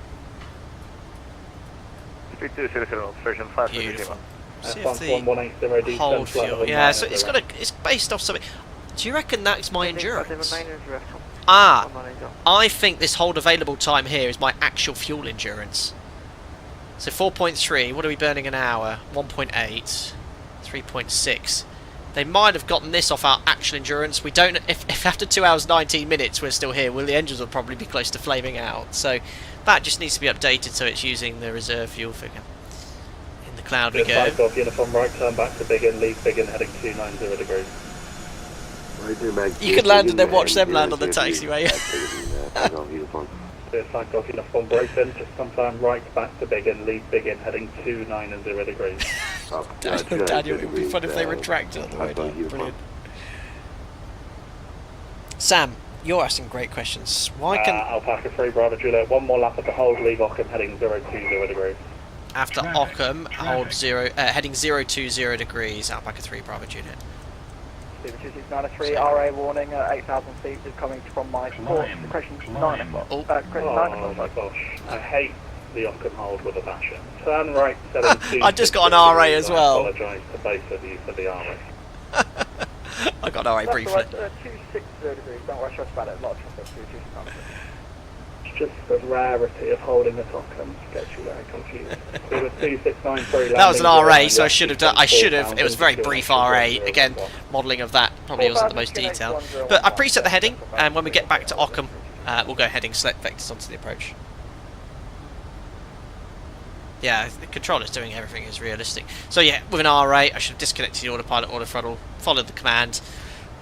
B: Speed 200 knots, Virgin 506
A: Beautiful.
B: Lima.
A: See if the hold fuel. Yeah, so it's based off something. Do you reckon that's my endurance? I think this hold available time here is my actual fuel endurance. So 4.3, what are we burning an hour? 1.8, 3.6. They might have gotten this off our actual endurance. We don't. If after 2 hours 19 minutes we're still here, well, the engines will probably be close to flaming out. So that just needs to be updated so it's using the reserve fuel figure In the cloud we go.
G: Flag off, uniform right, turn back to Biggin, leave Biggin, heading 290 degrees.
A: You could land and then watch them land on the taxiway.
G: Flag off, uniform Brighton, just confirm right back to Biggin, leave Biggin, heading 290 degrees.
A: Daniel, it would be fun if they retracted on the way down. Brilliant. Sam, you're asking great questions. Why can...
G: Alpaca 3, Bravo Juliet, one more lap at the hold, leave Ockham, heading 020 degrees.
A: After Ockham, hold heading 020 degrees, Alpaca 3, Bravo Juliet.
F: 2693, RA warning, 8,000 feet is coming from my port. The question's 9 o'clock.
A: Oh.
F: Question 9 o'clock.
G: My gosh, I hate the Ockham hold with a passion. Turn right, 72.
A: I just got an RA as well.
G: I apologise to both of you for the RA.
A: I got an RA briefly.
F: That's 260 degrees, don't worry about it, a lot of traffic, 260.
G: It's just the rarity of holding at Ockham gets you very confused. So the 2693
A: That was an
G: landing
A: RA,
G: zone,
A: so I should have done. I should have. It was a very
G: 4,000,
A: brief RA.
G: 2,000,
A: Again, modelling of that probably wasn't the most detailed. But I preset the heading, and when we get back to Ockham, we'll go heading select vectors onto the approach. Yeah, the controller's doing everything is realistic. So yeah, with an RA, I should have disconnected the autopilot, auto throttle, followed the command,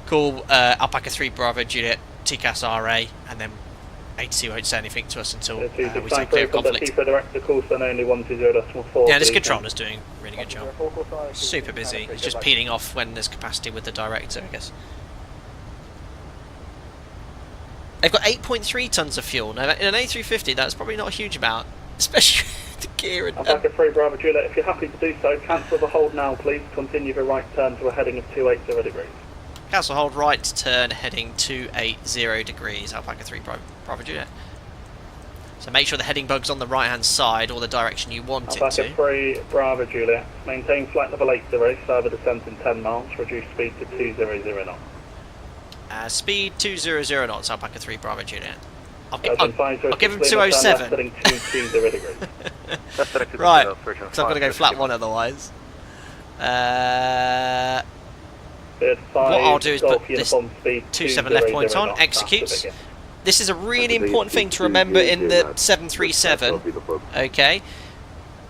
A: call Alpaca 3 Bravo Juliet TCAS RA, and then ATC won't say anything to us until we say clear of conflict. Yeah, this controller's doing a really good job. Super busy. He's just peeling off when there's capacity with the director, I guess. They've got 8.3 tonnes of fuel. Now, in an A350, that's probably not a huge amount, especially the gear and...
G: Alpaca 3 Bravo Juliet, if you're happy to do so, cancel the hold now, please. Continue the right turn to a heading of 280 degrees.
A: Cancel hold, right turn, heading 280 degrees, Alpaca 3 Bravo Juliet. So make sure the heading bug's on the right hand side, or the direction you want it
G: Alpaca
A: to.
G: 3 Bravo Juliet, maintain flight level 80, further descent in 10 miles, reduce speed to 200 knots.
A: Speed 200 knots, Alpaca 3 Bravo Juliet. I'll give him 207. Right, because I've got to go flat 1 otherwise. What I'll do is put this 27 left point on, executes. This is a really important thing to remember in the 737. Okay,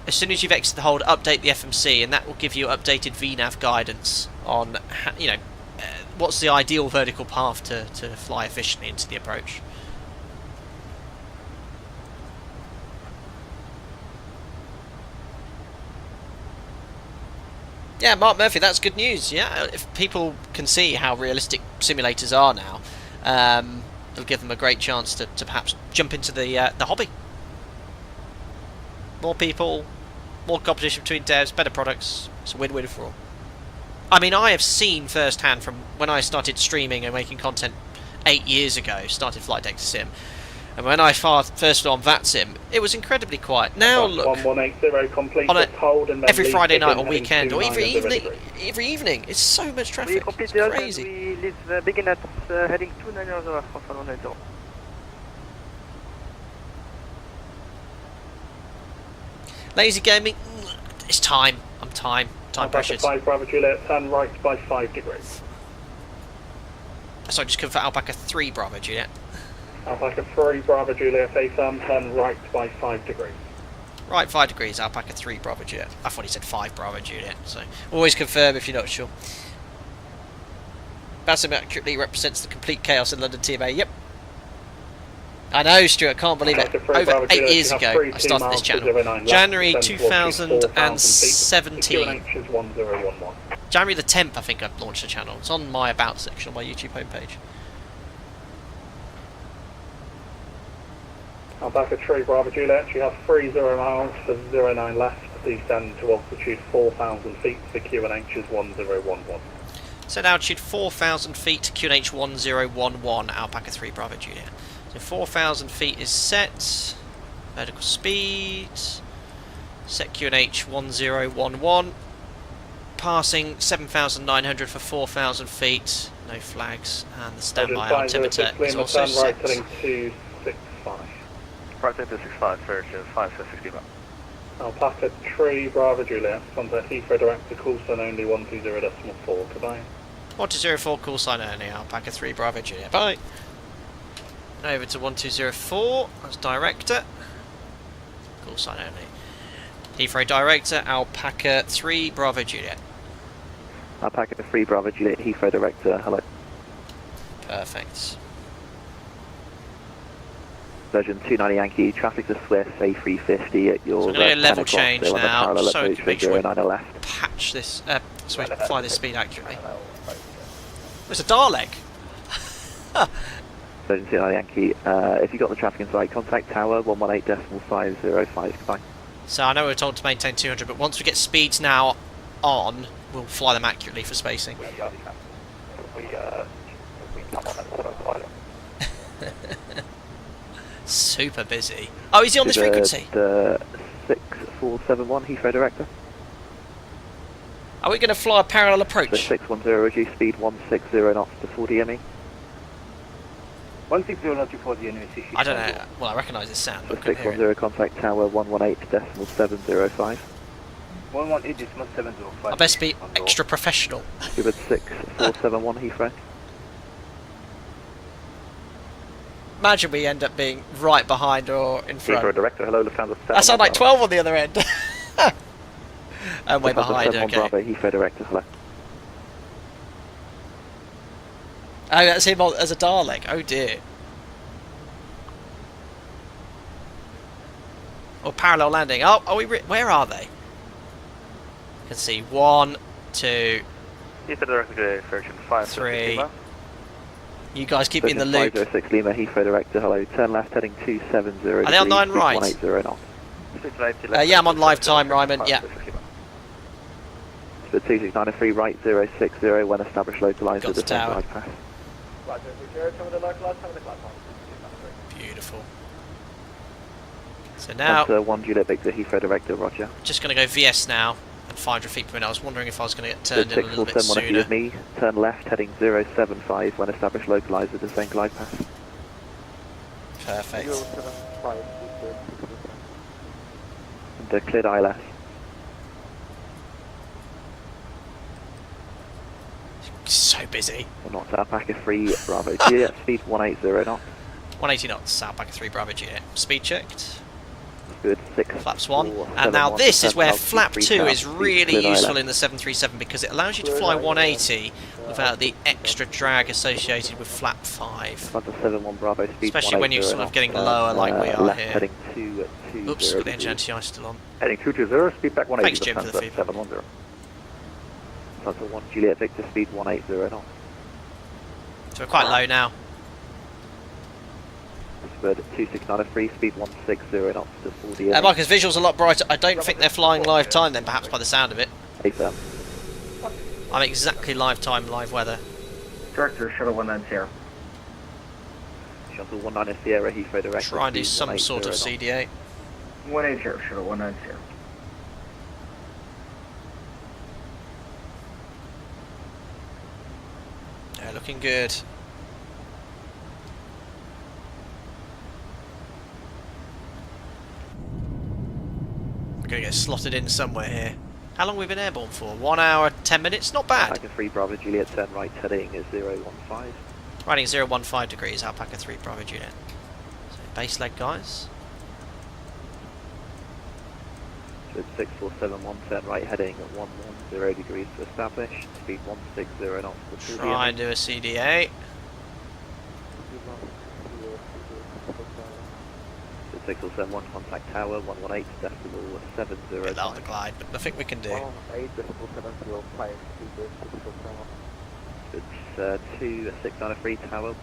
A: as soon as you've exited the hold, update the FMC, and that will give you updated VNAV guidance on, what's the ideal vertical path to fly efficiently into the approach. Yeah, Mark Murphy, that's good news. Yeah, if people can see how realistic simulators are now, it'll give them a great chance to perhaps jump into the hobby. More people, more competition between devs, better products. It's a win-win for all. I mean, I have seen firsthand from when I started streaming and making content 8 years ago, started Flight Deck Sim, and when I first on VATSIM, it was incredibly quiet. Now look,
G: 1180 complete
A: on
G: hold and then
A: every Friday night or
G: heading
A: weekend or every
G: 290
A: evening, it's so much
F: We
A: traffic.
F: complete
A: It's
F: the hold and
A: crazy.
F: we leave Biggin at heading 290 from London.
A: Lazy gaming, it's time. I'm time pressures.
G: 5 Bravo Juliet, turn right by 5 degrees.
A: So just come for Alpaca 3 Bravo Juliet.
G: Alpaca 3 Bravo Juliet, turn right by 5 degrees.
A: Right, 5 degrees, Alpaca 3 Bravo Juliet. I thought he said 5 Bravo Juliet, so always confirm if you're not sure. VATSIM accurately represents the complete chaos in London TMA, yep. I know, Stuart, can't believe it. Over 8 years ago, I started this channel. January 2017. January the 10th, I think I launched the channel. It's on my About section on my YouTube homepage.
G: Alpaca 3 Bravo Juliet, you have 30 miles for 09 left, descend to altitude 4,000 feet for QNH is 1011.
A: Set altitude 4,000 feet to QNH 1011, Alpaca 3 Bravo Juliet. So 4,000 feet is set, vertical speed, set QNH 1011, passing 7,900 for 4,000 feet, no flags, and the standby altimeter is also set.
G: Right heading 265.
B: Right heading 265, search is 5660.
G: Alpaca 3 Bravo Juliet, contact Heathrow direct to call sign only 120.4, goodbye.
A: 1204, call sign only, Alpaca 3 Bravo Juliet, bye. Over to 1204, that's director. Call sign only. Heathrow Director, Alpaca 3 Bravo Juliet.
F: Alpaca 3 Bravo Juliet, Heathrow Director, hello.
A: Perfect.
F: Version 290 Yankee, traffic to Swiss, A350 at your
A: So I'm going to go level
F: 10 o'clock,
A: change
F: still on the
A: now,
F: parallel
A: so we
F: approach
A: can
F: for
A: make sure we
F: 09 left.
A: patch this, so we can fly this speed accurately. It's a Dalek!
F: Version 290 Yankee, if you got the traffic in sight, contact tower 118.505, goodbye.
A: So I know we're told to maintain 200, but once we get speeds now on, we'll fly them accurately for spacing. Super busy. Oh, is he on this frequency?
F: 6471 Heathrow Director.
A: Are we going to fly a parallel approach?
F: The 610 reduce speed 160 knots to 40 ME.
B: 160 knots to 40 ME.
A: I don't know. Well, I recognise this sound.
F: The
A: But I couldn't hear
F: 610 contact tower 118.705.
B: 118.705.
A: I best be extra professional.
F: Cuba 6471 Heathrow.
A: Imagine we end up being right behind or in
F: Heathrow
A: front.
F: Director, hello, Lufthansa 7.
A: That sounds like 12 on the other end. And way behind,
F: Lufthansa 7
A: okay.
F: Bravo, Heathrow Director, hello.
A: Oh, that's him as a Dalek. Oh dear. Or parallel landing. Oh, are we? Where are they? You can see 1, 2,
F: Heathrow Director, version 5.
A: 3. You guys keep me in the loop.
F: 506 Lima, Heathrow Director, hello. Turn left heading 270.
A: Are they on 9 right?
F: 180 knots.
A: Yeah, I'm on live time, Ryman. Yeah.
F: So 2693 right 060 when established localizer
A: Got the tower.
F: glide path.
A: Beautiful. So now,
F: That's 1 Juliet Victor, Heathrow Director, roger.
A: just going to go VS now at 500 feet per minute. I was wondering if I was going to get turned in a little bit
F: 6471
A: sooner.
F: with me, turn left heading 075 when established localizer descend glide path.
A: Perfect.
F: And cleared ILS.
A: So busy.
F: Knots Alpaca 3 Bravo Juliet, speed 180 knots.
A: 180 knots, Alpaca 3 Bravo Juliet. Speed checked.
F: Good, 6.
A: Flaps 1.
F: 4,
A: And
F: 7,
A: now
F: 1,
A: this is where
F: 10,
A: flap
F: 3
A: 2
F: south,
A: is
F: speed
A: really
F: cleared
A: useful
F: ILS.
A: in the 737 because it allows you to fly 180 without the extra drag associated with flap 5.
F: Delta 71 Bravo, speed
A: Especially when you're
F: 180
A: sort of
F: knots,
A: getting lower like we are
F: left
A: here.
F: heading 220.
A: Oops, got the engine anti-ice still on.
B: Heading 220, speed back 180.
A: Thanks, Jim, for the feedback.
B: 710.
F: Delta 1 Juliet Victor, speed 180 knots.
A: So we're quite low now.
F: Bird 2693, speed 160 knots to 40.
A: Marcus, visual's a lot brighter. I don't think they're flying live time then, perhaps by the sound of it.
F: AFM.
A: I'm exactly live time, live weather.
B: Director, Shuttle 190.
F: Shuttle 19 Sierra, Heathrow Director.
A: Try and do
F: speed
A: some
F: 180
A: sort of
F: knots.
A: CDA.
B: 180, Shuttle 190.
A: Yeah, looking good. We're going to get slotted in somewhere here. How long have we been airborne for? 1 hour, 10 minutes? Not bad.
F: Alpaca 3 Bravo Juliet, turn right heading is 015.
A: Riding 015 degrees, Alpaca 3 Bravo Juliet. So base leg, guys.
F: Good 6471, turn right heading at 110 degrees to establish. Speed 160 knots to 40.
A: Try and do a CDA.
F: 6071, contact tower 118 decimal 70.
A: Allow the glide, but nothing we can do.
F: It's 2693 tower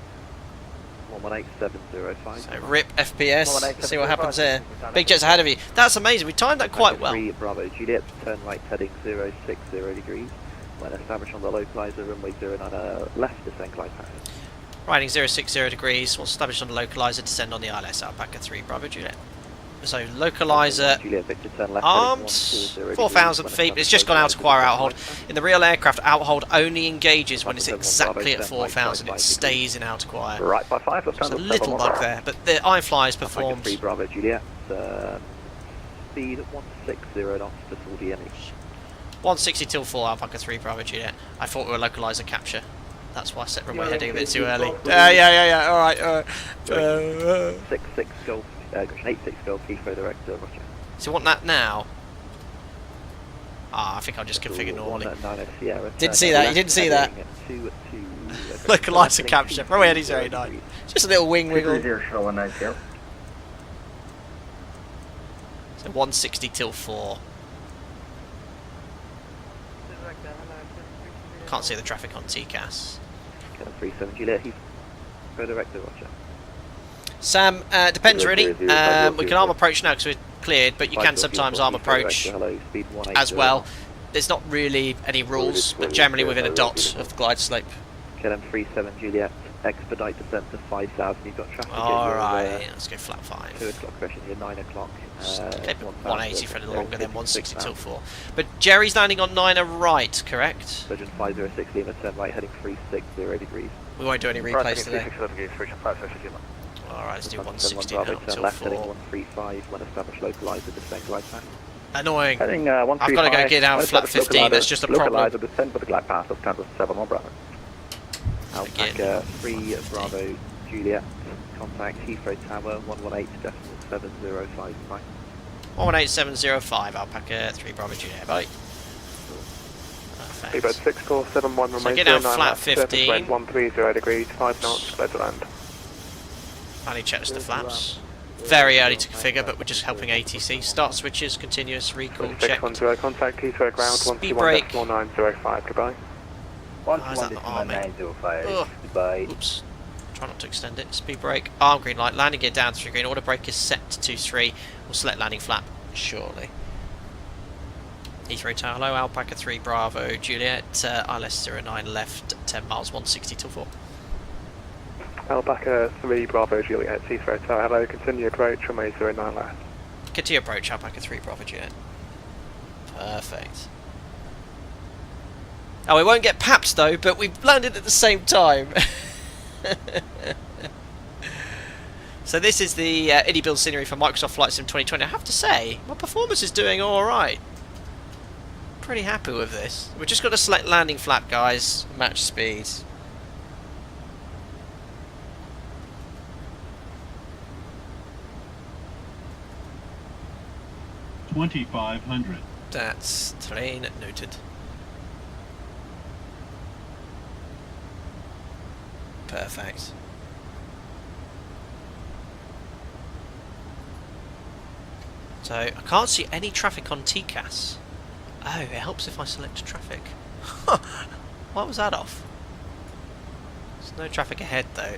F: 118705.
A: So rip FPS, see what happens there. Big jet's ahead of you. That's amazing, we timed that quite well.
F: 3 Bravo Juliet, turn right heading 060 degrees. When established on the localizer, runway 09 left descend glide path.
A: Riding 060 degrees, once established on the localizer, descend on the ILS, Alpaca 3 Bravo Juliet. So localizer
F: Juliet Victor, turn left
A: armed,
F: heading 140
A: 4,000
F: degrees.
A: feet, but it's just gone out to acquire outhold. In the real aircraft, outhold only engages when it's exactly at 4,000, it stays in out acquire.
B: Right by 5,
A: There's a little bug there, but the iFly has performed.
F: 3 Bravo Juliet, speed 160 knots to 40 ME.
A: 160 till 4, Alpaca 3 Bravo Juliet. I thought we were localizer capture. That's why I set runway heading a bit too early. Yeah, alright.
F: 66 Golf, 86 Golf, Heathrow Director, roger.
A: So you want that now? Ah, I think I'll just configure normally.
F: 190 Sierra.
A: Didn't see that, you didn't see that. Localizer capture. Runway heading 09. Just a little wing wiggle.
I: 0
A: So 160 till 4. Can't see the traffic on TCAS.
F: 37 Juliet, Heathrow director, roger.
A: Sam, depends really. We can arm approach now because we're cleared, but you can sometimes arm approach as well. There's not really any rules, but generally within a dot of the glide slope.
F: KLM 37 Juliet, expedite descent to 5,000. You've got traffic.
A: Alright, let's go flat 5.
F: 2 o'clock question here, 9 o'clock.
A: Okay, but 180 for a little longer, then 160 till 4. But Jerry's landing on 9 right, correct?
F: Virgin 506 Lima, turn right, heading 360 degrees.
A: We won't do any replays today.
B: Alright,
A: Alright, let's do 160
F: Bravo,
A: now
F: turn
A: till
F: left, heading
A: 4.
F: 135, when established localizer, descent glide path.
A: Annoying.
F: Heading
A: I've got to go get down flat 15, that's just a problem.
F: Localizer, descent with the glide path of Kansas 7 on Bravo. Alpaca 3 Bravo Juliet, contact Heathrow Tower 118.705.
A: 118.705, Alpaca 3 Bravo Juliet, bye.
G: Seabird
A: Perfect.
G: 6471,
A: So
G: remain
A: get down
G: 09
A: flat
G: left, surface
A: 15.
G: wind 130 degrees, 5 knots, clear to land.
A: Finally checks the flaps. Very early to configure, but we're just helping ATC. Start switches, continuous recall check.
G: 610, contact Heathrow ground
A: Speed brake.
G: 121.4905, goodbye.
A: Why is that not arming? Ugh.
B: Goodbye.
A: Oops. Try not to extend it. Speed brake. Arm green light. Landing gear down 3 green. Order brake is set to 2-3. We'll select landing flap shortly. Heathrow Tower, hello. Alpaca 3 Bravo Juliet. ILS 09 left. 10 miles. 160 till 4.
G: Alpaca 3 Bravo Juliet, Heathrow Tower, hello, continue approach, remain 09 left.
A: Continue approach. Alpaca 3 Bravo Juliet. Perfect. Oh, we won't get PAPs though, but we've landed at the same time. So this is the EGLL scenery for Microsoft Flight Sim 2020. I have to say, my performance is doing alright. Pretty happy with this. We've just got to select landing flap, guys. Match speed.
J: $2,500.
A: That's terrain noted. Perfect. So I can't see any traffic on TCAS. Oh, it helps if I select traffic. Why was that off? There's no traffic ahead though.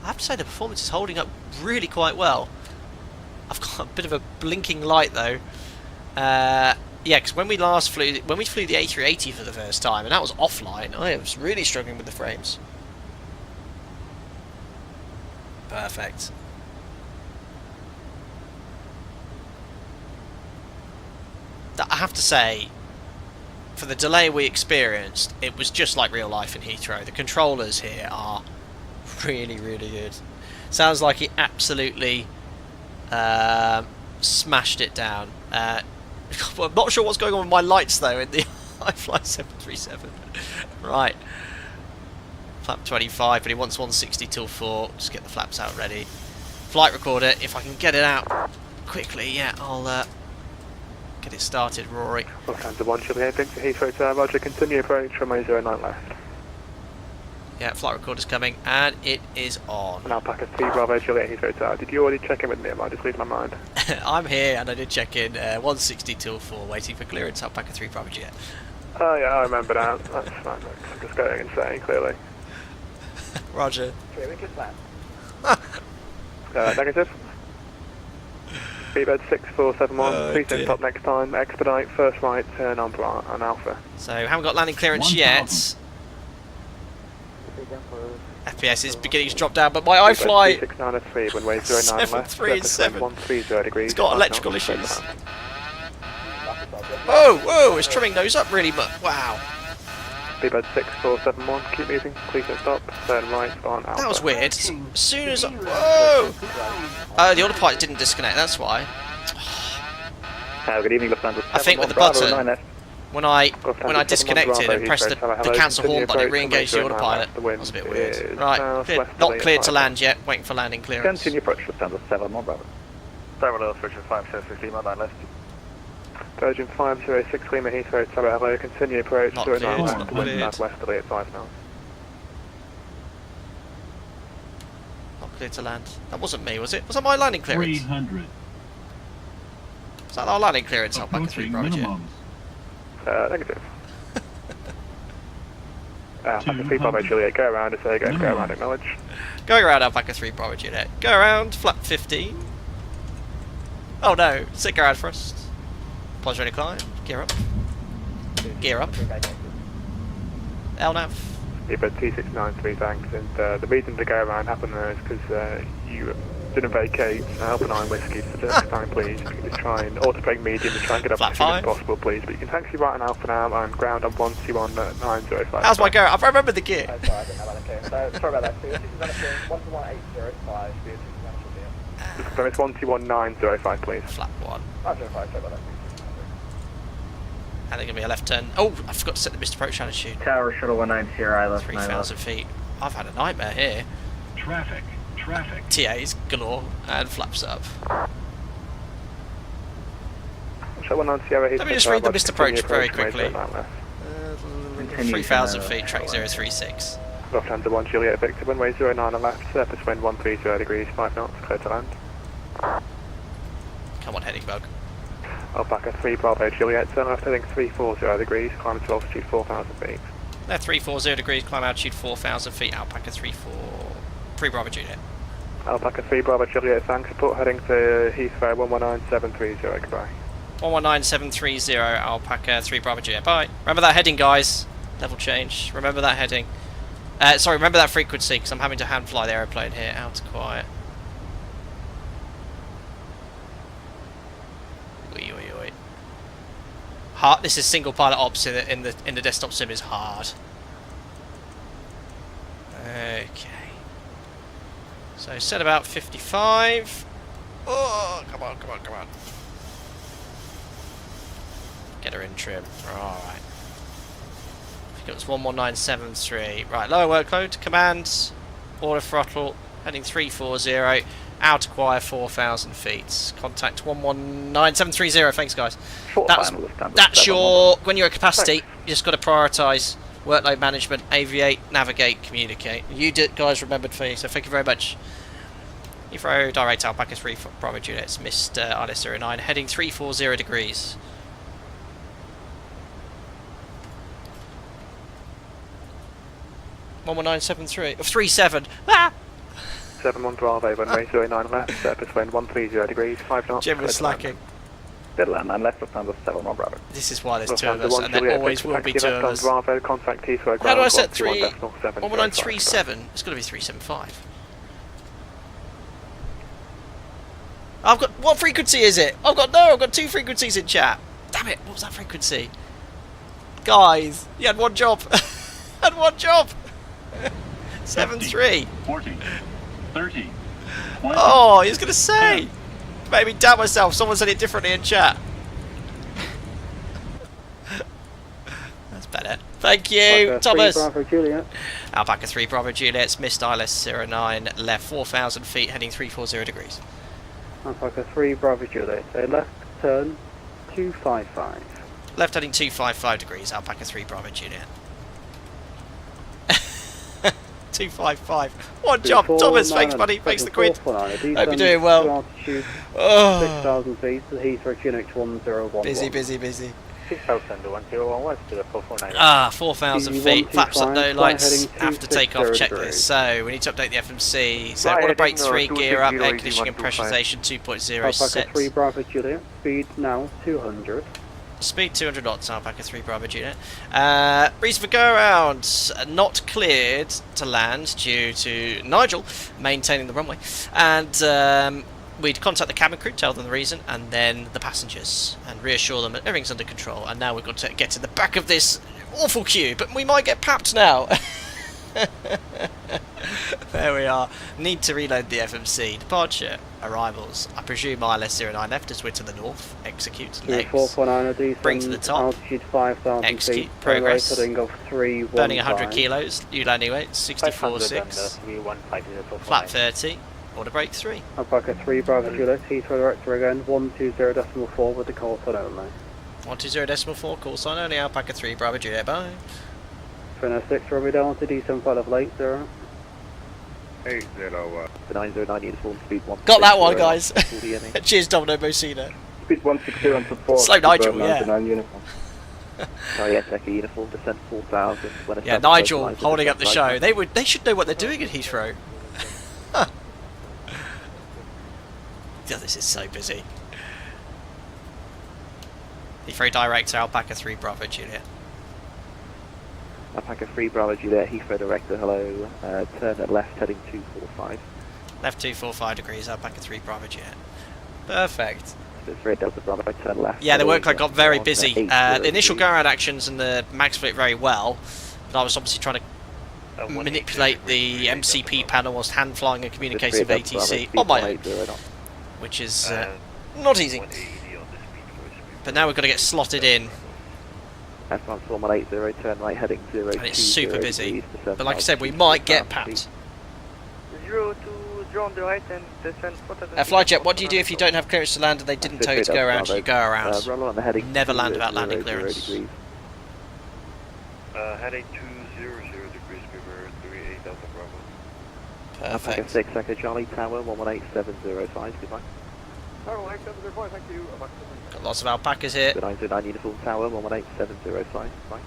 A: I have to say the performance is holding up really quite well. I've got a bit of a blinking light though. Yeah, because when we flew the A380 for the first time, and that was offline, I was really struggling with the frames. Perfect. I have to say, for the delay we experienced, it was just like real life in Heathrow. The controllers here are really, really good. Sounds like he absolutely smashed it down. I'm not sure what's going on with my lights though in the iFly 737. Right. Flap 25, but he wants 160 till 4. Just get the flaps out ready. Flight recorder, if I can get it out quickly, yeah, I'll get it started, Rory.
G: Lufthansa 1 Juliet, into Heathrow Tower, roger, continue approach, remain 09 left.
A: Yeah, flight recorder's coming, and it is on.
G: And Alpaca 3 Bravo Juliet, Heathrow Tower, did you already check in with me, am I just losing my mind?
A: I'm here, and I did check in, 160 till 4, waiting for clearance, Alpaca 3 Bravo Juliet.
G: Oh yeah, I remember that, that's fine, I'm just going insane, clearly.
A: Roger.
G: Negative. Speedbird 6471, please don't stop next time, expedite, first right, turn on Alpha.
A: So, haven't got landing clearance yet. FPS is beginning to drop down, but my iFly
G: 6903, runway 09 left,
A: 737.
G: degrees.
A: It's got electrical issues. Whoa, whoa, it's trimming nose up really much. Wow.
G: Speedbird 6471, keep moving, please don't stop, turn right on Alpha.
A: That was weird. As soon as whoa! The autopilot didn't disconnect, that's why.
F: Good evening, Lufthansa.
A: I think with the button, when I disconnected and pressed the cancel horn button, it re-engaged the autopilot. That was a bit weird. Right, not cleared to land yet, waiting for landing clearance.
F: Continue approach, Lufthansa 7 on Bravo.
B: Bravo, switch 5, 6, Lima, 9 left.
G: Virgin 506 Lima Heathrow Tower, hello, continue approach,
A: Not
G: 09
A: cleared,
G: left,
A: not
G: wind
A: cleared.
G: southwesterly at 5 knots.
A: Not clear to land. That wasn't me, was it? Was that my landing clearance?
J: 300.
A: Was that our landing clearance? Alpaca 3
J: Approaching
A: Bravo Juliet?
J: minimums.
G: Negative. Alpaca 3 Bravo Juliet, go around, it's go around, acknowledge.
A: Going around Alpaca 3 Bravo Juliet. Go around, flap 15. Oh no, sit around first. Pause ready climb, gear up. Gear up. LNAV.
G: Eva 2693, thanks, and the reason to go around happened there is because you didn't vacate Alpine Whiskey for the first time, please. You can just try and auto-brake medium to try and get up
A: Flat
G: as soon as
A: 5.
G: possible, please. But you can taxi right on Alpine and ground on 121905.
A: How's my go? I remember the gear.
B: Sorry, I didn't have that okay. So, sorry about that. So, this is Vanishing 121805, this is Vanishing.
G: So it's 121905, please.
A: Flap 1.
B: 505, sorry about that.
A: And there's going to be a left turn. Oh, I forgot to set the missed approach altitude.
F: Tower Shuttle 190, I left
A: 3,000 feet. I've had a nightmare here.
J: Traffic. Traffic.
A: TAs galore and flaps up.
G: Let
A: me just read the missed approach very quickly. 3,000 feet, track 036.
G: Lufthansa 1 Juliet Victor, runway 09 on left, surface wind 130 degrees, 5 knots, clear to land.
A: Come on, heading bug.
G: Alpaca 3 Bravo Juliet, turn left heading 340 degrees, climb to altitude 4,000 feet.
A: There, 340 degrees, climb altitude 4,000 feet, Alpaca 3 Bravo Juliet.
G: Alpaca 3 Bravo Juliet, thanks, report heading to Heathrow 119730, goodbye.
A: 119730, Alpaca 3 Bravo Juliet, bye. Remember that heading, guys. Level change, remember that heading. Sorry, remember that frequency, because I'm having to hand fly the aeroplane here, out to quiet. Hard. This is single pilot ops in the desktop sim is hard. Okay. So set about 55. Oh, come on, come on, come on. Get her in trim. Alright. I think it was 11973. Right, lower workload, command, order throttle, heading 340. Out of quiet 4,000 feet. Contact 119730. Thanks, guys. That's your when you're at capacity. You just got to prioritise workload management, aviate, navigate, communicate. You guys remembered for me, so thank you very much. Heathrow direct Alpaca 3 Bravo Juliet. Missed ILS 09. Heading 340 degrees. One 1973 or 37. Ah.
G: 71 Bravo, runway 09 left, surface wind 130 degrees, 5 knots.
A: Jim was slacking.
F: Good land, I'm left Lufthansa 71 Bravo.
A: This is why there's two of us, and there always will be two of us.
G: Bravo, contact Heathrow.
A: How do I set 11937? It's got to be 375. I've got, what frequency is it? I've got two frequencies in chat. Damn it, what was that frequency? Guys, you had one job. Had one job. 73.
J: 40. 30. 20.
A: Oh, he was going to say. Made me doubt myself. Someone said it differently in chat. That's better. Thank you, Thomas.
G: 3 Bravo Juliet.
A: Alpaca 3 Bravo Juliet's missed ILS 09, left 4,000 feet, heading 340 degrees.
F: Alpaca 3 Bravo Juliet, so left turn 255.
A: Left heading 255 degrees, Alpaca 3 Bravo Juliet. 255. One jump, Thomas. Thanks, buddy. Thanks, the quid. Hope you're doing well. Oh.
F: 6,000 feet to Heathrow QNH 101.
A: Busy, busy, busy.
B: 6,101 west to the 449.
A: Ah, 4,000 feet. Flaps up, no lights. Have to take off checklist. So we need to update the FMC. So order brake 3, gear up, air conditioning and pressurization 2.0 set.
F: Alpaca 3 Bravo Juliet, speed now 200.
A: Speed 200 knots, Alpaca 3 Bravo Juliet. Reason for go around, not cleared to land due to Nigel maintaining the runway. And we'd contact the cabin crew, tell them the reason, and then the passengers, and reassure them that everything's under control. And now we've got to get to the back of this awful queue, but we might get papped now. There we are. Need to reload the FMC. Departure, arrivals. I presume ILS 09 left as we're to the north. Execute, legs. Bring to the top.
F: Altitude 5,000
A: Execute,
F: feet.
A: progress.
F: Heading of 315.
A: Burning 100 kilos. New landing weight 64.6. Flat 30. Order brake 3.
F: Alpaca 3 Bravo Juliet, Heathrow director again, 120.4 with the call sign only.
A: 120.4, call sign only, Alpaca 3, Bravo Juliet, bye.
F: Fresno 6, Robert down to D75 of late, 0.
B: 801. The 909 uniform, speed 1.
A: Got that one, guys. Cheers, Domino Mosina.
G: Speed 160 on support.
A: Slow Nigel, yeah.
G: Uniform.
F: Sorry, Echo uniform, descent 4000.
A: Yeah, Nigel holding up the show. They should know what they're doing at Heathrow. Yeah, this is so busy. Heathrow Director, Alpaca 3, Bravo Juliet.
F: Alpaca 3, Bravo Juliet, Heathrow Director, hello. Turn at left, heading 245.
A: Left 245 degrees, Alpaca 3, Bravo Juliet. Perfect.
F: It's red Delta Bravo, turn left.
A: Yeah, the workload got very busy. The initial go-around actions and the mags flew it very well, but I was obviously trying to manipulate the MCP panel whilst hand-flying and communicating with ATC on my own, which is not easy. But now we've got to get slotted in.
F: F1 180, turn right, heading 0.
A: And it's super busy. But like I said, we might get papped.
C: 02, on the right and descend.
A: Flyjet, what do you do if you don't have clearance to land and they didn't tell you to go around? You go around. Never land without landing clearance.
B: Heading 200 degrees, we were 38 Delta Bravo.
A: Perfect.
F: 6 Echo Charlie Tower, 118705, goodbye.
B: Tower 1875, thank you.
A: Got lots of alpacas here.
F: 909 uniform tower, 118705, bye.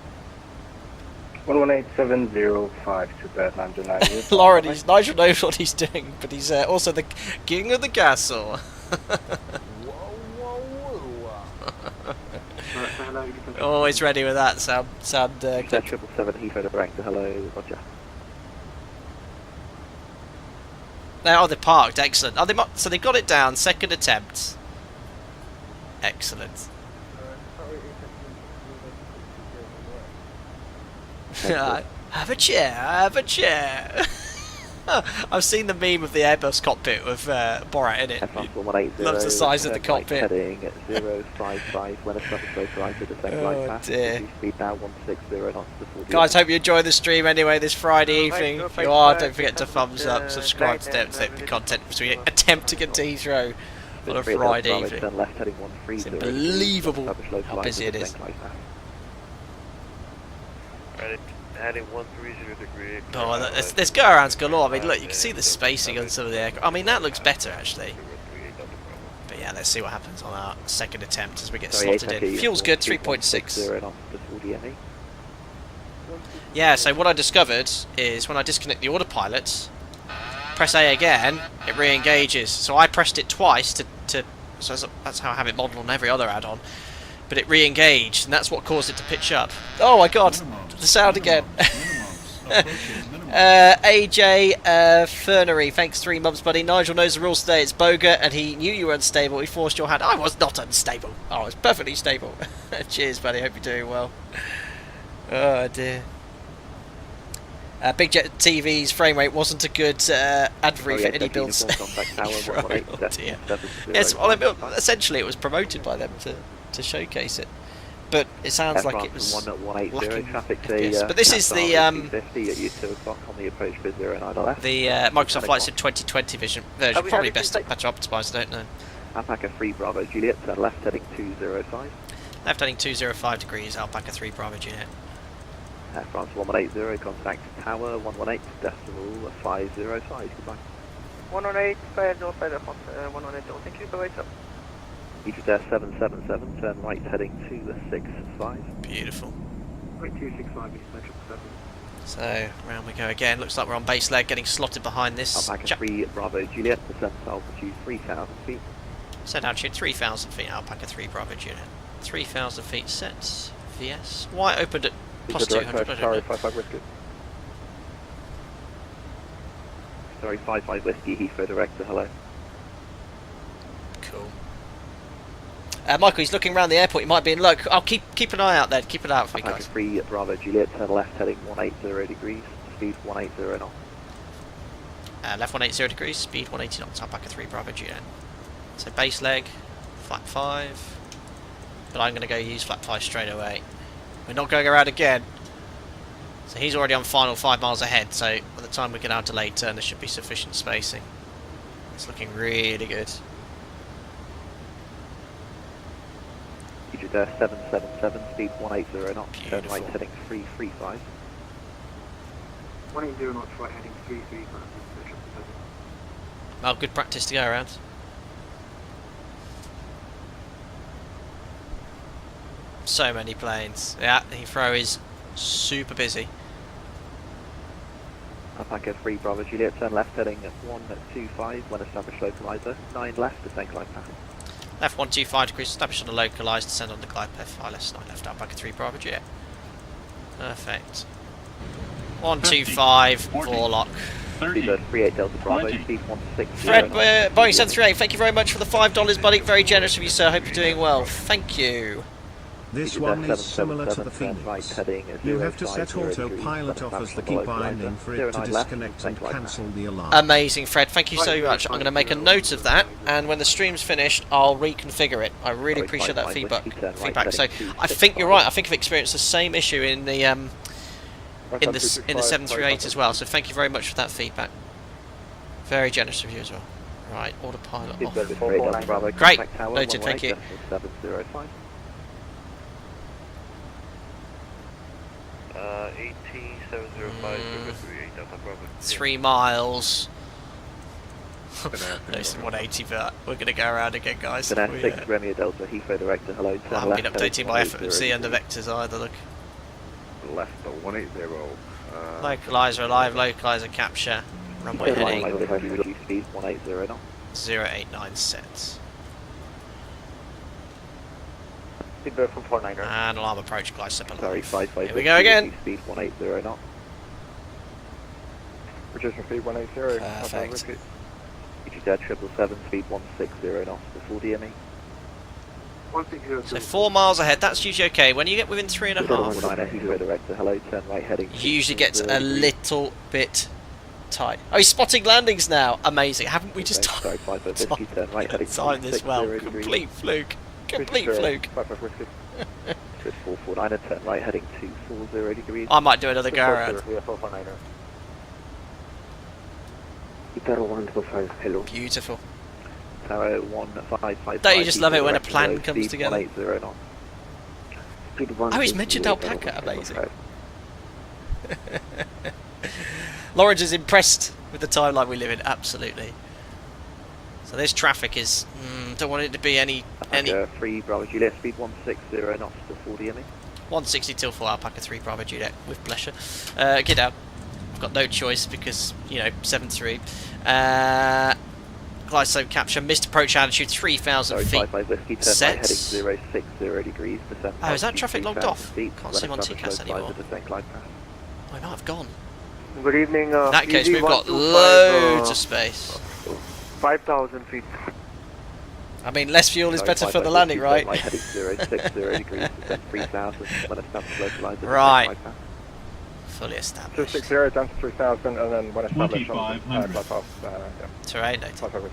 G: 118.705 to Birdland and 9.
A: Lauren, Nigel knows what he's doing, but he's also the king of the castle. Always ready with that sound.
F: 777 Heathrow Director, hello, Roger.
A: Oh, they parked, excellent. Oh, so they got it down, second attempt. Excellent. Have a chair, have a chair. I've seen the meme of the Airbus cockpit with Borat in it. Loves the size of the cockpit.
F: Heading 055 when a traffic close right to the second line pass. Speed now 160 knots to 40.
A: Guys, hope you enjoy the stream anyway this Friday evening. If you are, don't forget to thumbs up, subscribe to the content as we attempt to get to Heathrow on a Friday evening. It's unbelievable how busy it is.
B: Heading 130 degrees.
A: Oh, there's go-arounds galore. I mean, look, you can see the spacing on some of the aircraft. I mean, that looks better, actually. But yeah, let's see what happens on our second attempt as we get slotted in. Fuel's good, 3.6. Yeah, so what I discovered is when I disconnect the autopilot, press A again, it re-engages. So I pressed it twice so that's how I have it modelled on every other add-on. But it re-engaged, and that's what caused it to pitch up. Oh my god, the sound again. AJ Fernery, thanks 3 months, buddy. Nigel knows the rules today, it's Boga, and he knew you were unstable. He forced your hand. I was not unstable. I was perfectly stable. Cheers, buddy. Hope you're doing well. Oh dear. Big Jet TV's frame rate wasn't a good ad free for any builds. Oh dear. Yes, well, essentially it was promoted by them to showcase it, but it sounds like it was lacking FPS. But this is the Microsoft Flight Sim 2020 version, probably better optimised, I don't know.
F: Alpaca 3 Bravo Juliet, left heading 205.
A: Left heading 205 degrees, Alpaca 3 Bravo Juliet.
F: France 1180, contact tower 118.505, goodbye.
C: 118.505, 118, thank you, bye-bye, sir.
F: Egypt 777, turn right heading 265.
A: Beautiful.
G: 265, metric 7.
A: So, round we go again. Looks like we're on base leg, getting slotted behind this.
F: Alpaca 3 Bravo Juliet, descent altitude 3,000 feet.
A: Set altitude 3,000 feet, Alpaca 3 Bravo Juliet. 3,000 feet set. VS. Why opened at plus 200?
F: Sorry, 55 Whiskey. Sorry, 55 Whiskey, Heathrow Director, hello.
A: Cool. Michael, he's looking around the airport. He might be in luck. I'll keep an eye out there. Keep it out for me, guys.
F: 3 Bravo Juliet, turn left heading 180 degrees, speed 180 knots.
A: Left 180 degrees, speed 180 knots, Alpaca 3 Bravo Juliet. So base leg, flap 5. But I'm going to go use flap 5 straight away. We're not going around again. So he's already on final 5 miles ahead, so by the time we get out to late turn there should be sufficient spacing. It's looking really good.
F: EGLL 777, speed 180 knots, turn right heading 335.
C: 180 knots, right heading 335.
A: Well, good practice to go around. So many planes. Yeah, Heathrow is super busy.
F: Alpaca 3 Bravo Juliet, turn left heading 125 when established localizer, 9 left, descend glide path.
A: Left 125 degrees, established on the localised, descend on the glide path, 5 left, 9 left, Alpaca 3 Bravo Juliet. Perfect. 125, 4 lock.
F: Speedbird 38 Delta Bravo, speed 160.
A: Fred, Boeing 738, thank you very much for the $5, buddy. Very generous of you, sir. Hope you're doing well. Thank you.
D: This one is similar to the Phoenix. You have to set autopilot off as the keep ironing for it to disconnect and cancel the alarm.
A: Amazing, Fred. Thank you so much. I'm going to make a note of that, and when the stream's finished, I'll reconfigure it. I really appreciate that feedback. So I think you're right. I think I've experienced the same issue in the 738 as well. So thank you very much for that feedback. Very generous of you as well. Right, autopilot off. Great. Noted. Thank you. 3 miles. No, it's 180, but we're going to go around again, guys.
F: Banana 6 Romeo Delta, Heathrow director, hello.
A: I haven't been updating my FMC and the vectors either, look.
K: Left 180.
A: Localizer alive, localizer capture. Runway heading.
F: Reduce speed 180 knots.
A: 089 sets.
B: Speedbird from 49er.
A: And alarm approach, glide step alive.
F: Sorry, 55.
A: Here we go again.
F: Speed 180 knots.
G: Reducing speed 180.
A: Perfect.
F: EGLL 777, speed 160 knots before DME.
C: 160.
A: So 4 miles ahead, that's usually okay. When you get within 3.5,
F: Heathrow director, hello, turn right heading.
A: usually gets a little bit tight. Oh, he's spotting landings now. Amazing. Haven't we just
F: turn right heading
A: timed this well? Complete fluke. Complete fluke.
F: 449 turn right heading 240 degrees.
A: I might do another go around. Beautiful.
F: Tower 1555.
A: Don't you just love it when a plan comes together?
F: 180 knots.
A: Oh, he's mentioned Alpaca. Amazing. Lawrence is impressed with the timeline we live in. Absolutely. So this traffic is... don't want it to be any...
F: 3 Bravo Juliet, speed 160 knots before DME.
A: 160 till 4, Alpaca 3 Bravo Juliet, with pleasure. Get out. I've got no choice because, you know, 7-3. Glide slope capture, missed approach altitude, 3,000 feet. Sets.
F: Right heading 060 degrees.
A: Oh, is that traffic logged off? Can't see him on TCAS anymore. I might have gone.
C: Good evening.
A: In that case, we've got loads of space.
C: 5,000 feet.
A: I mean, less fuel is better for the landing, right?
F: Right heading 060 degrees, 3,000 when established localized.
A: Right. Fully established.
G: 260 down to 3,000, and then when established on glide path.
A: Terrain noted.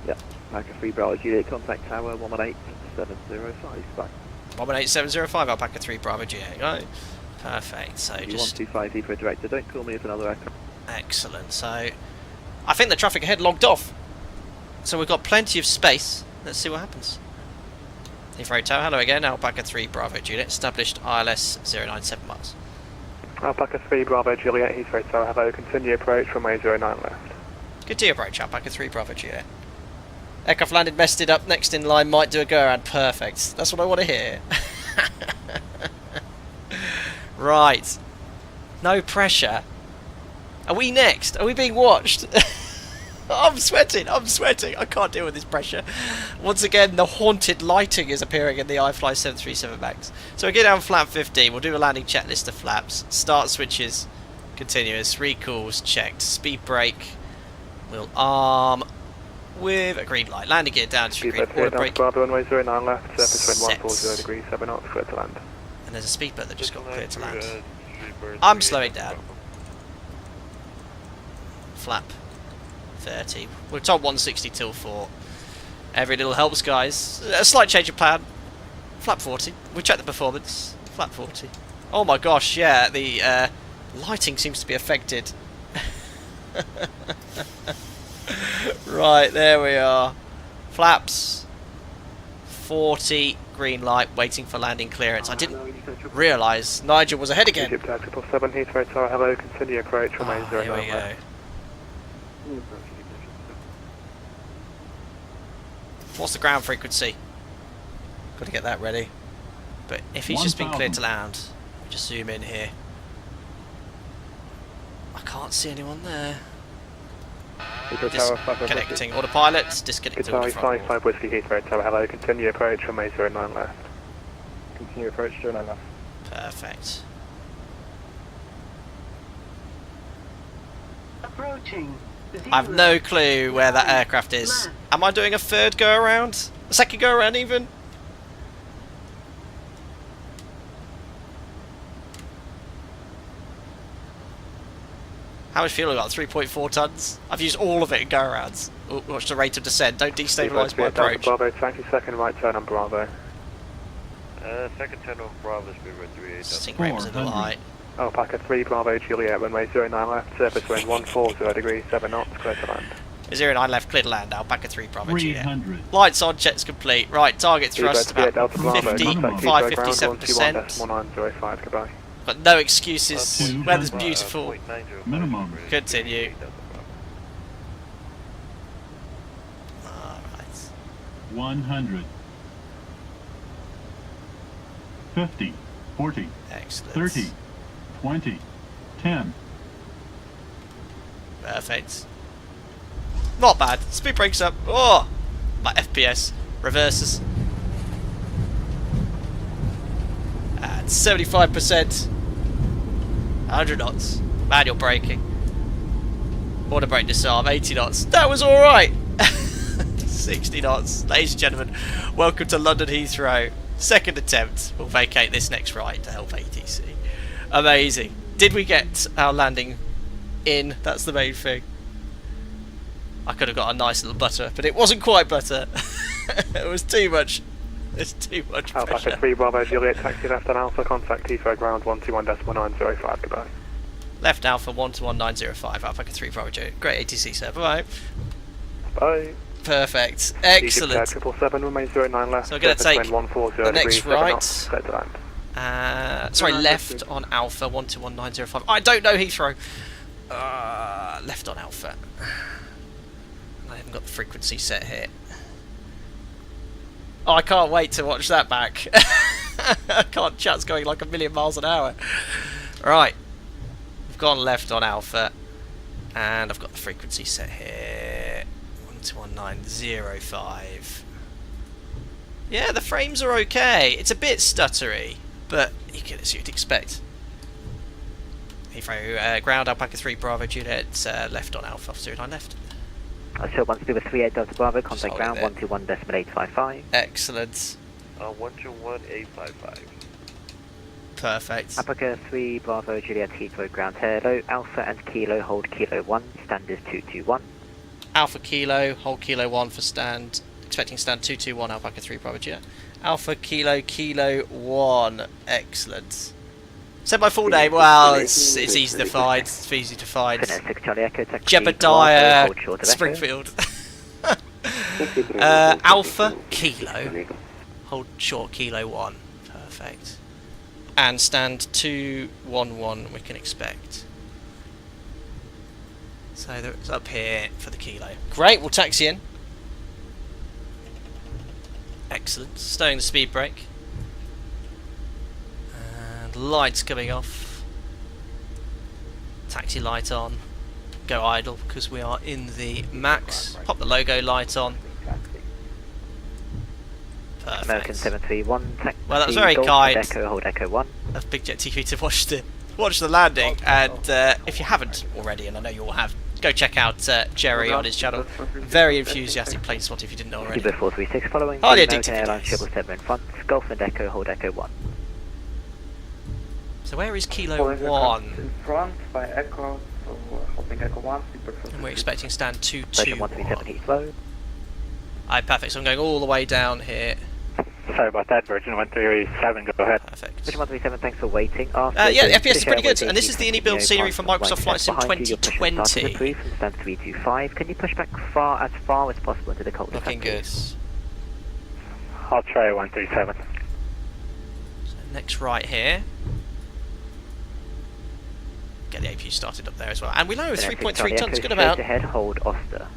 F: Yeah. Alpaca 3 Bravo Juliet, contact tower 118.705. Bye.
A: 118.705, Alpaca 3 Bravo Juliet. Right. Perfect. So just
F: 125 Heathrow director, don't call me if another echo.
A: excellent. So I think the traffic ahead logged off. So we've got plenty of space. Let's see what happens. Heathrow Tower, hello again. Alpaca 3 Bravo Juliet, established ILS 097 miles.
C: Alpaca 3 Bravo Juliet, Heathrow Tower, hello, continue approach runway 09 left.
A: Good to approach, Alpaca 3 Bravo Juliet. Aircraft landed, messed it up, next in line, might do a go around. Perfect. That's what I want to hear. Right. No pressure. Are we next? Are we being watched? I'm sweating. I can't deal with this pressure. Once again, the haunted lighting is appearing in the iFly 737 MAX. So we get down flap 15. We'll do a landing checklist of flaps. Start switches, continuous, recalls checked, speed brake. We'll arm with a green light. Landing gear down to green. Order brake.
C: Bravo runway 09 left, surface wind 140 degrees, 7 knots, clear to land.
A: And there's a speedboat that just got cleared to land. I'm slowing down. Flap 30. We're told 160 till 4. Every little helps, guys. A slight change of plan. Flap 40. We check the performance. Flap 40. Oh my gosh, yeah, the lighting seems to be affected. Right, there we are. Flaps 40, green light, waiting for landing clearance. I didn't realise Nigel was ahead again.
G: Egypt 777 Heathrow Tower, hello, continue approach, remain
A: Here we
G: 09
A: go.
G: left.
A: What's the ground frequency? Got to get that ready. But if he's just been cleared to land, just zoom in here. I can't see anyone there. Disconnecting autopilot, disconnecting
G: Guitar
A: autopilot.
G: 55 Whiskey Heathrow Tower, hello, continue approach, remain 09 left. Continue approach, 09 left.
A: Perfect.
H: Approaching.
A: I have no clue where that aircraft is. Am I doing a third go around? A second go around even? How much fuel have I got? 3.4 tons. I've used all of it in go-arounds. Watch the rate of descent. Don't destabilise my approach.
G: Bravo, 22nd right turn on Bravo.
B: Second turn on Bravo, speed rate 38.
A: Stingray was in the light.
G: Alpaca 3 Bravo Juliet, runway 09 left, surface wind 140 degrees, 7 knots, clear to land.
A: 09 left, clear to land. Alpaca 3 Bravo Juliet.
J: 300.
A: Lights on, checks complete. Right, target thrust about
G: Delta Bravo,
A: 55-57%.
G: 1905, goodbye.
A: But no excuses. Weather's beautiful.
J: Minimum.
A: Continue. Alright.
J: 100. 50. 40.
A: Excellent.
J: 30. 20. 10.
A: Perfect. Not bad. Speed breaks up. Oh! My FPS reverses. At 75%. 100 knots. Manual braking. Auto brake disarm. 80 knots. That was alright! 60 knots. Ladies and gentlemen, welcome to London Heathrow. Second attempt. We'll vacate this next ride to help ATC. Amazing. Did we get our landing in? That's the main thing. I could have got a nice little butter, but it wasn't quite butter. It was too much. It's too much pressure.
G: Alpaca 3 Bravo Juliet, taxi left on Alpha, contact Heathrow ground 121.905, goodbye.
A: Left Alpha 121.905, Alpaca 3 Bravo Juliet. Great ATC, sir. Bye.
G: Bye.
A: Perfect. Excellent.
G: 777, remain 09 left.
A: So I'm going to take
G: 140
A: the next right.
G: Knots, clear to land.
A: Sorry, left on Alpha 121.905. I don't know Heathrow. Left on Alpha. I haven't got the frequency set here. Oh, I can't wait to watch that back. I can't. Chat's going like 1,000,000 miles an hour. Right, we've gone left on Alpha, and I've got the frequency set here. 121.905. Yeah, the frames are okay. It's a bit stuttery, but you can, as you'd expect. Heathrow ground Alpaca 3 Bravo Juliet left on Alpha 09 left.
F: So once we were 38 Delta Bravo, contact ground 121.855.
A: Excellent.
B: 121.855.
A: Perfect.
F: Alpaca 3 Bravo Juliet Heathrow ground hello, Alpha and Kilo hold Kilo 1, stand is 221.
A: Alpha Kilo, hold Kilo 1 for stand, expecting stand 221 Alpaca 3 Bravo Juliet. Alpha Kilo, Kilo 1, excellent. Said my full name, well, it's easy to find, it's easy to find. Jebediah Springfield. Alpha Kilo, hold short Kilo 1, perfect. And stand 211 we can expect. So it's up here for the Kilo. Great, we'll taxi in. Excellent, stowing the speed brake. Lights coming off, taxi light on, go idle because we are in the max, pop the logo light on. Perfect.
F: American 731, taxi
A: well, that was very kind
F: Echo, hold Echo 1
A: of Big Jet TV to watch the landing, and if you haven't already, and I know you all have, go check out Jerry on his channel. Very enthusiastic plane spot if you didn't know already.
F: Cuba 436 following,
A: Highly
F: American
A: addictive
F: Airlines 777 in front, Golf and Echo, hold Echo 1.
A: So where is Kilo 1?
L: In front by Echo, so holding Echo 1,
A: and we're expecting stand 221.
F: 137 Heathrow.
A: Alright, perfect, so I'm going all the way down here.
G: Sorry about that, Virgin 137, go ahead.
A: Perfect.
F: Virgin 137, thanks for waiting.
A: Yeah, FPS is pretty good, and this is the build scenery from Microsoft Flight Sim 2020.
F: From stand 325, can you push back as far as possible into the cold?
A: Looking good.
G: I'll try 137.
A: So next right here. Get the APU started up there as well. And we lower 3.3 tons, good amount.
F: Ahead, hold Oster.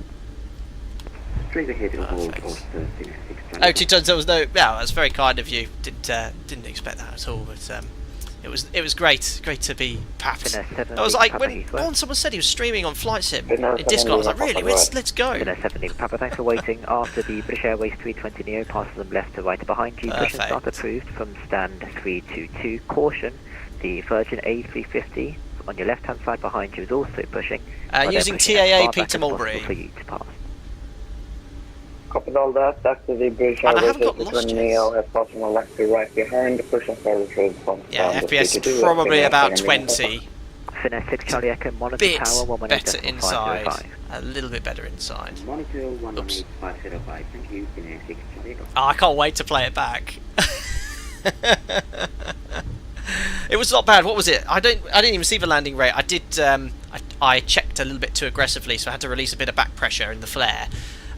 L: Straight ahead, hold
A: Perfect.
L: Oster 66.
A: Oh, 2 tons, there was no... Well, that's very kind of you. Didn't expect that at all, but it was great to be papped. I was like, when someone said he was streaming on Flight Sim in Discord, I was like, really, let's go.
F: 7 Papa, thanks for waiting. After the British Airways 320 Neo passes them left to right behind you, push and start approved from stand 322. Caution, the Virgin A350 on your left hand side behind you is also pushing.
A: Using TAA Peter Mulberry.
F: For you to pass.
L: Copy all that. Back to the British
A: And I
L: Airways
A: haven't got lost
L: Neo has possible left to right behind. The push and start approved from
A: Yeah,
L: stand
A: FPS
L: 322.
A: probably about 20.
F: Finesse 6 Charlie Echo, monitor
A: Bit
F: tower 118.505.
A: better inside. A little bit better inside.
L: Monitor 118.505. Thank you. Finesse 6 Charlie Echo.
A: Oh, I can't wait to play it back. It was not bad. What was it? I didn't even see the landing rate. I did. I checked a little bit too aggressively, so I had to release a bit of back pressure in the flare.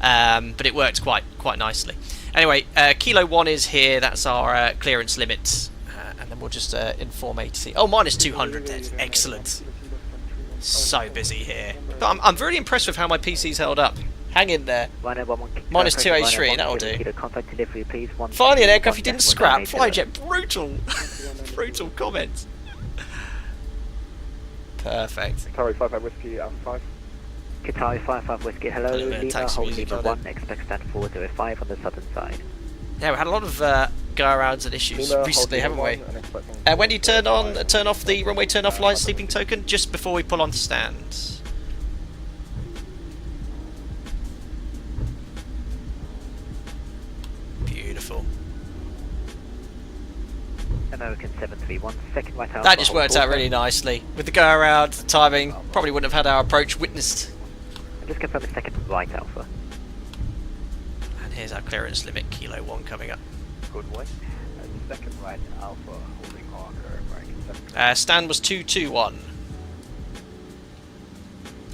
A: But it worked quite nicely. Anyway, Kilo 1 is here. That's our clearance limit, and then we'll just inform ATC. Oh, minus 200 then. Excellent. So busy here. But I'm really impressed with how my PC's held up. Hang in there. Minus 283, that'll do. Finally, an aircraft you didn't scrap. Flyjet, brutal. Brutal comment. Perfect.
F: Qatari 55 Whiskey, 5. Qatari 55 Whiskey, hello, Lima, hold Lima 1, expect stand 405 on the southern side.
A: Yeah, we had a lot of go-arounds and issues recently, haven't we? When do you turn off the runway turn-off line sleeping token? Just before we pull on to stand. Beautiful.
F: American 731, second right out.
A: That just worked out really nicely. With the go-around, the timing, probably wouldn't have had our approach witnessed.
F: Just confirm the second right alpha.
A: And here's our clearance limit, Kilo 1 coming up.
F: Good way. Second right alpha, holding marker,
A: stand was 221.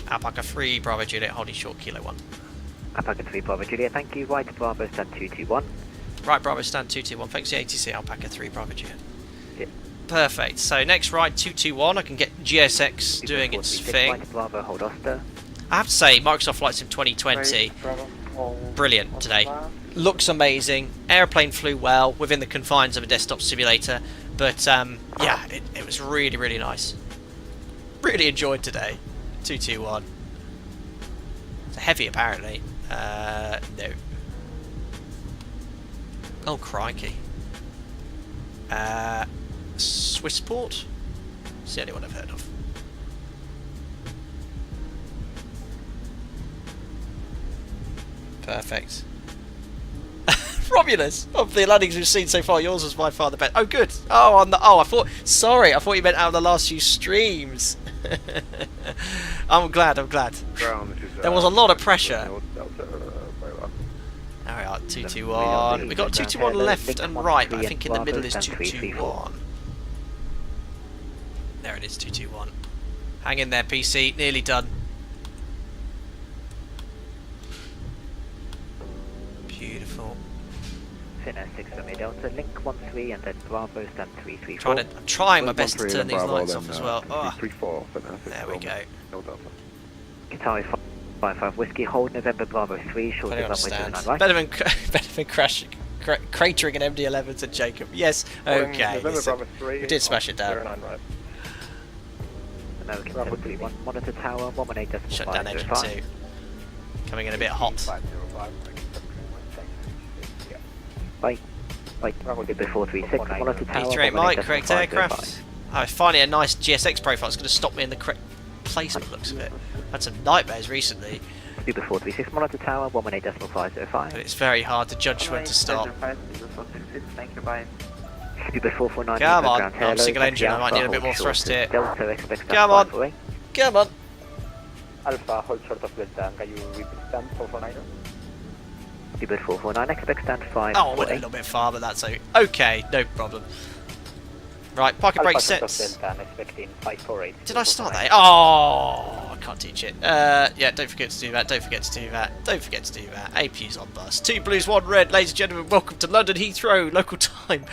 A: Alpaca 3, Bravo Juliet, holding short, Kilo 1.
F: Alpaca 3, Bravo Juliet, thank you. Right Bravo, stand 221.
A: Right, Bravo, stand 221. Thanks to the ATC, Alpaca 3, Bravo Juliet.
F: Yeah.
A: Perfect. So next right, 221. I can get GSX doing its thing.
F: Right Bravo, hold Oster.
A: I have to say, Microsoft Flight Sim 2020, brilliant today. Looks amazing. Airplane flew well within the confines of a desktop simulator, but yeah, it was really, really nice. Really enjoyed today. 221. It's heavy, apparently. No. Oh, crikey. Swissport? It's the only one I've heard of. Perfect. Romulus, of the landings we've seen so far, yours was by far the best. Oh, good. Oh, I thought you meant out of the last few streams. I'm glad. There was a lot of pressure. There we are, 221. We've got 221 left and right, but I think in the middle is 221. There it is, 221. Hang in there, PC. Nearly done. Beautiful.
F: Finnair 6 from Delta, link 13 and then Bravo stand 334.
A: I'm trying my best to turn these lights off as well. Oh.
K: 334.
A: There we go.
F: Qatari 55 Whiskey, hold November Bravo 3, short of runway 29 right.
A: Better than cratering an MD-11 to Jacob. Yes, okay. We did smash it down.
F: American 731, monitor tower 118.505.
A: Shut down engine 2. Coming in a bit hot.
F: Bye. Before 36, monitor tower
A: P38 Mike, correct aircraft. Oh, finally a nice GSX profile. It's going to stop me in the correct placement, looks of it. Had some nightmares recently.
F: Uber 436, monitor tower 118.505.
A: But it's very hard to judge when to stop.
L: Thank you, bye.
F: Uber 449,
A: come on, I'm single engine, I might need a bit more thrust here. Come on, come on.
F: Alpha, hold short of Delta, can you repeat stand 449? Uber 449, expect stand 5.
A: Oh, I went a little bit far, but that's okay, no problem. Right, parking brake set. Did I start that? Oh, I can't teach it. Yeah, don't forget to do that. Don't forget to do that. Don't forget to do that. APU's on bus. 2 blues, 1 red. Ladies and gentlemen, welcome to London Heathrow. Local time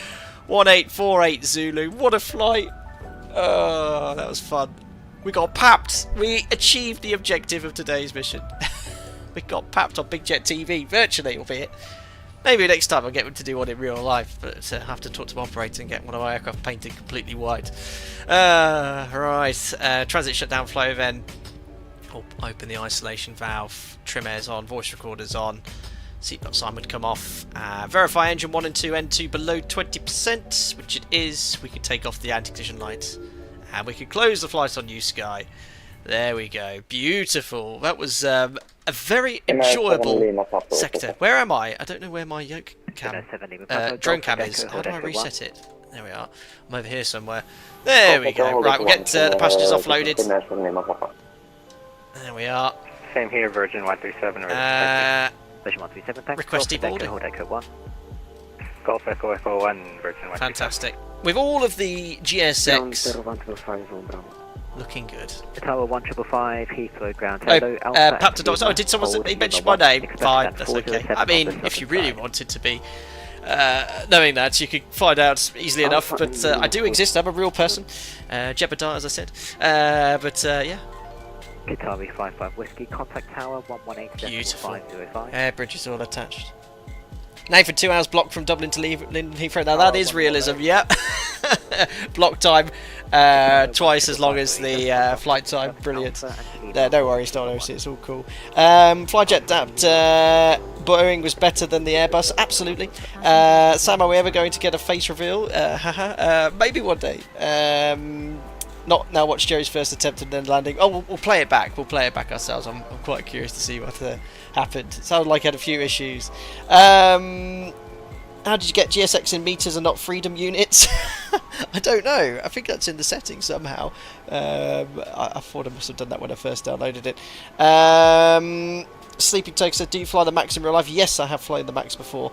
A: 1848 Zulu. What a flight. Oh, that was fun. We got papped. We achieved the objective of today's mission. We got papped on Big Jet TV, virtually, albeit. Maybe next time I'll get them to do one in real life, but I have to talk to my operator and get one of my aircraft painted completely white. Right, transit shutdown flow then. Open the isolation valve, trim airs on, voice recorders on, seatbelt sign would come off. Verify engine 1 and 2, N2 below 20%, which it is. We can take off the anti-collision lights, and we can close the flight on New Sky. There we go. Beautiful. That was a very enjoyable sector. Where am I? I don't know where my yoke cam, drone cam is. How do I reset it? There we are. I'm over here somewhere. There we go. Right, we'll get the passengers offloaded. There we are.
L: Same here, Virgin 137.
F: Virgin 137, thanks.
A: Request deboarding.
F: Hold Echo 1.
L: Golf Echo Echo 1, Virgin 137.
A: Fantastic. With all of the GSX looking good.
F: Tower 1555, Heathrow ground.
A: Hello, Pap to Dogs. Oh, did someone say, mention my name? Fine, that's okay. I mean, if you really wanted to be knowing that, you could find out easily enough. But I do exist. I'm a real person. Jebediah, as I said. Yeah.
F: Qatari 55 Whiskey, contact tower 118.
A: Beautiful. Air bridges all attached. Nathan, 2 hours blocked from Dublin to London Heathrow. Now that is realism, yeah. Block time twice as long as the flight time. Brilliant. No worries, don't worry, it's all cool. Flyjet adapt. Boeing was better than the Airbus. Absolutely. Sam, are we ever going to get a face reveal? Maybe one day. Not now. Watch Jerry's first attempt and then landing. Oh, we'll play it back. We'll play it back ourselves. I'm quite curious to see what happened. It sounded like I had a few issues. How did you get GSX in meters and not freedom units? I don't know. I think that's in the settings somehow. I thought I must have done that when I first downloaded it. Sleeping Toke said, do you fly the Max in real life? Yes, I have flown the Max before.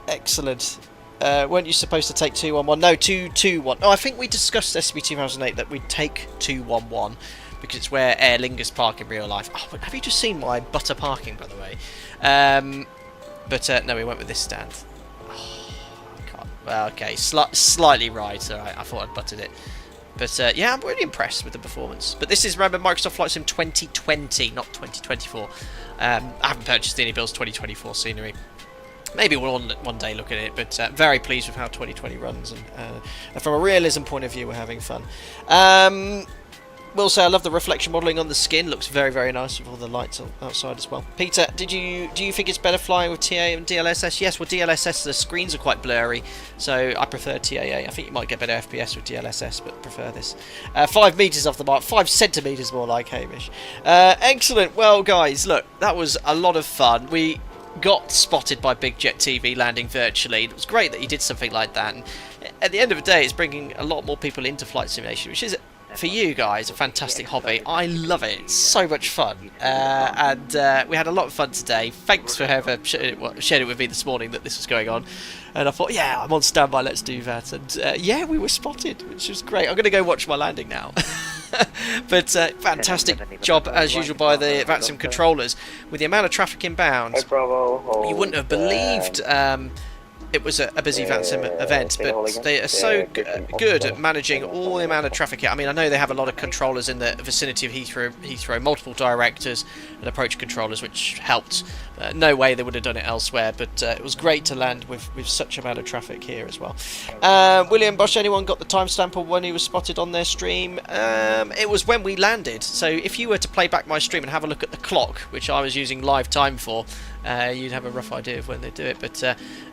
A: Excellent. Weren't you supposed to take 211? No, 221. Oh, I think we discussed SB 2008 that we'd take 211 because it's where Aer Lingus park in real life. Oh, have you just seen my butter parking, by the way? No, we went with this stand. Oh, I can't. Well, okay, slightly right. Alright, I thought I'd buttered it. But yeah, I'm really impressed with the performance. But this is, remember, Microsoft Flight Sim 2020, not 2024. I haven't purchased any Bill's 2024 scenery. Maybe we'll one day look at it, but very pleased with how 2020 runs, and from a realism point of view, we're having fun. Will say I love the reflection modelling on the skin. Looks very, very nice with all the lights outside as well. Peter, do you think it's better flying with TA and DLSS? Yes, with DLSS the screens are quite blurry, so I prefer TAA. I think you might get better FPS with DLSS, but prefer this. 5 meters off the mark, 5 centimeters more like Hamish. Excellent. Well, guys, look, that was a lot of fun. We got spotted by Big Jet TV landing virtually. It was great that he did something like that. And at the end of the day, it's bringing a lot more people into flight simulation, which is, for you guys, a fantastic hobby. I love it. It's so much fun. And we had a lot of fun today. Thanks for whoever shared it with me this morning that this was going on. And I thought, yeah, I'm on standby, let's do that. And yeah, we were spotted, which was great. I'm going to go watch my landing now. But fantastic job, as usual, by the VATSIM controllers. With the amount of traffic inbound, you wouldn't have believed it was a busy VATSIM event, but they are so good at managing all the amount of traffic. I mean, I know they have a lot of controllers in the vicinity of Heathrow, multiple directors and approach controllers, which helped. No way they would have done it elsewhere, but it was great to land with such amount of traffic here as well. William Bosch, anyone got the timestamp of when he was spotted on their stream? It was when we landed, so if you were to play back my stream and have a look at the clock, which I was using live time for, you'd have a rough idea of when they do it, but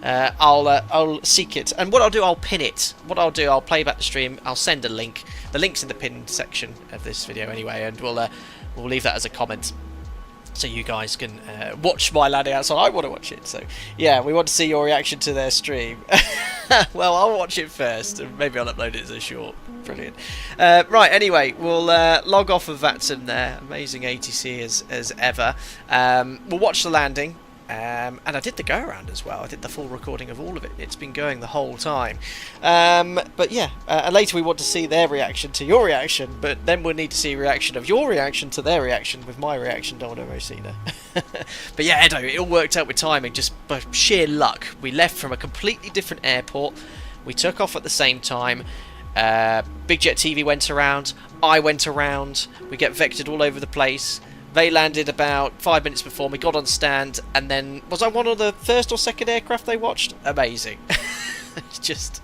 A: I'll seek it, and what I'll do, I'll pin it. What I'll do, I'll play back the stream, I'll send a link. The link's in the pinned section of this video anyway, and we'll leave that as a comment, so you guys can watch my landing outside. I want to watch it, so yeah, we want to see your reaction to their stream. Well, I'll watch it first, and maybe I'll upload it as a short. Brilliant. Right, anyway, we'll log off of VATSIM there. Amazing ATC as ever. We'll watch the landing. And I did the go around as well. I did the full recording of all of it. It's been going the whole time. But yeah, and later we want to see their reaction to your reaction, but then we'll need to see a reaction of your reaction to their reaction with my reaction, Donald Rosina. But yeah, Edo, it all worked out with timing, just by sheer luck. We left from a completely different airport. We took off at the same time. Big Jet TV went around. I went around. We get vectored all over the place. They landed about 5 minutes before me, got on stand, and then was I one of the first or second aircraft they watched? Amazing. It's just,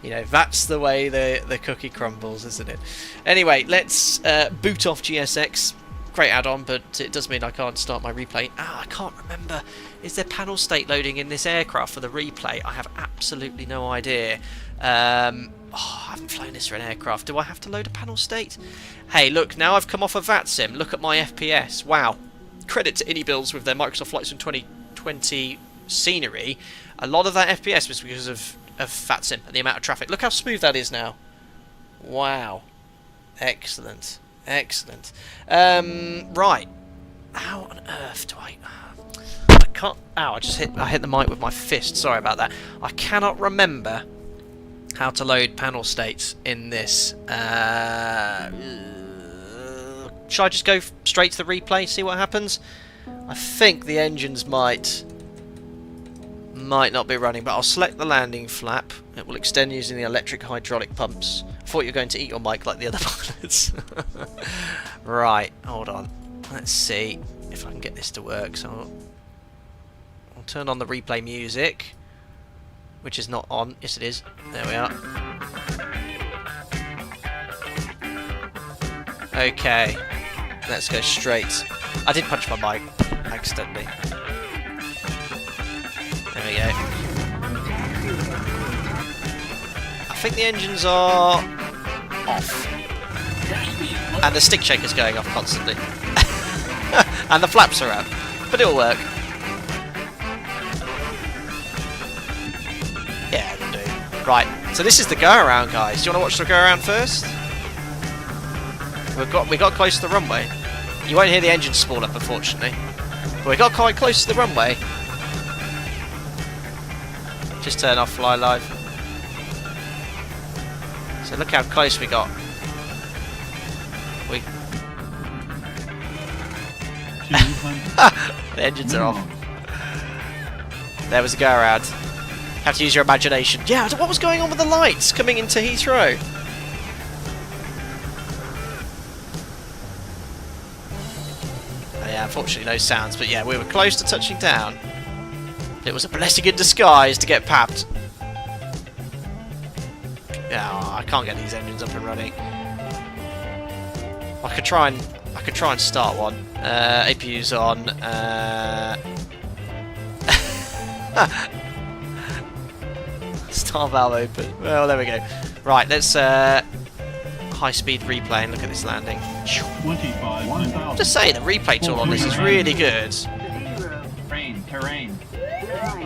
A: you know, that's the way the cookie crumbles, isn't it? Anyway, let's boot off GSX. Great add-on, but it does mean I can't start my replay. I can't remember. Is there panel state loading in this aircraft for the replay? I have absolutely no idea. I haven't flown this for an aircraft. Do I have to load a panel state? Hey, look, now I've come off a VATSIM. Look at my FPS. Wow. Credit to IndyBuilds with their Microsoft Flight Sim 2020 scenery. A lot of that FPS was because of VATSIM and the amount of traffic. Look how smooth that is now. Wow. Excellent. Excellent. Right. How on earth do I can't... Ow, I hit the mic with my fist. Sorry about that. I cannot remember how to load panel states in this. Should I just go straight to the replay, see what happens? I think the engines might not be running, but I'll select the landing flap. It will extend using the electric hydraulic pumps. I thought you were going to eat your mic like the other pilots. Right, hold on. Let's see if I can get this to work. So I'll turn on the replay music, which is not on. Yes, it is. There we are. Okay, let's go straight. I did punch my mic accidentally. There we go. I think the engines are off. And the stick shaker's going off constantly. And the flaps are out. But it'll work. Yeah, it'll do. Right, so this is the go-around, guys. Do you want to watch the go-around first? We got close to the runway. You won't hear the engine spool up, unfortunately. But we got quite close to the runway. Just turn off Fly Live. So look how close we got. The engines are off. There was a go around. Have to use your imagination. Yeah, what was going on with the lights coming into Heathrow? Oh, yeah, unfortunately no sounds, but yeah, we were close to touching down. It was a blessing in disguise to get papped. Oh, I can't get these engines up and running. I could try and start one. APU's on. Star valve open. Well, there we go. Right, let's high-speed replay and look at this landing.
J: 25.
A: Just saying, the replay tool on this is really good.
J: Terrain.
A: We're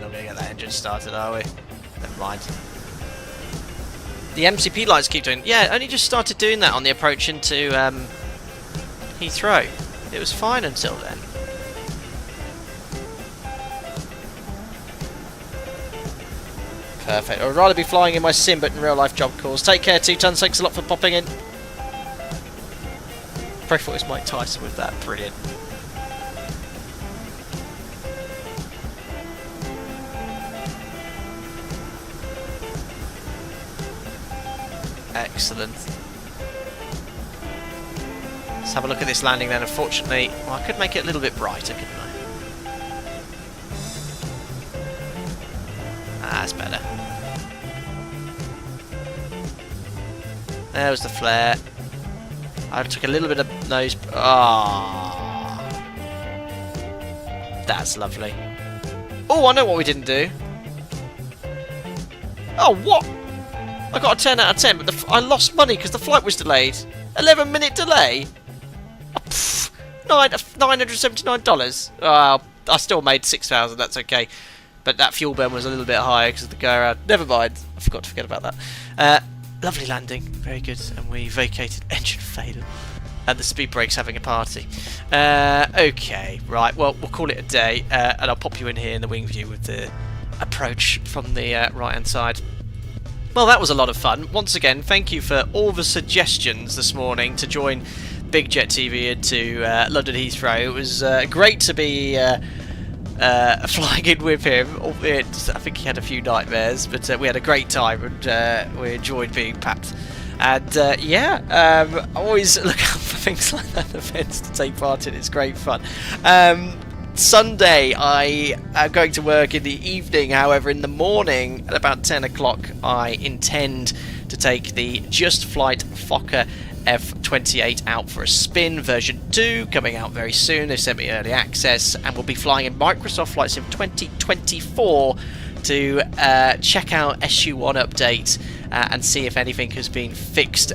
A: not going to get that engine started, are we? Never mind. The MCP lights keep doing... Yeah, only just started doing that on the approach into Heathrow. It was fine until then. Perfect. I would rather be flying in my sim, but in real life job calls. Take care, 2 tons. Thanks a lot for popping in. Probably thought it was Mike Tyson with that. Brilliant. Excellent. Let's have a look at this landing then. Unfortunately, well, I could make it a little bit brighter, couldn't I? That's better. There was the flare. I took a little bit of nose. Ah, that's lovely. Oh, I know what we didn't do. Oh, what? I got a 10 out of 10, but I lost money because the flight was delayed. 11-minute delay. Oh, pff, $979. Oh, I still made 6,000. That's okay. But that fuel burn was a little bit higher because of the go around. Never mind. I forgot to forget about that. Lovely landing. Very good. And we vacated engine failure. and the speed brake's having a party. Okay, right, well, we'll call it a day, and I'll pop you in here in the wing view with the approach from the right hand side. Well, that was a lot of fun. Once again, thank you for all the suggestions this morning to join Big Jet TV into London Heathrow. It was great to be flying in with him, albeit I think he had a few nightmares, but we had a great time, and we enjoyed being packed. And I always look out for things like that, events to take part in. It's great fun. Sunday I am going to work in the evening, however in the morning at about 10 o'clock I intend to take the Just Flight Fokker F28 out for a spin, version 2, coming out very soon. They've sent me early access, and we'll be flying in Microsoft Flight Sim 2024 to check out SU1 update and see if anything has been fixed.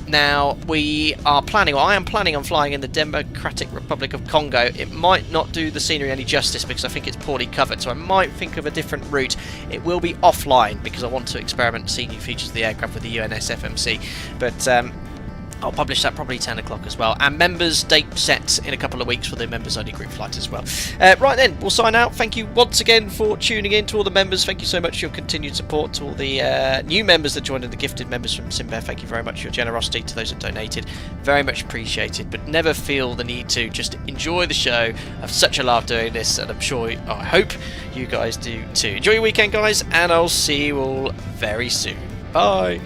A: Now, we are planning, or I am planning on flying in the Democratic Republic of Congo. It might not do the scenery any justice because I think it's poorly covered, so I might think of a different route. It will be offline because I want to experiment and see new features of the aircraft with the UNS FMC. But I'll publish that probably 10 o'clock as well. And members date set in a couple of weeks for the members only group flight as well. Right then, we'll sign out. Thank you once again for tuning in. To all the members, thank you so much for your continued support. To all the new members that joined and the gifted members from Simbear, thank you very much for your generosity. To those that donated, very much appreciated. But never feel the need to, just enjoy the show. Have such a laugh doing this, and I hope you guys do too. Enjoy your weekend, guys, and I'll see you all very soon. Bye.